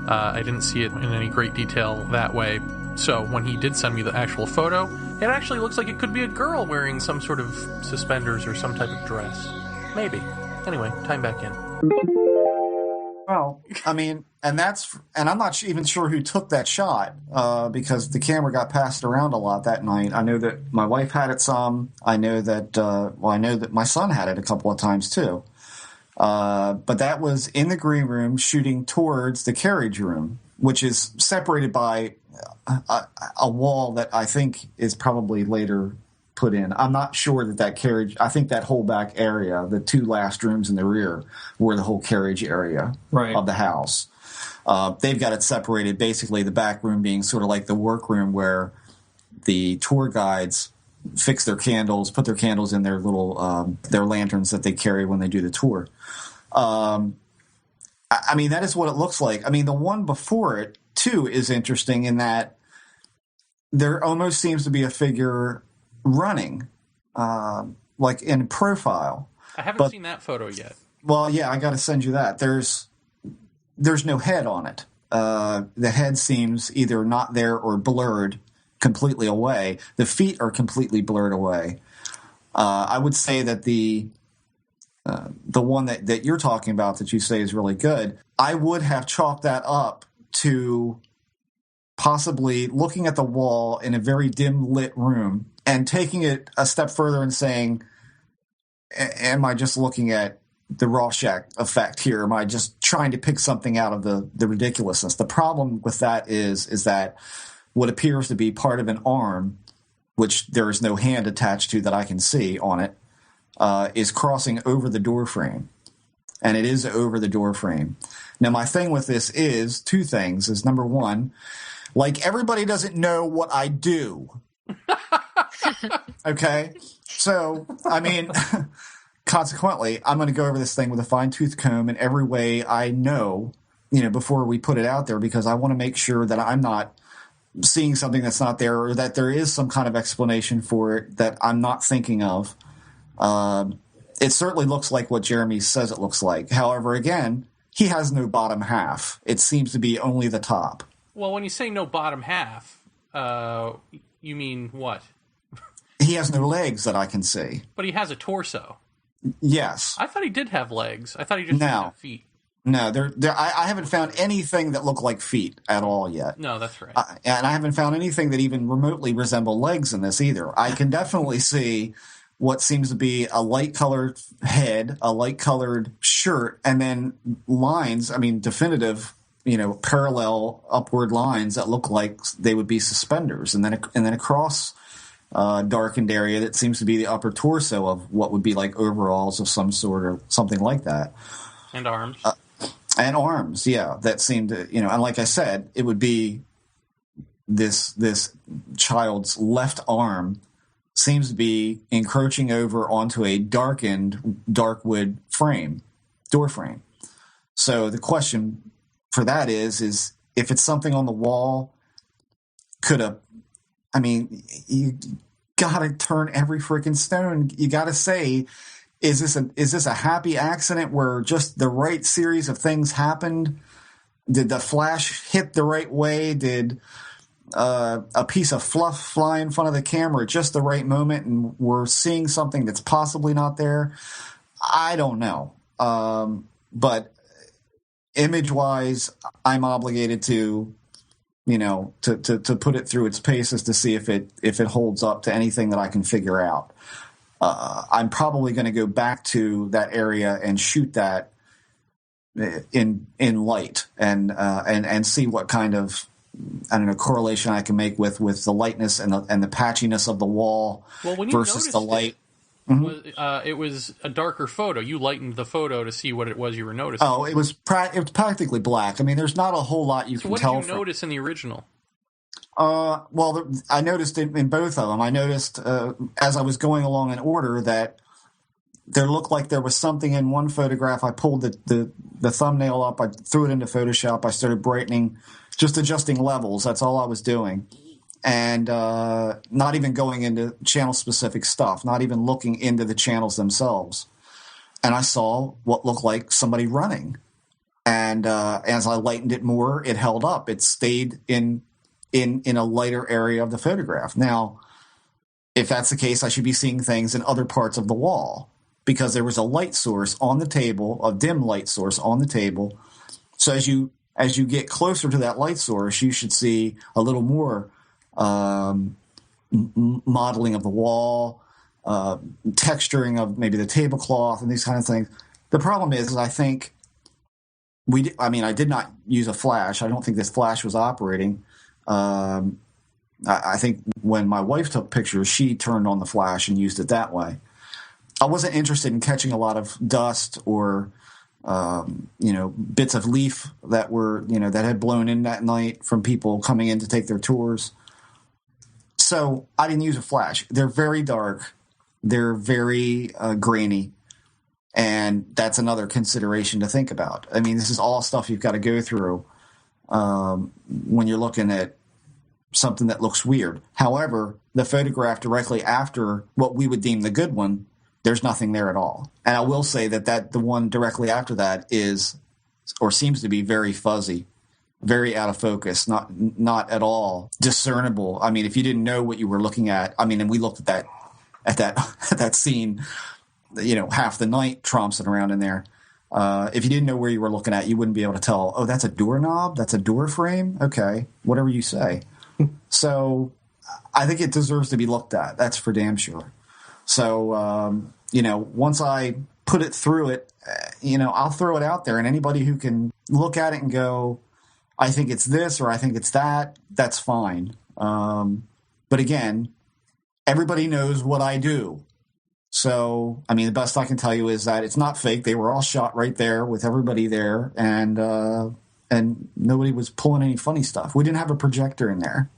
I didn't see it in any great detail that way. So when he did send me the actual photo, it actually looks like it could be a girl wearing some sort of suspenders or some type of dress. Maybe. Anyway, time back in. Well, I mean, and I'm not even sure who took that shot, because the camera got passed around a lot that night. I know that my wife had it some. I know that my son had it a couple of times too. But that was in the green room shooting towards the carriage room, which is separated by a wall that I think is probably later put in. I'm not sure that carriage, I think that whole back area, the 2 last rooms in the rear, were the whole carriage area of the house. They've got it separated, basically the back room being sort of like the workroom where the tour guides fix their candles, put their candles in their little, their lanterns that they carry when they do the tour. I mean, that is what it looks like. I mean, the one before it, too, is interesting in that there almost seems to be a figure running, like in profile. I haven't seen that photo yet. Well, yeah, I got to send you that. There's no head on it. The head seems either not there or blurred completely away. The feet are completely blurred away. I would say that the one that you're talking about that you say is really good, I would have chalked that up to possibly looking at the wall in a very dim lit room and taking it a step further and saying, am I just looking at the Rorschach effect here? Am I just trying to pick something out of the ridiculousness? The problem with that is that what appears to be part of an arm, which there is no hand attached to that I can see on it, is crossing over the door frame. And it is over the door frame. Now, my thing with this is 2 things. Is number one, like, everybody doesn't know what I do. Okay? So, I mean, consequently, I'm going to go over this thing with a fine-tooth comb in every way I know, before we put it out there, because I want to make sure that I'm not seeing something that's not there, or that there is some kind of explanation for it that I'm not thinking of. It certainly looks like what Jeremy says it looks like. However, again, he has no bottom half. It seems to be only the top. Well, when you say no bottom half, you mean what? He has no legs that I can see. But he has a torso. Yes. I thought he did have legs. I thought he just didn't have feet. No, I haven't found anything that looked like feet at all yet. No, that's right. And I haven't found anything that even remotely resemble legs in this either. I can definitely see what seems to be a light-colored head, a light-colored shirt, and then lines, definitive, parallel upward lines that look like they would be suspenders. And then across darkened area that seems to be the upper torso of what would be like overalls of some sort or something like that. And arms. And arms, yeah, that seemed to, and like I said, it would be this child's left arm seems to be encroaching over onto a darkened dark wood door frame. So the question for that is if it's something on the wall, you gotta turn every freaking stone. You gotta say, is this a happy accident where just the right series of things happened? Did the flash hit the right way? Did a piece of fluff fly in front of the camera at just the right moment and we're seeing something that's possibly not there? I don't know. But image-wise, I'm obligated to put it through its paces to see if it holds up to anything that I can figure out. I'm probably going to go back to that area and shoot that in light and see what kind of correlation I can make with the lightness and the patchiness of the wall versus the light. It was a darker photo. You lightened the photo to see what it was you were noticing. Oh, it was practically black. There's not a whole lot you can tell. What did you notice in the original? I noticed it in both of them. I noticed as I was going along in order that there looked like there was something in one photograph. I pulled the thumbnail up. I threw it into Photoshop. I started brightening, just adjusting levels. That's all I was doing. And not even going into channel-specific stuff, not even looking into the channels themselves. And I saw what looked like somebody running. And as I lightened it more, it held up. It stayed in a lighter area of the photograph. Now, if that's the case, I should be seeing things in other parts of the wall because there was a light source on the table, a dim light source on the table. So as you get closer to that light source, you should see a little more modeling of the wall, texturing of maybe the tablecloth and these kind of things. The problem is I think I did not use a flash. I don't think this flash was operating. I think when my wife took pictures, she turned on the flash and used it that way. I wasn't interested in catching a lot of dust or bits of leaf that were that had blown in that night from people coming in to take their tours. So I didn't use a flash. They're very dark. They're very grainy. And that's another consideration to think about. This is all stuff you've got to go through when you're looking at something that looks weird. However, the photograph directly after what we would deem the good one, there's nothing there at all. And I will say that the one directly after that is, or seems to be, very fuzzy. Very out of focus, not at all discernible. If you didn't know what you were looking at, and we looked at that scene, half the night tromping around in there. If you didn't know where you were looking at, you wouldn't be able to tell. Oh, that's a doorknob. That's a door frame. Okay, whatever you say. So, I think it deserves to be looked at. That's for damn sure. So, once I put it through it, I'll throw it out there, and anybody who can look at it and go, I think it's this or I think it's that, that's fine. But again, everybody knows what I do. So, the best I can tell you is that it's not fake. They were all shot right there with everybody there, and nobody was pulling any funny stuff. We didn't have a projector in there.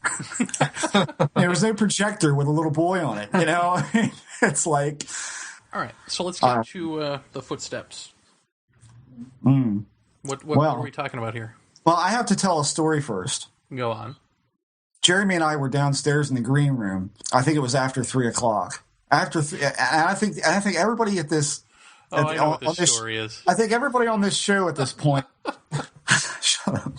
There was no projector with a little boy on it, It's like, All right, so let's get to the footsteps. What are we talking about here? Well, I have to tell a story first. Go on. Jeremy and I were downstairs in the green room. I think it was after 3:00. and I think everybody at this. I know what this story is. I think everybody on this show at this point. Shut up.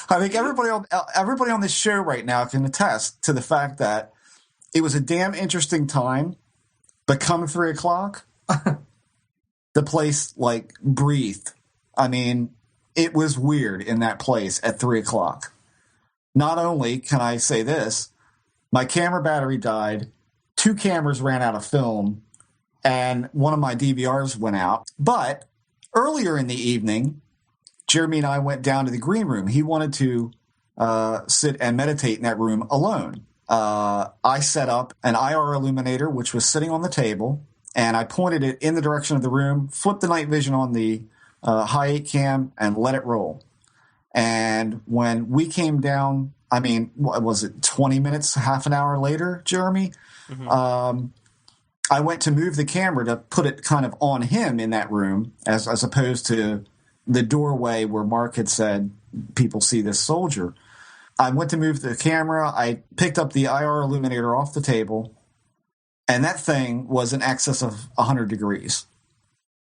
I think everybody on this show right now can attest to the fact that it was a damn interesting time. But come 3:00, the place breathed. I mean, it was weird in that place at 3:00. Not only can I say this, my camera battery died, 2 cameras ran out of film, and one of my DVRs went out. But earlier in the evening, Jeremy and I went down to the green room. He wanted to sit and meditate in that room alone. I set up an IR illuminator, which was sitting on the table, and I pointed it in the direction of the room, flipped the night vision on the high 8 cam, and let it roll. And when we came down, I mean, what was it, 20 minutes, half an hour later, Jeremy? Mm-hmm. I went to move the camera to put it kind of on him in that room, as opposed to the doorway where Mark had said, people see this soldier. I went to move the camera. I picked up the IR illuminator off the table, and that thing was in excess of 100 degrees.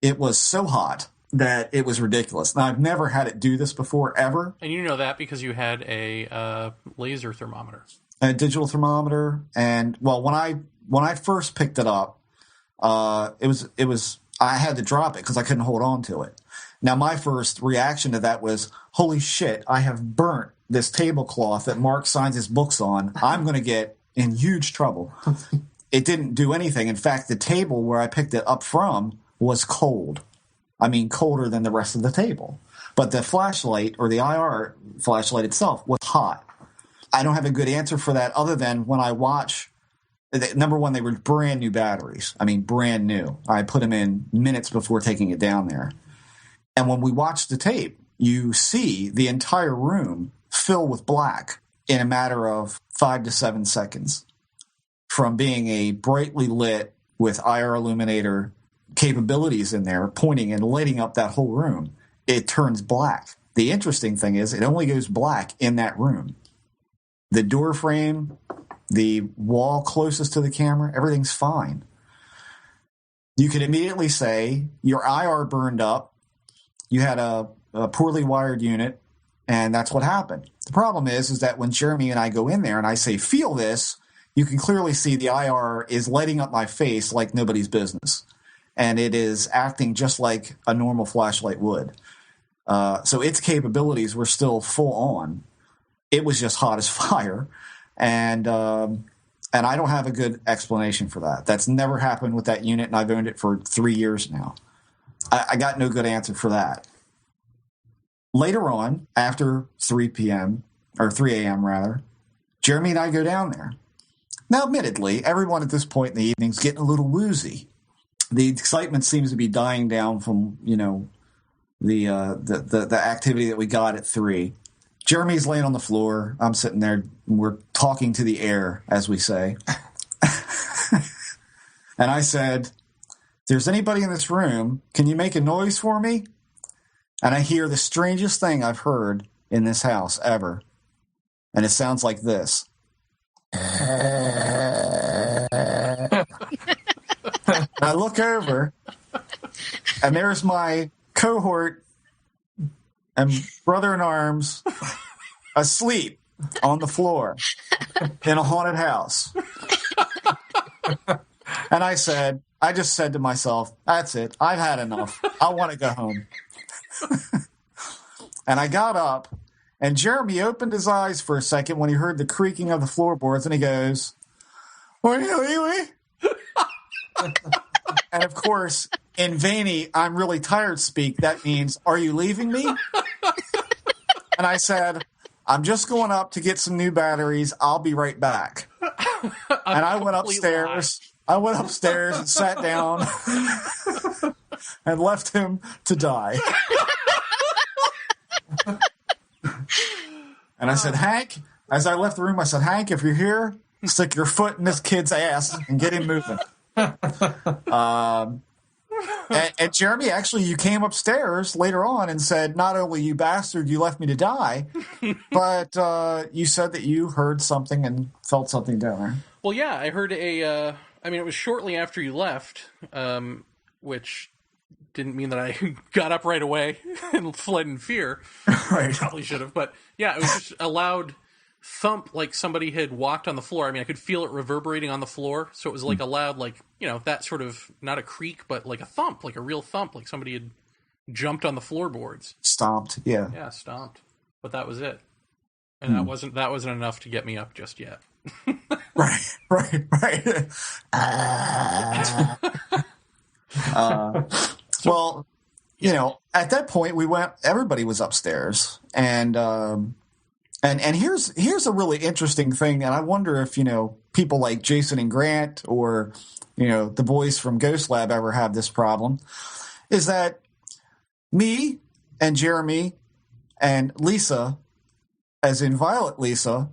It was so hot that it was ridiculous. Now, I've never had it do this before, ever. And you know that because you had a laser thermometer. A digital thermometer. And, well, when I first picked it up, it was I had to drop it because I couldn't hold on to it. Now, my first reaction to that was, holy shit, I have burnt this tablecloth that Mark signs his books on. I'm going to get in huge trouble. It didn't do anything. In fact, the table where I picked it up from was cold. I mean, colder than the rest of the table. But the flashlight, or the IR flashlight itself, was hot. I don't have a good answer for that other than when I watch, number one, they were brand new batteries. I mean, brand new. I put them in minutes before taking it down there. And when we watch the tape, you see the entire room fill with black in a matter of 5 to 7 seconds. From being a brightly lit with IR illuminator capabilities in there, pointing and lighting up that whole room, it turns black. The interesting thing is it only goes black in that room. The door frame, the wall closest to the camera, everything's fine. You could immediately say your IR burned up, you had a poorly wired unit, and that's what happened. The problem is that when Jeremy and I go in there and I say, feel this, you can clearly see the IR is lighting up my face like nobody's business. And it is acting just like a normal flashlight would. So its capabilities were still full on. It was just hot as fire. And I don't have a good explanation for that. That's never happened with that unit, and I've owned it for 3 years now. I got no good answer for that. Later on, after 3 p.m., or 3 a.m. rather, Jeremy and I go down there. Now, admittedly, everyone at this point in the evening is getting a little woozy. The excitement seems to be dying down from, the activity that we got at 3. Jeremy's laying on the floor. I'm sitting there. We're talking to the air, as we say. And I said, if there's anybody in this room, can you make a noise for me? And I hear the strangest thing I've heard in this house ever. And it sounds like this. I look over, and there's my cohort and brother-in-arms asleep on the floor in a haunted house. And I just said to myself, that's it. I've had enough. I want to go home. And I got up, and Jeremy opened his eyes for a second when he heard the creaking of the floorboards, and he goes, "Are you leaving?" And of course, in Vaeni, I'm really tired speak, that means, are you leaving me? And I said, I'm just going up to get some new batteries. I'll be right back. And I went upstairs. I went upstairs and sat down and left him to die. And I said, Hank, as I left the room, I said, Hank, if you're here, stick your foot in this kid's ass and get him moving. And Jeremy, actually, you came upstairs later on and said, not only you bastard, you left me to die, but you said that you heard something and felt something down there. Well, yeah, I heard it was shortly after you left, which didn't mean that I got up right away and fled in fear. Right. Probably should have, but yeah, it was just a loud thump, like somebody had walked on the floor. I mean, I could feel it reverberating on the floor, so it was like a loud, like, that sort of, not a creak, but like a thump, like a real thump, like somebody had jumped on the floorboards. Stomped, yeah. Yeah, stomped. But that was it. And that wasn't enough to get me up just yet. Right. Well, at that point everybody was upstairs, and here's a really interesting thing, and I wonder if, people like Jason and Grant or, the boys from Ghost Lab ever have this problem, is that me and Jeremy and Lisa, as in Violet Lisa,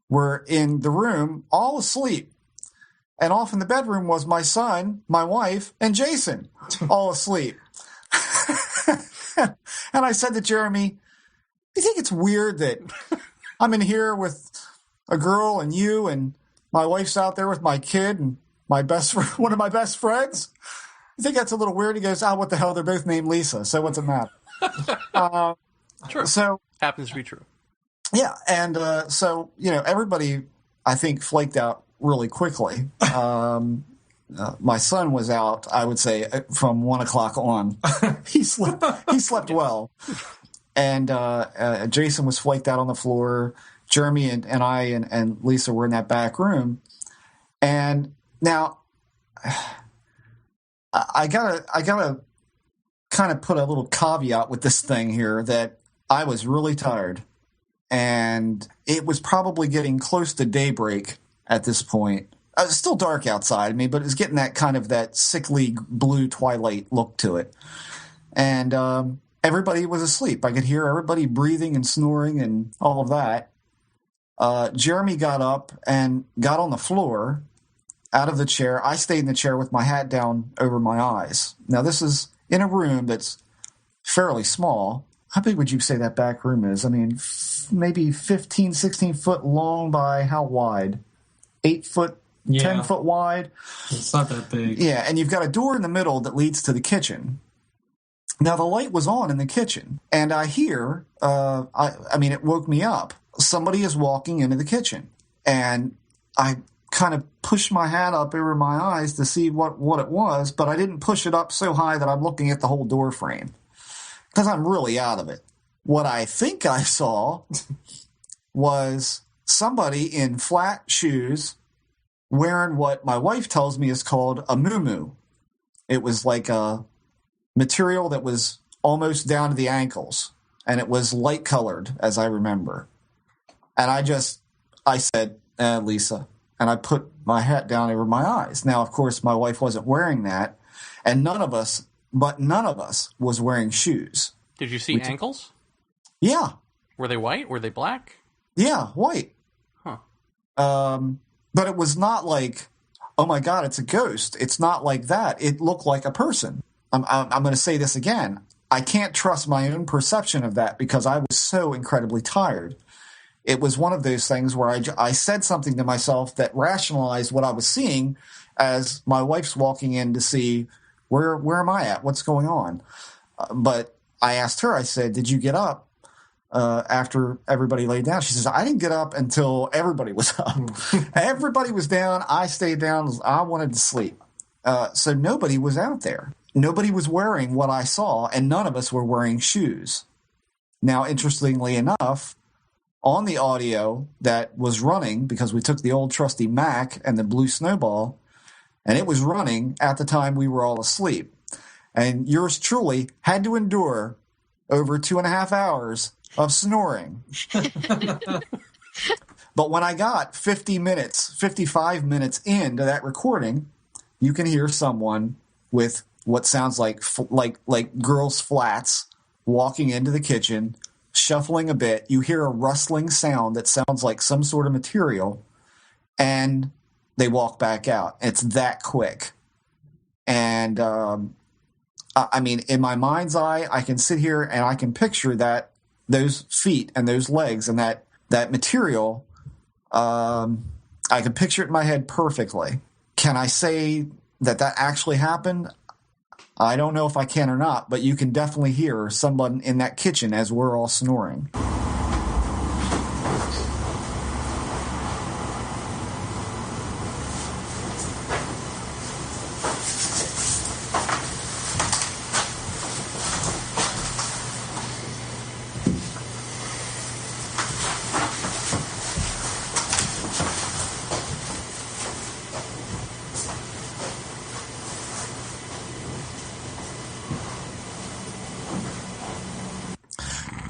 were in the room all asleep. And off in the bedroom was my son, my wife, and Jason, all asleep. And I said to Jeremy, you think it's weird that I'm in here with a girl and you, and my wife's out there with my kid and one of my best friends? You think that's a little weird? He goes, what the hell? They're both named Lisa, so what's it matter? True. So happens to be true. Yeah, and so everybody, I think, flaked out really quickly. My son was out, I would say, from 1 o'clock on. He slept well. And Jason was flaked out on the floor. Jeremy and I and Lisa were in that back room. And now I gotta kind of put a little caveat with this thing here, that I was really tired. And it was probably getting close to daybreak at this point. It was still dark outside, but it was getting that sickly blue twilight look to it. And everybody was asleep. I could hear everybody breathing and snoring and all of that. Jeremy got up and got on the floor out of the chair. I stayed in the chair with my hat down over my eyes. Now, this is in a room that's fairly small. How big would you say that back room is? I mean, maybe 15, 16 foot long by how wide? 8 foot, 10 foot wide? It's not that big. Yeah, and you've got a door in the middle that leads to the kitchen. Now, the light was on in the kitchen, and I hear, it woke me up. Somebody is walking into the kitchen, and I kind of pushed my hat up over my eyes to see what it was, but I didn't push it up so high that I'm looking at the whole door frame, because I'm really out of it. What I think I saw was somebody in flat shoes wearing what my wife tells me is called a muumuu. It was like a material that was almost down to the ankles, and it was light colored, as I remember. And I said, Lisa, and I put my hat down over my eyes. Now, of course, my wife wasn't wearing that, and none of us was wearing shoes. Did you see ankles? Yeah. Were they white? Were they black? Yeah, white. Huh. But it was not like, oh my God, it's a ghost. It's not like that. It looked like a person. I'm going to say this again. I can't trust my own perception of that because I was so incredibly tired. It was one of those things where I said something to myself that rationalized what I was seeing as my wife's walking in to see where am I at? What's going on? But I asked her, I said, did you get up after everybody laid down? She says, I didn't get up until everybody was up. Everybody was down. I stayed down. I wanted to sleep. So nobody was out there. Nobody was wearing what I saw, and none of us were wearing shoes. Now, interestingly enough, on the audio that was running, because we took the old trusty Mac and the Blue Snowball, and it was running at the time we were all asleep. And yours truly had to endure over 2.5 hours of snoring. But when I got 55 minutes into that recording, you can hear someone with what sounds like girls' flats walking into the kitchen, shuffling a bit. You hear a rustling sound that sounds like some sort of material, and they walk back out. It's that quick. And I mean, in my mind's eye, I can sit here and I can picture that those feet and those legs and that material. I can picture it in my head perfectly. Can I say that actually happened? I don't know if I can or not, but you can definitely hear someone in that kitchen as we're all snoring.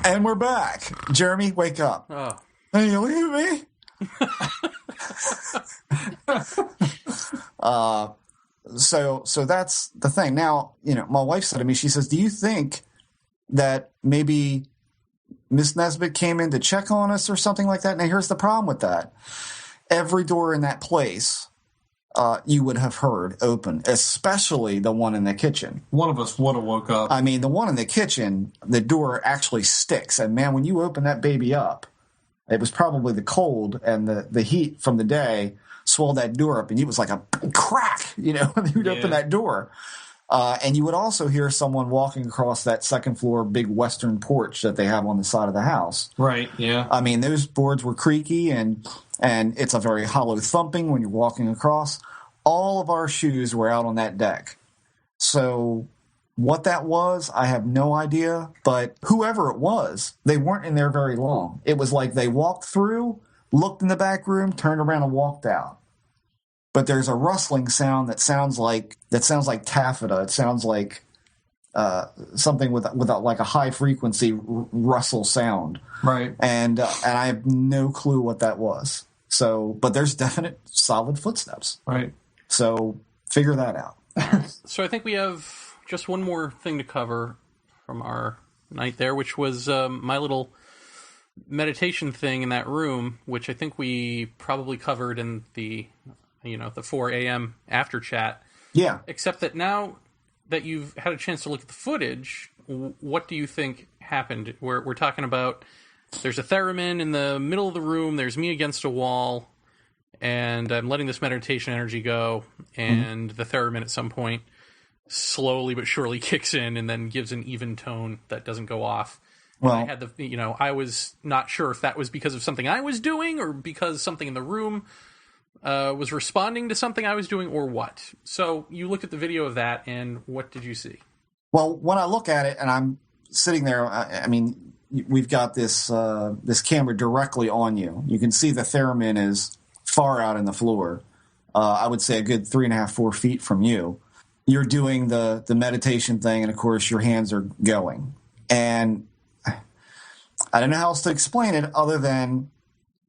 And we're back. Jeremy, wake up. Oh. Hey, you leave me? So that's the thing. Now, my wife said to me, she says, do you think that maybe Miss Nesbitt came in to check on us or something like that? Now, here's the problem with that. Every door in that place you would have heard open, especially the one in the kitchen. One of us would have woke up. I mean, the one in the kitchen, the door actually sticks. And, man, when you open that baby up, it was probably the cold and the heat from the day swelled that door up, and it was like a crack, when you'd open that door. And you would also hear someone walking across that second floor big western porch that they have on the side of the house. Right, yeah. I mean, those boards were creaky, and it's a very hollow thumping when you're walking across. All of our shoes were out on that deck. So what that was, I have no idea. But whoever it was, they weren't in there very long. It was like they walked through, looked in the back room, turned around and walked out. But there's a rustling sound that sounds like taffeta. It sounds like something with like a high frequency rustle sound. Right. And I have no clue what that was. So, but there's definite solid footsteps. Right. So figure that out. So I think we have just one more thing to cover from our night there, which was my little meditation thing in that room, which I think we probably covered in the 4 a.m. after chat. Yeah. Except that now that you've had a chance to look at the footage, what do you think happened? We're talking about there's a theremin in the middle of the room, there's me against a wall, and I'm letting this meditation energy go, and the theremin at some point slowly but surely kicks in and then gives an even tone that doesn't go off. Well, I had I was not sure if that was because of something I was doing or because something in the room was responding to something I was doing or what. So you looked at the video of that, and what did you see? Well, when I look at it and I'm sitting there, I mean, we've got this camera directly on you. You can see the theremin is far out in the floor. I would say a good 3.5, 4 feet from you. You're doing the meditation thing, and of course your hands are going. And I don't know how else to explain it other than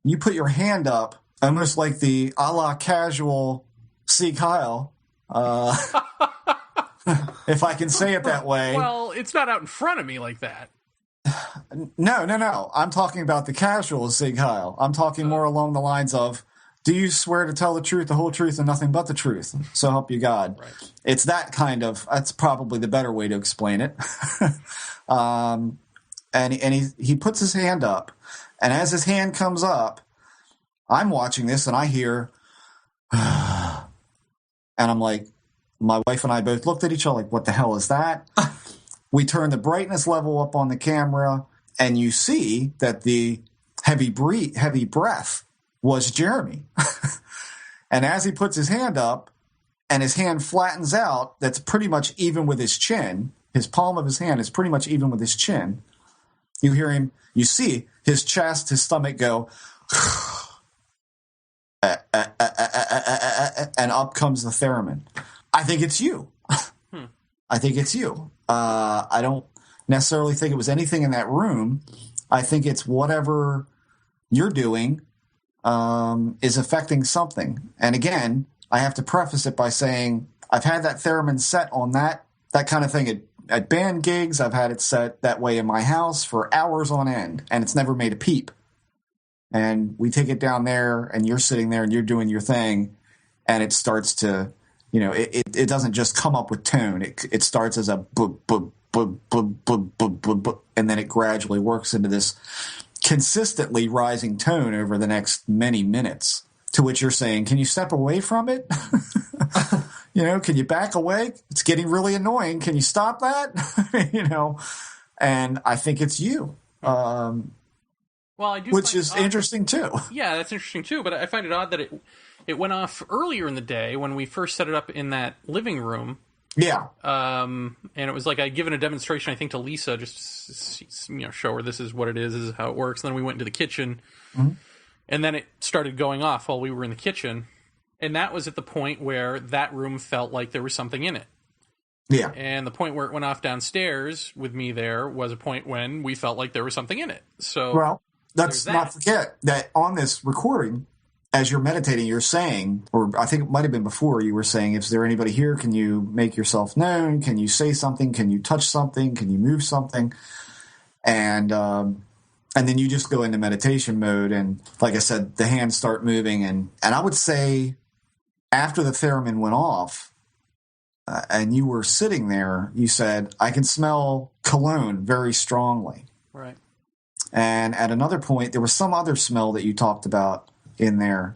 you put your hand up, almost like the a la casual Sieg Heil, if I can say it that way. Well, it's not out in front of me like that. No. I'm talking about the casual Sieg Heil. I'm talking more along the lines of, do you swear to tell the truth, the whole truth, and nothing but the truth? So help you God. Right. It's that kind of, that's probably the better way to explain it. And he puts his hand up, and as his hand comes up, I'm watching this, and I hear, and I'm like, my wife and I both looked at each other like, what the hell is that? We turn the brightness level up on the camera, and you see that the heavy breath was Jeremy. And as he puts his hand up, and his hand flattens out, that's pretty much even with his chin, his palm of his hand is pretty much even with his chin, you hear him, you see his chest, his stomach go, and up comes the theremin. I think it's you. I think it's you. I don't necessarily think it was anything in that room. I think it's whatever you're doing is affecting something. And again, I have to preface it by saying I've had that theremin set on that kind of thing at band gigs. I've had it set that way in my house for hours on end, and it's never made a peep. And we take it down there, and you're sitting there, and you're doing your thing, and it starts to it doesn't just come up with tone. It starts as a boop, boop, boop, boop, boop, boop, boop, boop, and then it gradually works into this consistently rising tone over the next many minutes, to which you're saying, can you step away from it? Can you back away? It's getting really annoying. Can you stop that? And I think it's you. Well, I do, which is interesting too. Yeah, that's interesting too. But I find it odd that it went off earlier in the day when we first set it up in that living room. Yeah. And it was like I'd given a demonstration, I think, to Lisa, just show her this is what it is, this is how it works. And then we went into the kitchen, and then it started going off while we were in the kitchen. And that was at the point where that room felt like there was something in it. Yeah. And the point where it went off downstairs with me there was a point when we felt like there was something in it. So, well, let's not forget that on this recording, as you're meditating, you're saying, or I think it might have been before, you were saying, is there anybody here? Can you make yourself known? Can you say something? Can you touch something? Can you move something? And then you just go into meditation mode. And like I said, the hands start moving. And I would say after the theremin went off, and you were sitting there, you said, I can smell cologne very strongly. Right. And at another point, there was some other smell that you talked about in there.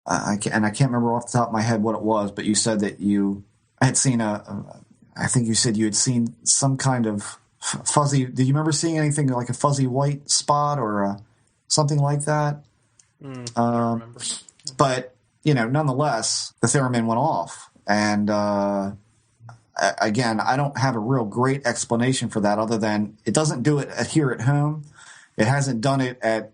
I can't remember off the top of my head what it was, but you said that you had seen I think you said you had seen some kind of fuzzy, did you remember seeing anything like a fuzzy white spot or something like that? I don't remember. But, nonetheless, the theremin went off. And again, I don't have a real great explanation for that other than it doesn't do it here at home. It hasn't done it at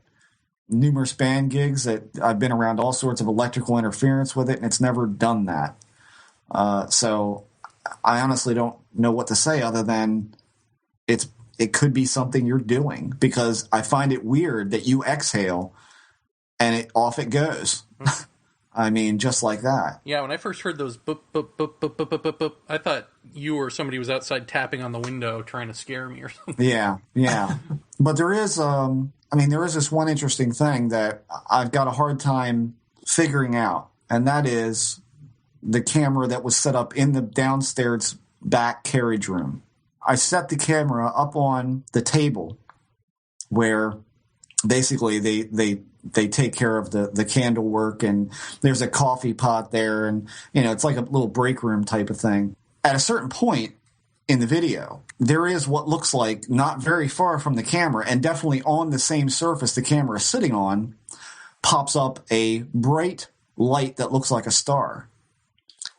numerous band gigs that I've been around all sorts of electrical interference with it, and it's never done that. So I honestly don't know what to say other than it could be something you're doing, because I find it weird that you exhale and off it goes. I mean, just like that. Yeah, when I first heard those boop, boop, boop, boop, boop, boop, boop, boop, I thought you or somebody was outside tapping on the window trying to scare me or something. Yeah. But there is, there is this one interesting thing that I've got a hard time figuring out, and that is the camera that was set up in the downstairs back carriage room. I set the camera up on the table where basically they take care of the candle work, and there's a coffee pot there, and it's like a little break room type of thing. At a certain point in the video, there is what looks like, not very far from the camera and definitely on the same surface the camera is sitting on, pops up a bright light that looks like a star,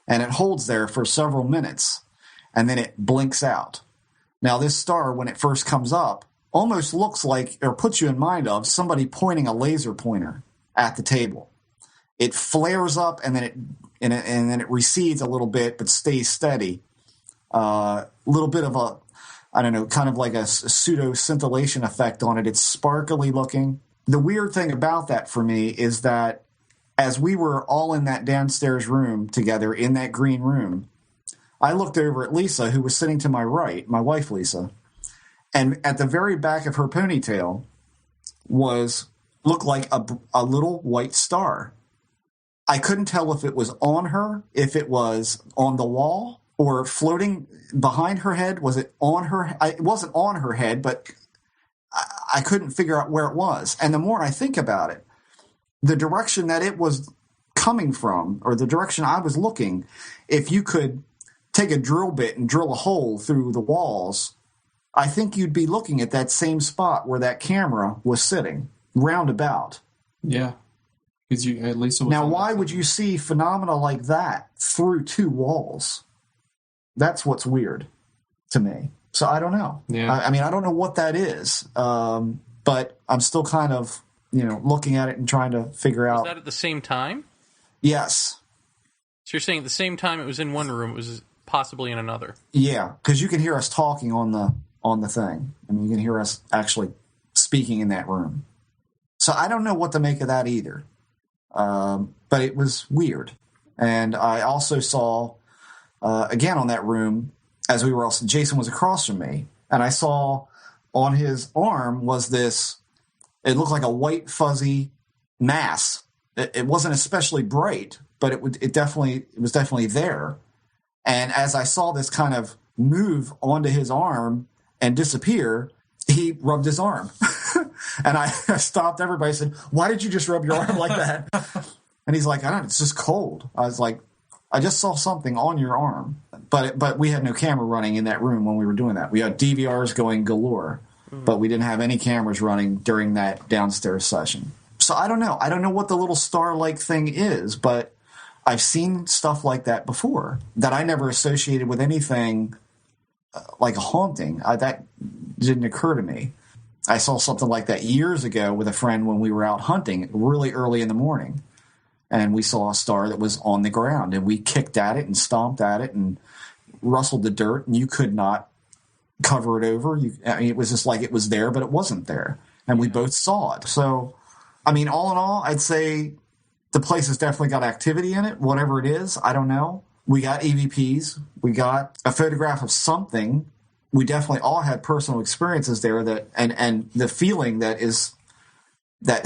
and it holds there for several minutes, and then it blinks out. Now this star, when it first comes up, almost looks like, or puts you in mind of, somebody pointing a laser pointer at the table. It flares up and then it recedes a little bit, but stays steady. A little bit of a, I don't know, kind of like a pseudo scintillation effect on it. It's sparkly looking. The weird thing about that for me is that as we were all in that downstairs room together in that green room, I looked over at Lisa, who was sitting to my right, my wife Lisa, and at the very back of her ponytail looked like a little white star. I couldn't tell if it was on her, if it was on the wall, or floating behind her head. Was it on her? It wasn't on her head, but I couldn't figure out where it was. And the more I think about it, the direction that it was coming from, or the direction I was looking, if you could take a drill bit and drill a hole through the walls, I think you'd be looking at that same spot where that camera was sitting, roundabout. Yeah. Because at least it was. Now, why would you see phenomena like that through two walls? That's what's weird to me. So I don't know. Yeah. I mean, I don't know what that is, but I'm still kind of, looking at it and trying to figure out. Was that at the same time? Yes. So you're saying at the same time it was in one room, it was possibly in another? Yeah, because you can hear us talking on the thing. I mean, you can hear us actually speaking in that room. So I don't know what to make of that either. But it was weird. And I also saw, again on that room, as we were also, Jason was across from me, and I saw on his arm was this, it looked like a white fuzzy mass. It wasn't especially bright, but it was definitely there. And as I saw this kind of move onto his arm and disappear, he rubbed his arm. And I stopped everybody and said, "Why did you just rub your arm like that?" And he's like, "I don't know, it's just cold." I was like, "I just saw something on your arm." But we had no camera running in that room when we were doing that. We had DVRs going galore, but we didn't have any cameras running during that downstairs session. So I don't know. I don't know what the little star-like thing is, but I've seen stuff like that before that I never associated with anything like a haunting. That didn't occur to me. I saw something like that years ago with a friend when we were out hunting really early in the morning. And we saw a star that was on the ground, and we kicked at it and stomped at it and rustled the dirt, and you could not cover it over. It was just like it was there, but it wasn't there. And we both saw it. So, I mean, all in all, I'd say the place has definitely got activity in it, whatever it is. I don't know. We got EVPs. We got a photograph of something. We definitely all had personal experiences there and the feeling that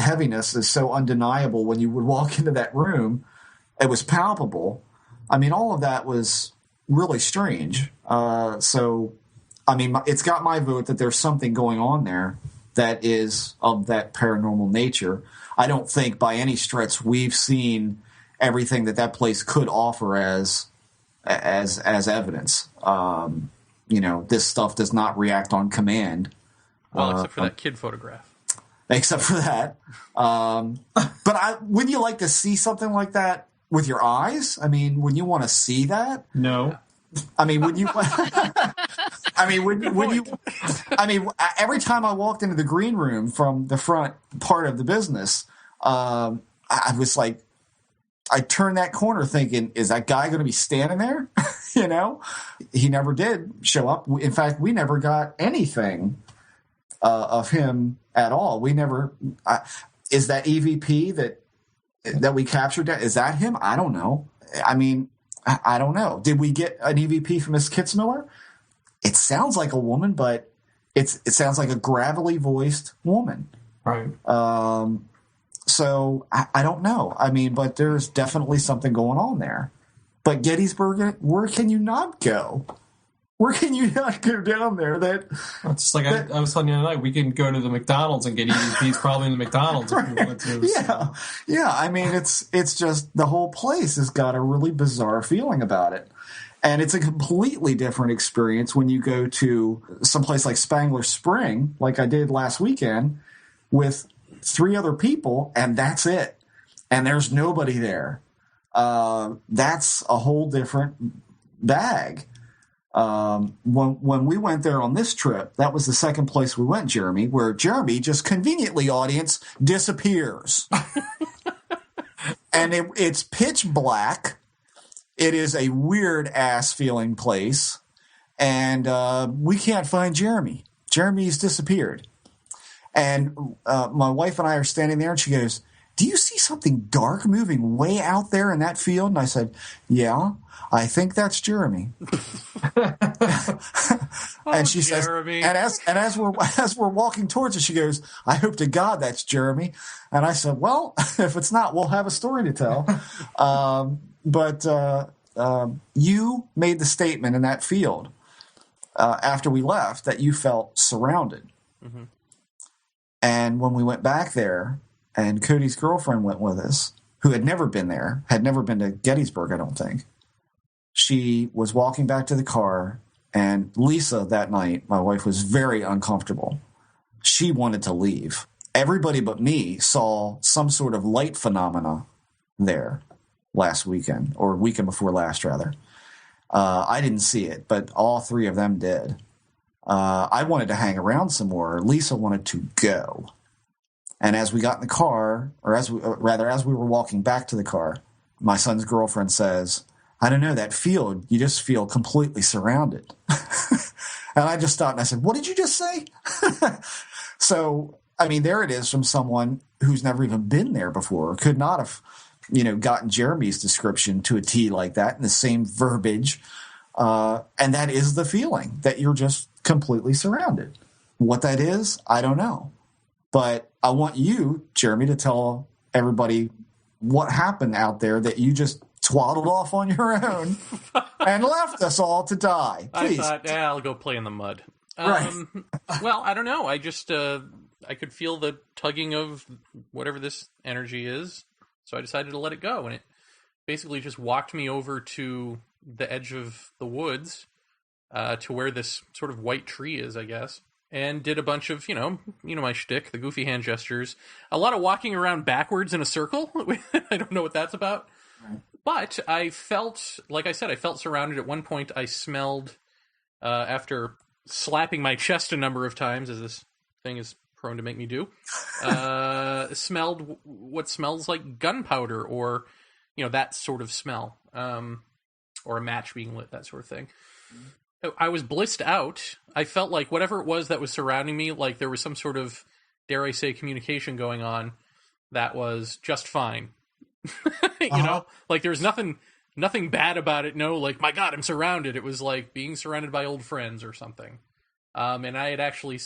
heaviness is so undeniable when you would walk into that room. It was palpable. I mean, all of that was really strange. So, I mean, it's got my vote that there's something going on there that is of that paranormal nature. I don't think by any stretch we've seen everything that place could offer as evidence. This stuff does not react on command. Well, except for that kid photograph. Except for that. But wouldn't you like to see something like that with your eyes? I mean, would you want to see that? No. I mean, would you? Every time I walked into the green room from the front part of the business, I was like, I turned that corner thinking, is that guy going to be standing there? He never did show up. In fact, we never got anything of him at all. We never. Is that EVP that we captured? Is that him? I don't know. I mean, I don't know. Did we get an EVP from Miss Kitzmiller? It sounds like a woman, but it sounds like a gravelly voiced woman. Right. So I don't know. I mean, but there's definitely something going on there. But Gettysburg, where can you not go? Where can you not go down there? It's just like I was telling you tonight, we can go to the McDonald's and get EVPs probably in the McDonald's if we want to. Yeah. I mean, it's just the whole place has got a really bizarre feeling about it. And it's a completely different experience when you go to someplace like Spangler Spring, like I did last weekend, with 3 other people, and that's it. And there's nobody there. That's a whole different bag. When we went there on this trip, that was the second place we went, Jeremy, where Jeremy just conveniently, audience, disappears. And it's pitch black. It is a weird-ass feeling place. And we can't find Jeremy. Jeremy's disappeared. And my wife and I are standing there, and she goes, "Do you see something dark moving way out there in that field?" And I said, "Yeah, I think that's Jeremy." And she Jeremy. says, and as we're walking towards her, she goes, "I hope to God that's Jeremy." And I said, "Well, if it's not, we'll have a story to tell." But you made the statement in that field after we left that you felt surrounded. Mm-hmm. And when we went back there, and Cody's girlfriend went with us, who had never been there, had never been to Gettysburg, I don't think. She was walking back to the car, and Lisa that night, my wife, was very uncomfortable. She wanted to leave. Everybody but me saw some sort of light phenomena there last weekend, or weekend before last, rather. I didn't see it, but all 3 of them did. I wanted to hang around some more. Lisa wanted to go. And as we got in the car, or as we were walking back to the car, my son's girlfriend says, "I don't know, that field, you just feel completely surrounded." And I just stopped and I said, "What did you just say?" So, I mean, there it is from someone who's never even been there before, could not have, gotten Jeremy's description to a T like that in the same verbiage. And that is the feeling, that you're just completely surrounded. What that is, I don't know. But I want you, Jeremy, to tell everybody what happened out there that you just twaddled off on your own and left us all to die. Please. I thought, I'll go play in the mud. Right. Well, I don't know. I just, I could feel the tugging of whatever this energy is, so I decided to let it go, and it basically just walked me over to the edge of the woods, to where this sort of white tree is, I guess, and did a bunch of, you know my shtick, the goofy hand gestures, a lot of walking around backwards in a circle. I don't know what that's about. Right. But I felt, like I said, I felt surrounded. At one point, I smelled, after slapping my chest a number of times, as this thing is prone to make me do, smelled what smells like gunpowder, or, that sort of smell, or a match being lit, that sort of thing. I was blissed out. I felt like whatever it was that was surrounding me, like there was some sort of, dare I say, communication going on that was just fine. Like there was nothing bad about it. No, like, my God, I'm surrounded. It was like being surrounded by old friends or something. And I had actually,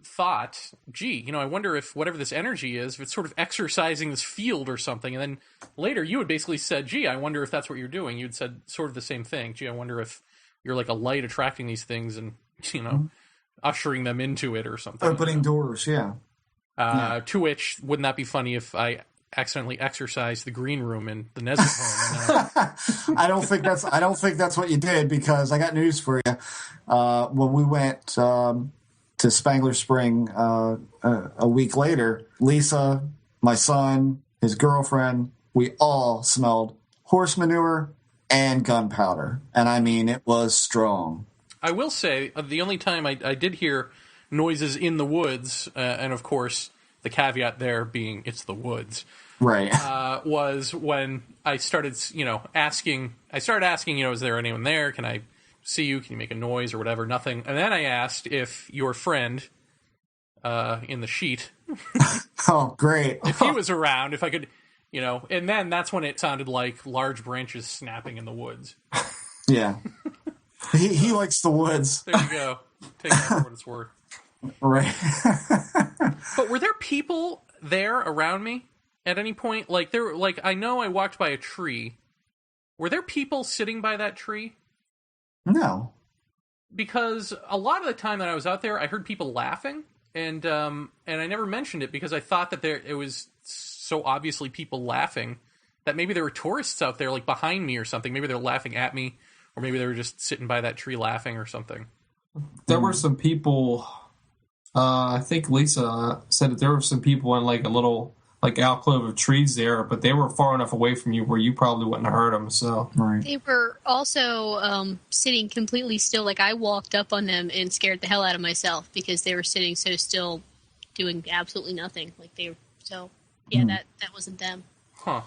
thought, gee, I wonder if whatever this energy is, if it's sort of exercising this field or something. And then later you had basically said, gee, I wonder if that's what you're doing. You'd said sort of the same thing. Gee, I wonder if you're like a light attracting these things and, ushering them into it or something. Opening doors, yeah. To which, wouldn't that be funny if I accidentally exercised the green room in the Nesbitt home? I don't think that's what you did, because I got news for you. When we went to Spangler Spring a week later, Lisa, my son, his girlfriend, we all smelled horse manure and gunpowder. And I mean, it was strong. I will say, the only time I did hear noises in the woods, and of course, the caveat there being it's the woods, right? Was when I started, asking. I started asking, is there anyone there? Can I see you? Can you make a noise or whatever? Nothing. And then I asked if your friend in the sheet, oh great, if he was around, if I could, And then that's when it sounded like large branches snapping in the woods. Yeah, he likes the woods. There you go. Take that for what it's worth. Right. But were there people there around me at any point? Like I know I walked by a tree. Were there people sitting by that tree? No. Because a lot of the time that I was out there, I heard people laughing, and I never mentioned it because I thought that it was so obviously people laughing that maybe there were tourists out there, like behind me or something. Maybe they're laughing at me, or maybe they were just sitting by that tree laughing or something. There were some people. I think Lisa said that there were some people in like a little alcove of trees there, but they were far enough away from you where you probably wouldn't have heard them. So right. They were also sitting completely still. Like I walked up on them and scared the hell out of myself because they were sitting so still, doing absolutely nothing. Like they were so. Yeah, that wasn't them. Huh.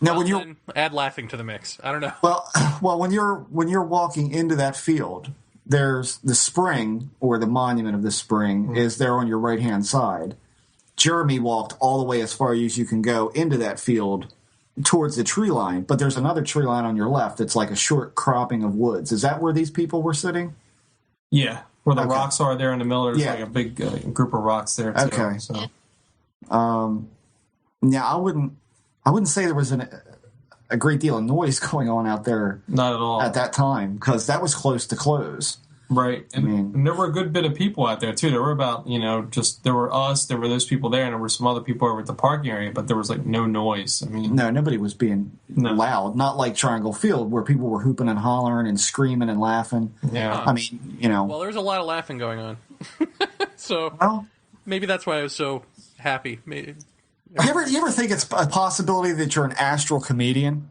Now, well, when you add laughing to the mix, I don't know. Well, when you're walking into that field, there's the spring, or the monument of the spring is there on your right hand side. Jeremy walked all the way as far as you can go into that field towards the tree line, but there's another tree line on your left. It's like a short cropping of woods. Is that where these people were sitting? Yeah, where the rocks are there in the middle. There's like a big group of rocks there too. Okay. So. Now I wouldn't say there was a great deal of noise going on out there. Not at all. At that time, because that was close to close. Right. And there were a good bit of people out there, too. There were about, there were us, there were those people there, and there were some other people over at the parking area, but there was, no noise. I mean... No, nobody was being loud. Not like Triangle Field, where people were hooping and hollering and screaming and laughing. Yeah. I mean, Well, there was a lot of laughing going on. So, maybe that's why I was so happy. Maybe... You ever think it's a possibility that you're an astral comedian?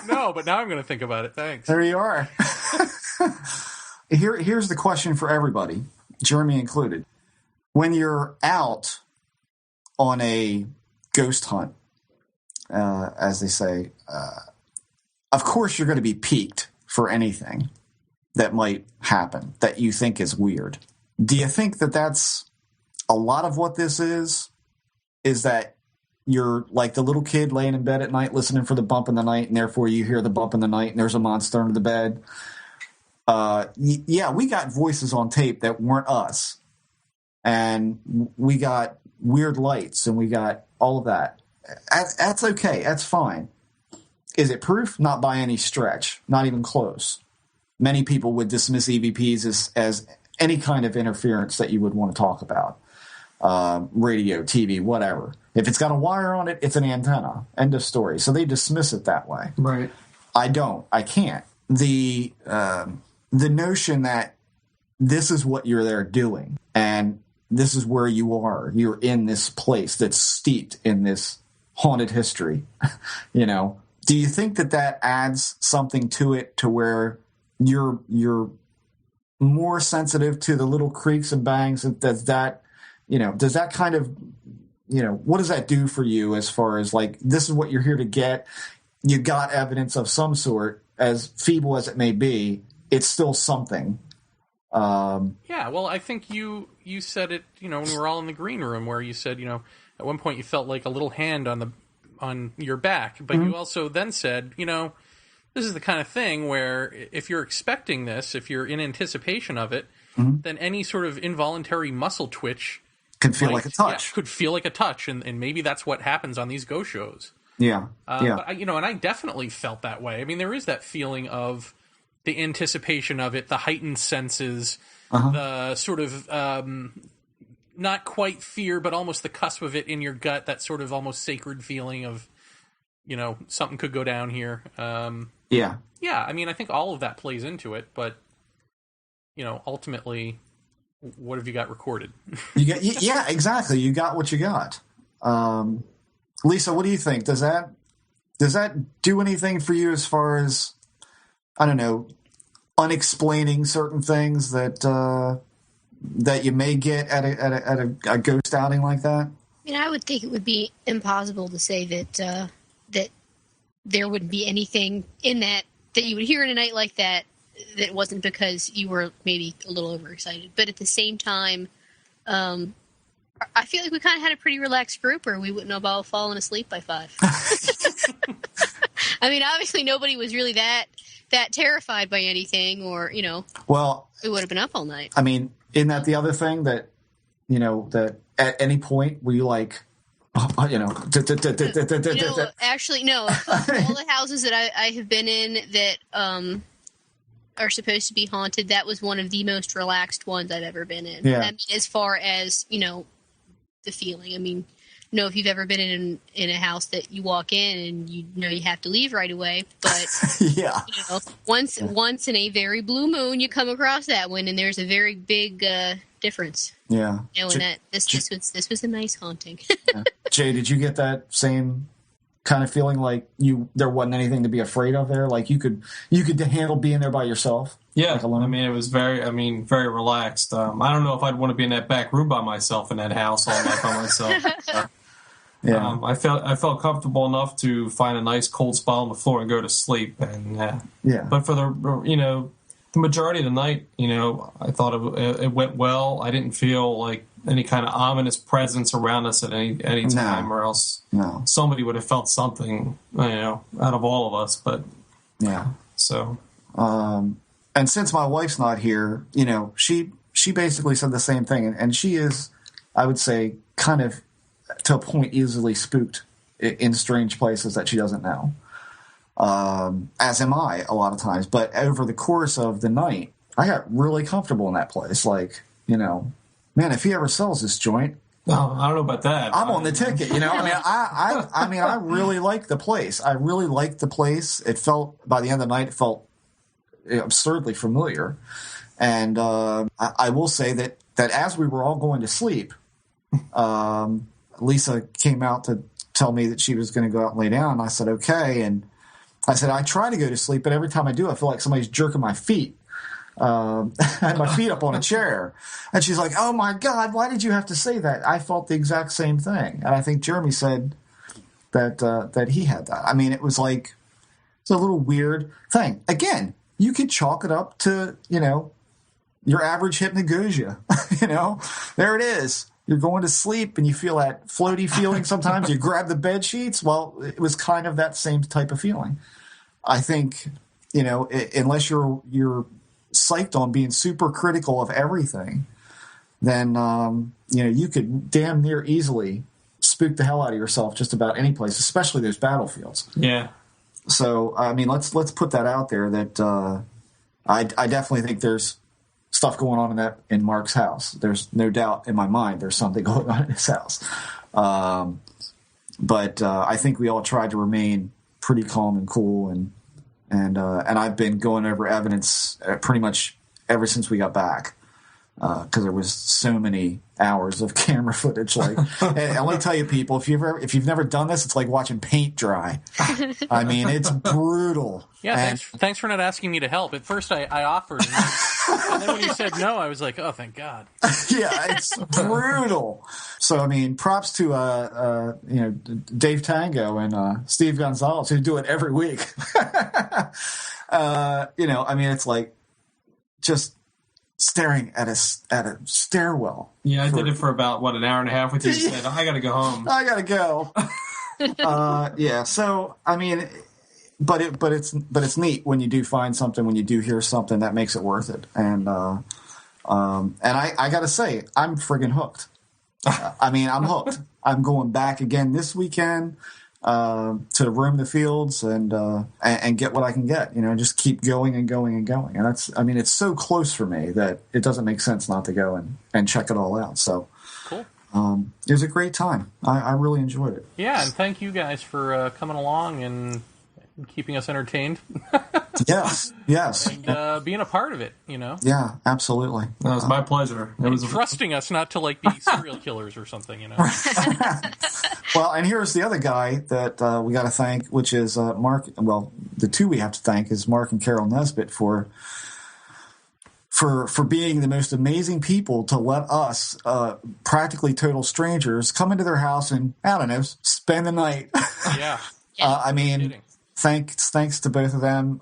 No, but now I'm going to think about it. Thanks. There you are. Here's the question for everybody, Jeremy included. When you're out on a ghost hunt, as they say, of course you're going to be piqued for anything that might happen that you think is weird. Do you think that that's a lot of what this is that you're like the little kid laying in bed at night listening for the bump in the night, and therefore you hear the bump in the night and there's a monster under the bed? Yeah, we got voices on tape that weren't us. And we got weird lights and we got all of that. that's okay. That's fine. Is it proof? Not by any stretch. Not even close. Many people would dismiss EVPs as any kind of interference that you would want to talk about. Radio, TV, whatever. If it's got a wire on it, it's an antenna. End of story. So they dismiss it that way. Right. I don't. I can't. The notion that this is what you're there doing, and this is where you are. You're in this place that's steeped in this haunted history. You know, do you think that adds something to it to where you're more sensitive to the little creaks and bangs? Does that kind of, what does that do for you as far as like, this is what you're here to get? You got evidence of some sort, as feeble as it may be, it's still something. Yeah, well, I think you said it, when we were all in the green room, where you said, at one point you felt like a little hand on your back, but you also then said, this is the kind of thing where if you're expecting this, if you're in anticipation of it, then any sort of involuntary muscle twitch can feel like a touch. Yeah, could feel like a touch, and maybe that's what happens on these ghost shows. Yeah, But and I definitely felt that way. I mean, there is that feeling of the anticipation of it, the heightened senses, the sort of not quite fear, but almost the cusp of it in your gut, that sort of almost sacred feeling of, something could go down here. Yeah. I mean, I think all of that plays into it, but, ultimately, what have you got recorded? Yeah, exactly. You got what you got. Lisa, what do you think? Does that do anything for you as far as, I don't know, unexplaining certain things that you may get at a ghost outing like that? I mean, I would think it would be impossible to say that that there wouldn't be anything in that you would hear in a night like that wasn't because you were maybe a little overexcited. But at the same time, I feel like we kind of had a pretty relaxed group, or we wouldn't have all fallen asleep by 5. I mean, obviously nobody was really that terrified by anything, or, well, we would have been up all night. I mean, isn't that the other thing that, that at any point were you like, actually, no. All the houses that I have been in that are supposed to be haunted, that was one of the most relaxed ones I've ever been in. Yeah. I mean, as far as, the feeling. I mean, if you've ever been in a house that you walk in and you have to leave right away, but yeah, once in a very blue moon you come across that one, and there's a very big difference. Yeah, and that this was a nice haunting. Yeah. Jay, did you get that same kind of feeling like there wasn't anything to be afraid of there? Like you could handle being there by yourself? Yeah, like alone? I mean, it was very relaxed. I don't know if I'd want to be in that back room by myself in that house all night by myself. Yeah, I felt comfortable enough to find a nice cold spot on the floor and go to sleep. And yeah. But for the majority of the night, I thought it went well. I didn't feel like any kind of ominous presence around us at any time, or else somebody would have felt something, out of all of us. But yeah, so. And since my wife's not here, she basically said the same thing, and she is, I would say, kind of to a point easily spooked in strange places that she doesn't know. As am I a lot of times. But over the course of the night, I got really comfortable in that place. Like, man, if he ever sells this joint, oh, I don't know about that. I'm on the ticket. I mean, I really like the place. I really liked the place. It felt, by the end of the night, it felt absurdly familiar. And I will say that as we were all going to sleep, Lisa came out to tell me that she was going to go out and lay down. And I said, okay. And I said, I try to go to sleep, but every time I do, I feel like somebody's jerking my feet. I had my feet up on a chair. And she's like, oh my God, why did you have to say that? I felt the exact same thing. And I think Jeremy said that he had that. I mean, it was like, it's a little weird thing. Again, you could chalk it up to, your average hypnagogia. There it is. You're going to sleep and you feel that floaty feeling sometimes. You grab the bed sheets. Well, it was kind of that same type of feeling. I think, unless you're psyched on being super critical of everything, then, you could damn near easily spook the hell out of yourself just about any place, especially those battlefields. Yeah. So, I mean, let's put that out there that I definitely think there's stuff going on in Mark's house. There's no doubt in my mind there's something going on in his house. But I think we all tried to remain pretty calm and cool, and I've been going over evidence pretty much ever since we got back. Because there was so many hours of camera footage. Like, and let me tell you, people, if you've never done this, it's like watching paint dry. I mean, it's brutal. Yeah, thanks for not asking me to help. At first, I offered, and then when you said no, I was like, oh, thank God. Yeah, it's brutal. So, I mean, props to Dave Tango and Steve Gonzalez, who do it every week. I mean, it's like just staring at a stairwell. Yeah, I did it for about an hour and a half with you. Said, I gotta go home. I gotta go. Yeah. So I mean, but it's neat when you do find something, when you do hear something that makes it worth it. And I gotta say, I'm friggin' hooked. I mean, I'm hooked. I'm going back again this weekend to roam the fields and get what I can get. Just keep going and going and going. And it's so close for me that it doesn't make sense not to go and check it all out. So cool. It was a great time. I really enjoyed it. Yeah, and thank you guys for coming along and keeping us entertained. Yes. And being a part of it, Yeah, absolutely. That was my pleasure. It was trusting us not to be serial killers or something, Well, and here's the other guy that we got to thank, which is Mark. Well, the two we have to thank is Mark and Carol Nesbitt for being the most amazing people to let us, practically total strangers, come into their house and, I don't know, spend the night. Yeah. I mean, thanks to both of them.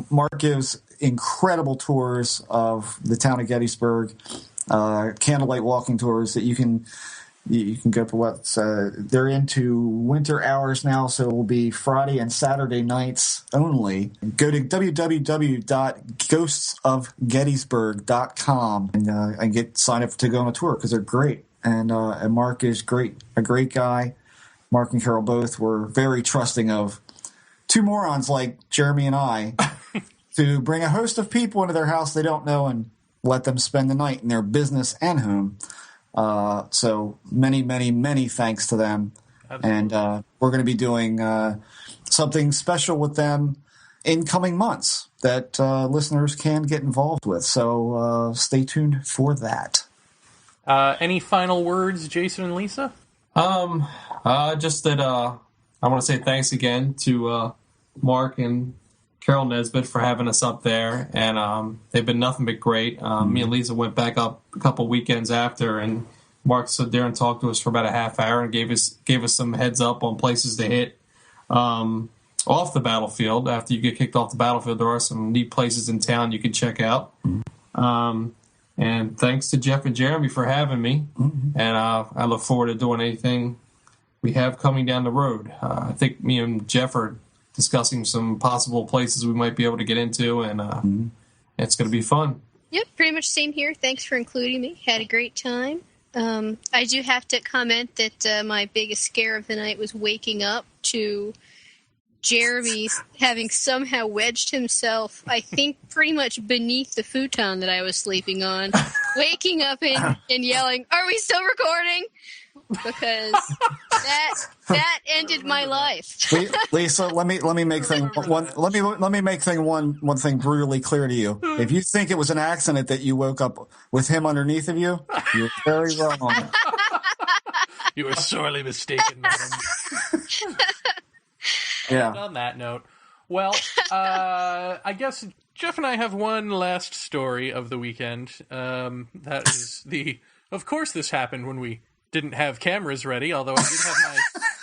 Mark gives incredible tours of the town of Gettysburg, candlelight walking tours that you can go for they're into winter hours now, so it will be Friday and Saturday nights only. Go to www.ghostsofgettysburg.com and get signed up to go on a tour because they're great. And Mark is a great guy. Mark and Carol both were very trusting of two morons like Jeremy and I to bring a host of people into their house they don't know and let them spend the night in their business and home. So many, many, many thanks to them. Absolutely. And we're going to be doing something special with them in coming months that listeners can get involved with. So stay tuned for that. Any final words, Jason and Lisa? Just that I want to say thanks again to Mark and Carol Nesbitt for having us up there, and they've been nothing but great. Me and Lisa went back up a couple weekends after, and Mark stood there and talked to us for about a half hour and gave us some heads up on places to hit off the battlefield. After you get kicked off the battlefield, there are some neat places in town you can check out. And thanks to Jeff and Jeremy for having me, and I look forward to doing anything we have coming down the road. I think me and Jeff are discussing some possible places we might be able to get into, and it's going to be fun. Yep, pretty much same here. Thanks for including me. Had a great time. I do have to comment that my biggest scare of the night was waking up to Jeremy having somehow wedged himself, I think, pretty much beneath the futon that I was sleeping on, waking up and yelling, "Are we still recording?" Because that ended my life. Lisa, let me make one thing brutally clear to you. If you think it was an accident that you woke up with him underneath of you, you're very wrong. You are sorely mistaken, madam. Yeah. And on that note, well, I guess Jeff and I have one last story of the weekend. That is of course this happened when we didn't have cameras ready, although I did have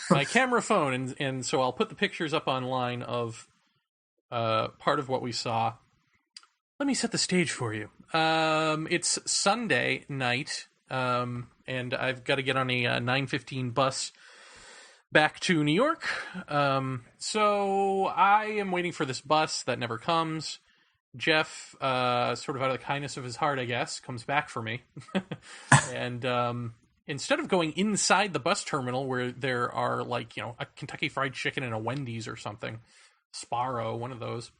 my camera phone, and so I'll put the pictures up online of part of what we saw. Let me set the stage for you. It's Sunday night, and I've got to get on a 9:15 bus back to New York. So I am waiting for this bus that never comes. Jeff, sort of out of the kindness of his heart, I guess, comes back for me. And instead of going inside the bus terminal where there are like, a Kentucky Fried Chicken and a Wendy's or something, Sparrow, one of those,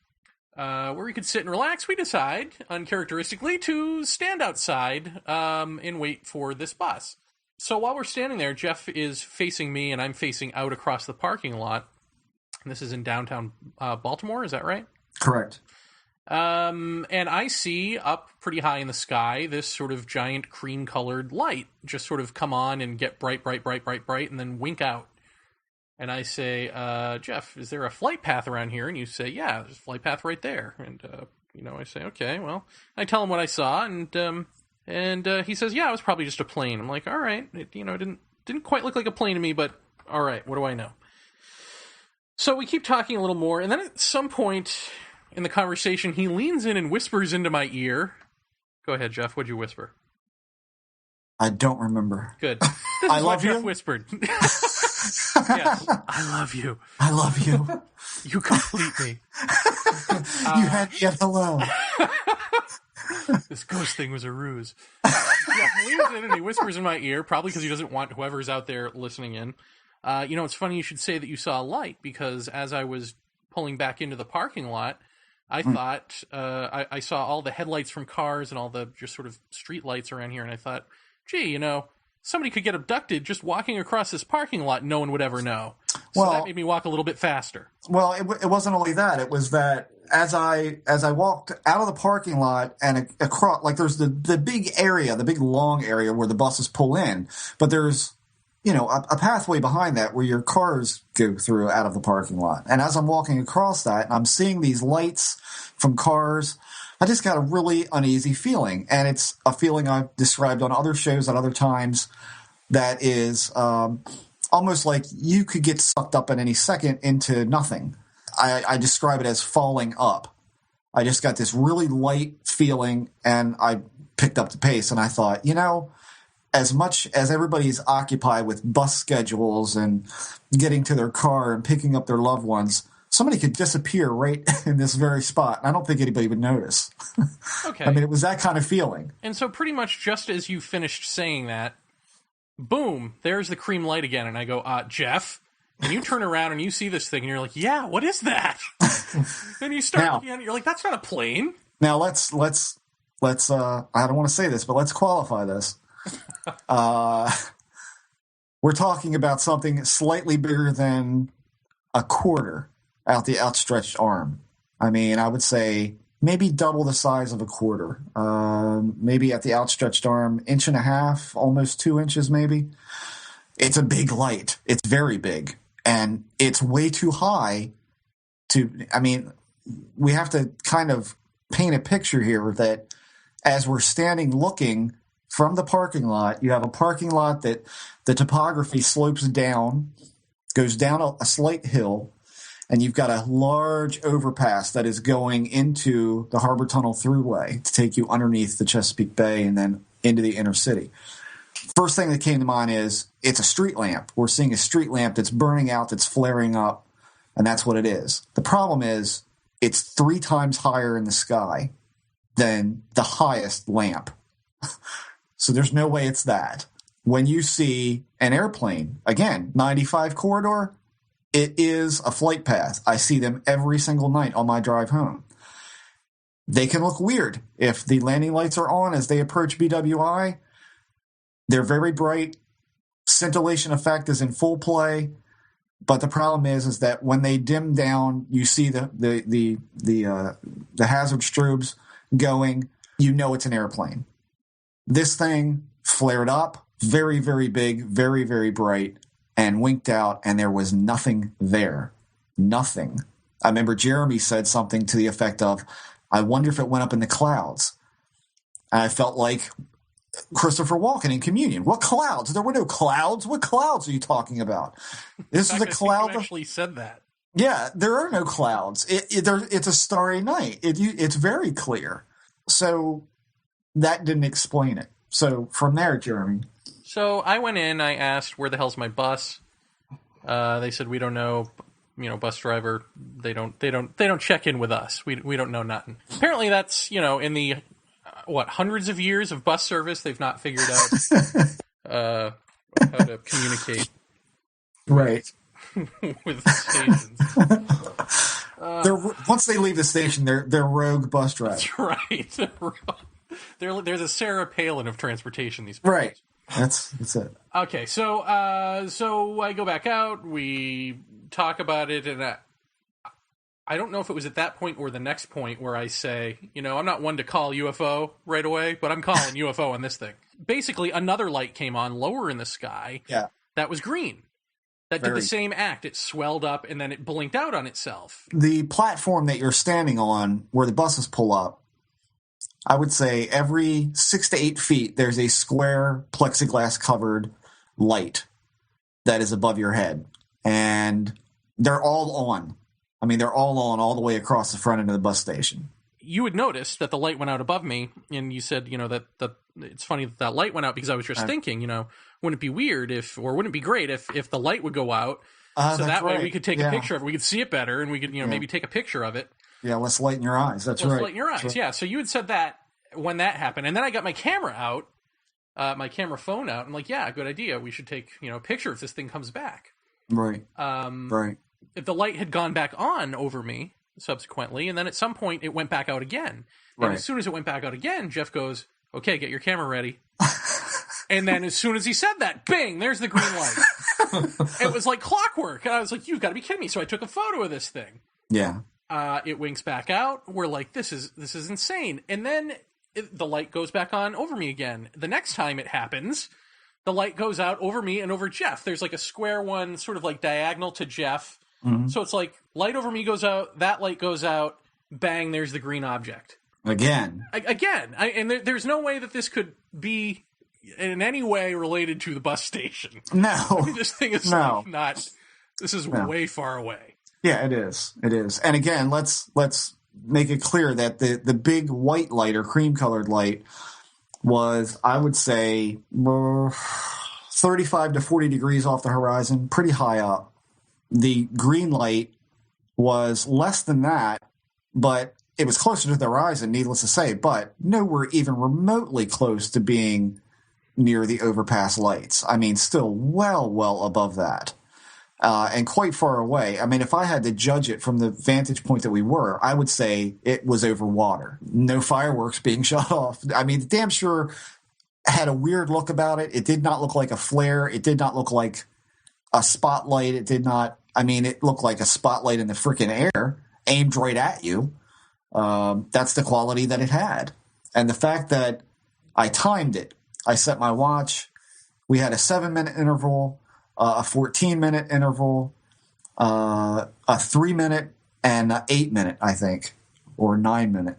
where we could sit and relax, we decide, uncharacteristically, to stand outside and wait for this bus. So while we're standing there, Jeff is facing me and I'm facing out across the parking lot. And this is in downtown Baltimore, is that right? Correct. And I see up pretty high in the sky this sort of giant cream-colored light just sort of come on and get bright, and then wink out. And I say, Jeff, is there a flight path around here? And you say, yeah, there's a flight path right there. And, I say, okay, well, I tell him what I saw, and he says, yeah, it was probably just a plane. I'm like, all right, it didn't quite look like a plane to me, but all right, what do I know? So we keep talking a little more, and then at some point in the conversation, he leans in and whispers into my ear. Go ahead, Jeff. What'd you whisper? I don't remember. Good. This I is love what you. Jeff whispered. Yeah, I love you. I love you. You complete me. You had me at hello. This ghost thing was a ruse. Yeah, he leans in and he whispers in my ear, probably because he doesn't want whoever's out there listening in. It's funny you should say that you saw a light, because as I was pulling back into the parking lot, I thought I saw all the headlights from cars and all the just sort of street lights around here, and I thought, gee, somebody could get abducted just walking across this parking lot and no one would ever know. So that made me walk a little bit faster. Well, it wasn't only that. It was that as I walked out of the parking lot and across, like there's the big area, the big long area where the buses pull in, but there's a pathway behind that where your cars go through out of the parking lot. And as I'm walking across that and I'm seeing these lights from cars, I just got a really uneasy feeling. And it's a feeling I've described on other shows at other times that is almost like you could get sucked up at any second into nothing. I describe it as falling up. I just got this really light feeling and I picked up the pace and I thought, as much as everybody's occupied with bus schedules and getting to their car and picking up their loved ones, somebody could disappear right in this very spot. And I don't think anybody would notice. Okay. I mean, it was that kind of feeling. And so pretty much just as you finished saying that, boom, there's the cream light again. And I go, Jeff, and you turn around and you see this thing and you're like, yeah, what is that? And you start looking at it, you're like, that's not a plane. Now let's I don't want to say this, but let's qualify this. We're talking about something slightly bigger than a quarter out the outstretched arm. I mean, I would say maybe double the size of a quarter. Maybe at the outstretched arm, 1.5 inches, almost 2 inches maybe. It's a big light. It's very big. And it's way too high we have to kind of paint a picture here that as we're standing looking from the parking lot, you have a parking lot that the topography slopes down, goes down a slight hill, and you've got a large overpass that is going into the Harbor Tunnel Thruway to take you underneath the Chesapeake Bay and then into the inner city. First thing that came to mind is it's a street lamp. We're seeing a street lamp that's burning out, that's flaring up, and that's what it is. The problem is it's 3 times higher in the sky than the highest lamp. So there's no way it's that. When you see an airplane, again, 95 corridor, it is a flight path. I see them every single night on my drive home. They can look weird. If the landing lights are on as they approach BWI, they're very bright. Scintillation effect is in full play. But the problem is that when they dim down, you see the hazard strobes going, it's an airplane. This thing flared up, very, very big, very, very bright, and winked out, and there was nothing there. Nothing. I remember Jeremy said something to the effect of, I wonder if it went up in the clouds. And I felt like Christopher Walken in Communion. What clouds? There were no clouds. What clouds are you talking about? This is a cloud. You actually said that. Yeah, there are no clouds. It's a starry night. It's very clear. So that didn't explain it. So from there, Jeremy. So I went in. I asked, "Where the hell's my bus?" They said, "We don't know." Bus driver. They don't check in with us. We don't know nothing. Apparently, that's in the hundreds of years of bus service, they've not figured out how to communicate Right. with the stations. Once they leave the station, they're rogue bus drivers. That's right. They're the Sarah Palin of transportation. These people. Right. That's it. Okay, so I go back out. We talk about it, and I don't know if it was at that point or the next point where I say, I'm not one to call UFO right away, but I'm calling UFO on this thing. Basically, another light came on lower in the sky. Yeah. That was green. That did the same act. It swelled up and then it blinked out on itself. The platform that you're standing on, where the buses pull up, I would say every 6 to 8 feet, there's a square plexiglass-covered light that is above your head. And they're all on. I mean, they're all on all the way across the front end of the bus station. You would notice that the light went out above me, and you said, that it's funny that light went out because I was just thinking, wouldn't it be weird wouldn't it be great if the light would go out so that way we could take a picture of it, we could see it better, and we could, maybe take a picture of it. Yeah, let's lighten your eyes. Let's lighten your eyes. Right. Yeah, so you had said that when that happened, and then I got my camera out, my camera phone out, and like, yeah, good idea. We should take, a picture if this thing comes back. Right. Right. If the light had gone back on over me subsequently, and then at some point it went back out again. And as soon as it went back out again, Jeff goes, okay, get your camera ready. And then as soon as he said that, bing, there's the green light. It was like clockwork. And I was like, you've got to be kidding me. So I took a photo of this thing. Yeah. It winks back out. We're like, this is insane. And then the light goes back on over me again. The next time it happens, the light goes out over me and over Jeff. There's like a square one sort of like diagonal to Jeff. Mm-hmm. So it's like light over me goes out, that light goes out, bang, there's the green object. Again. And there's no way that this could be in any way related to the bus station. No. I mean, this thing is not, this is way far away. Yeah, it is. It is. And again, let's make it clear that the big white light or cream-colored light was, I would say, 35 to 40 degrees off the horizon, pretty high up. The green light was less than that, but it was closer to the horizon, needless to say, but nowhere even remotely close to being near the overpass lights. I mean, still well above that. And quite far away. I mean, if I had to judge it from the vantage point that we were, I would say it was over water. No fireworks being shot off. I mean, the damn sure had a weird look about it. It did not look like a flare. It did not look like a spotlight. It did not, I mean, it looked like a spotlight in the freaking air, aimed right at you. That's the quality that it had. And the fact that I timed it, I set my watch. We had a 7-minute interval, a 14-minute interval, a 3-minute, and an 8-minute, I think, or 9-minute.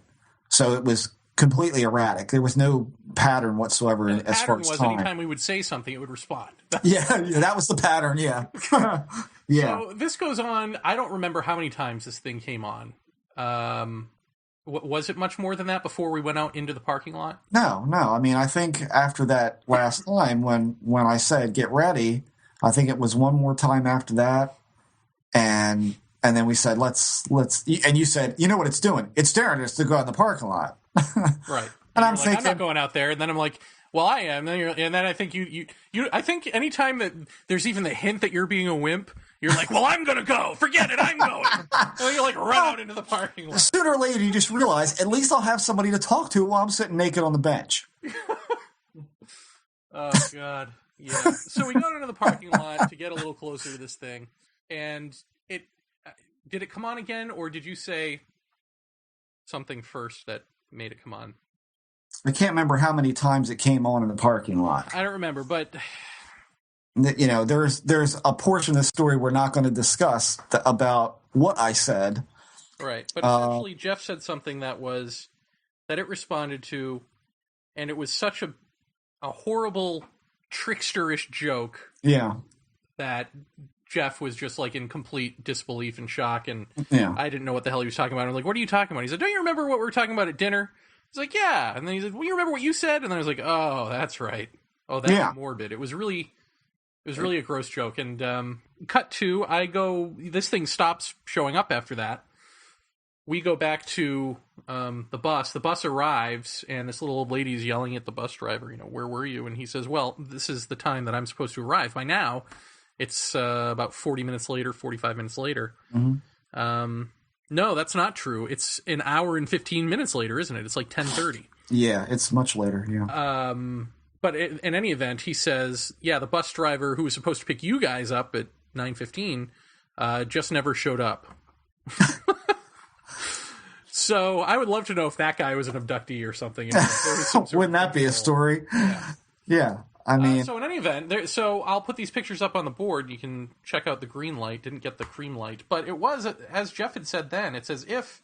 So it was completely erratic. There was no pattern whatsoever as far as time. Anytime we would say something, it would respond. Yeah, that was the pattern, yeah. Yeah. So this goes on, I don't remember how many times this thing came on. Was it much more than that before we went out into the parking lot? No. I mean, I think after that last time when I said, get ready, I think it was one more time after that. And then we said, let's, and you said, you know what it's doing? It's daring us to go out in the parking lot. Right. And I'm like, thinking, I'm not going out there. And then I'm like, well, I am. And then I think you I think anytime that there's even the hint that you're being a wimp, you're like, well, I'm going to go. Forget it. I'm going. And you like run out into the parking lot. Sooner or later, you just realize, at least I'll have somebody to talk to while I'm sitting naked on the bench. Oh, God. Yeah. So we got into the parking lot to get a little closer to this thing. And did it come on again? Or did you say something first that made it come on? I can't remember how many times it came on in the parking lot. I don't remember, but you know, there's a portion of the story we're not going to discuss about what I said. Right, but essentially Jeff said something that it responded to, and it was such a horrible tricksterish joke. Yeah. That Jeff was just like in complete disbelief and shock, and yeah. I didn't know what the hell he was talking about. I'm like, what are you talking about? He said, don't you remember what we were talking about at dinner? He's like, yeah. And then he said, well, you remember what you said? And then I was like, oh, that's right. Oh, that's morbid. It was really a gross joke. And cut to, this thing stops showing up after that. we go back to the bus. The bus arrives, and this little old lady is yelling at the bus driver, where were you? And he says, well, this is the time that I'm supposed to arrive. By now, it's about 40 minutes later, 45 minutes later. Mm-hmm. No, that's not true. It's an hour and 15 minutes later, isn't it? It's like 10:30. Yeah, it's much later, yeah. But in any event, he says, yeah, the bus driver who was supposed to pick you guys up at 9:15 just never showed up. So I would love to know if that guy was an abductee or something. Wouldn't that be a story? Yeah. I mean, so in any event, so I'll put these pictures up on the board. You can check out the green light. Didn't get the cream light, but it was, as Jeff had said then, it's as if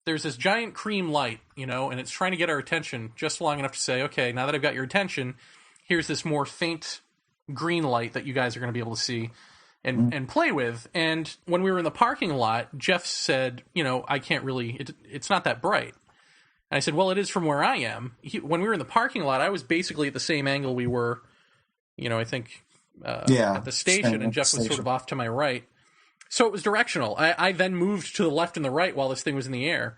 there's this giant cream light, and it's trying to get our attention just long enough to say, okay, now that I've got your attention, here's this more faint green light that you guys are going to be able to see and play with. And when we were in the parking lot, Jeff said, I can't really, it's not that bright. And I said, well, it is from where I am. When we were in the parking lot, I was basically at the same angle we were, I think, at the station, and Jeff was sort of off to my right. So it was directional. I then moved to the left and the right while this thing was in the air.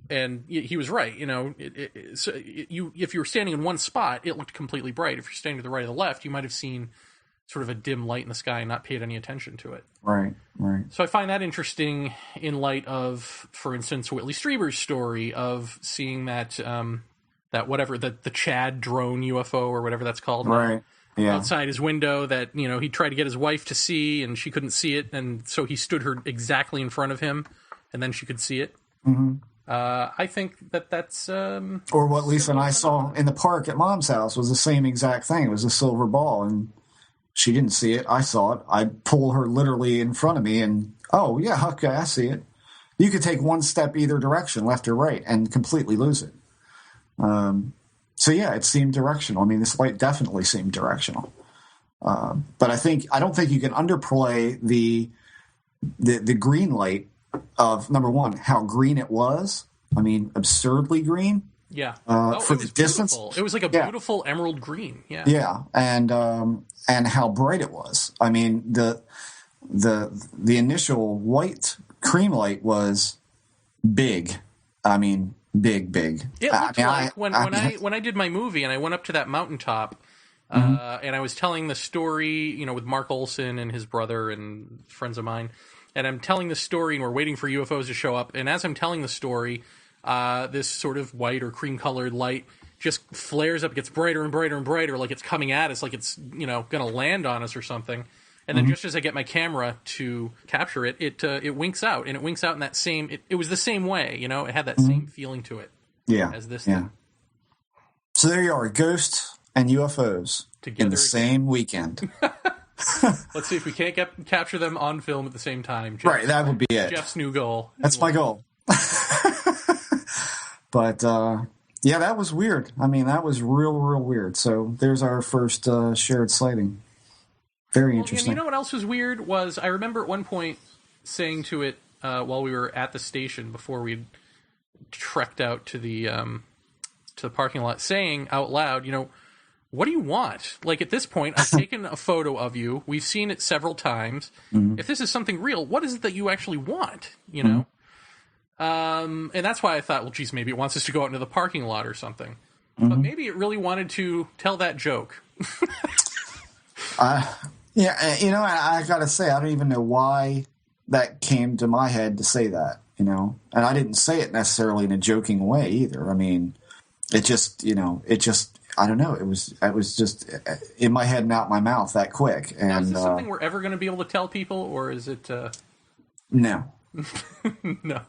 And he was right. If you were standing in one spot, it looked completely bright. If you're standing to the right or the left, you might have seen sort of a dim light in the sky and not paid any attention to it. Right. So I find that interesting in light of, for instance, Whitley Strieber's story of seeing that the Chad drone UFO or whatever that's called. Right. Yeah. Outside his window that, he tried to get his wife to see and she couldn't see it. And so he stood her exactly in front of him and then she could see it. Mm-hmm. I think that's... or what Lisa and I saw in the park at Mom's house was the same exact thing. It was a silver ball, and she didn't see it. I saw it. I pull her literally in front of me, and, oh, yeah, okay, I see it. You could take one step either direction, left or right, and completely lose it. So, yeah, it seemed directional. I mean, this light definitely seemed directional. But I don't think you can underplay the green light of, number one, how green it was. I mean, absurdly green. Yeah. For the distance. Beautiful. It was like a beautiful emerald green. Yeah. Yeah. And how bright it was. I mean, the initial white cream light was big. I mean, big. It looked like when I did my movie and I went up to that mountaintop, and I was telling the story, with Mark Olson and his brother and friends of mine. And I'm telling the story, and we're waiting for UFOs to show up. And as I'm telling the story, this sort of white or cream-colored light just flares up, gets brighter and brighter and brighter, like it's coming at us, like it's going to land on us or something. And then just as I get my camera to capture it, it winks out, and it winks out in that same. It was the same way, it had that same feeling to it. Yeah, as this. Yeah. Thing. So there you are, ghosts and UFOs together in the same weekend. Let's see if we can't capture them on film at the same time. Right, that would be it. Jeff's new goal. That's my goal. But, yeah, that was weird. I mean, that was real weird. So there's our first shared sighting. Very interesting. And you know what else was weird was I remember at one point saying to it while we were at the station before we trekked out to the parking lot, saying out loud, what do you want? Like, at this point, I've taken a photo of you. We've seen it several times. If this is something real, what is it that you actually want? And that's why I thought, well, geez, maybe it wants us to go out into the parking lot or something. But maybe it really wanted to tell that joke. Yeah, I got to say, I don't even know why that came to my head to say that, And I didn't say it necessarily in a joking way either. I mean, it just, I don't know. It was just in my head and out my mouth that quick. And now, is this something we're ever going to be able to tell people, or is it? No. No.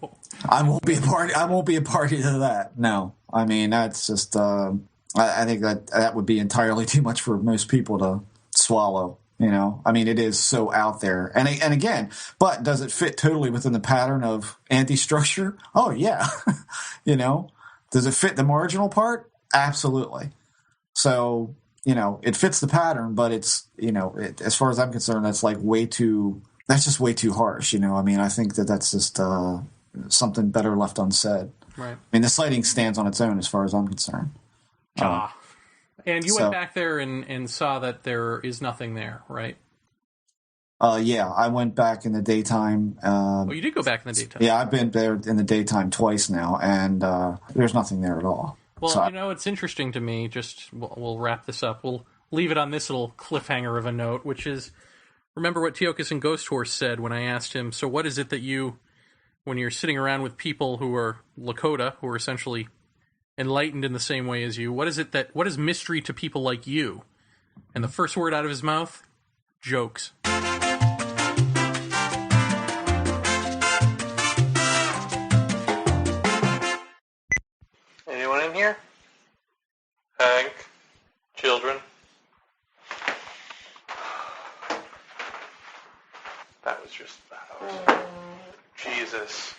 I won't be a party to that. No. I mean, that's just. I think that would be entirely too much for most people to swallow. I mean, it is so out there, and again, but does it fit totally within the pattern of anti-structure? Oh yeah. Does it fit the marginal part? Absolutely. So, it fits the pattern, but it's, as far as I'm concerned, that's just way too harsh. I mean, I think that's just something better left unsaid. Right. I mean, the sighting stands on its own as far as I'm concerned. And you went back there and saw that there is nothing there, right? Yeah, I went back in the daytime. Oh, you did go back in the daytime. Yeah, I've been there in the daytime twice now, and there's nothing there at all. Well, So it's interesting to me. Just we'll wrap this up. We'll leave it on this little cliffhanger of a note, which is, remember what Teokas and Ghost Horse said when I asked him, so what is it that you, when you're sitting around with people who are Lakota, who are essentially enlightened in the same way as you, what is mystery to people like you? And the first word out of his mouth, jokes. Anyone in here? Hank? Children? That was just... Jesus.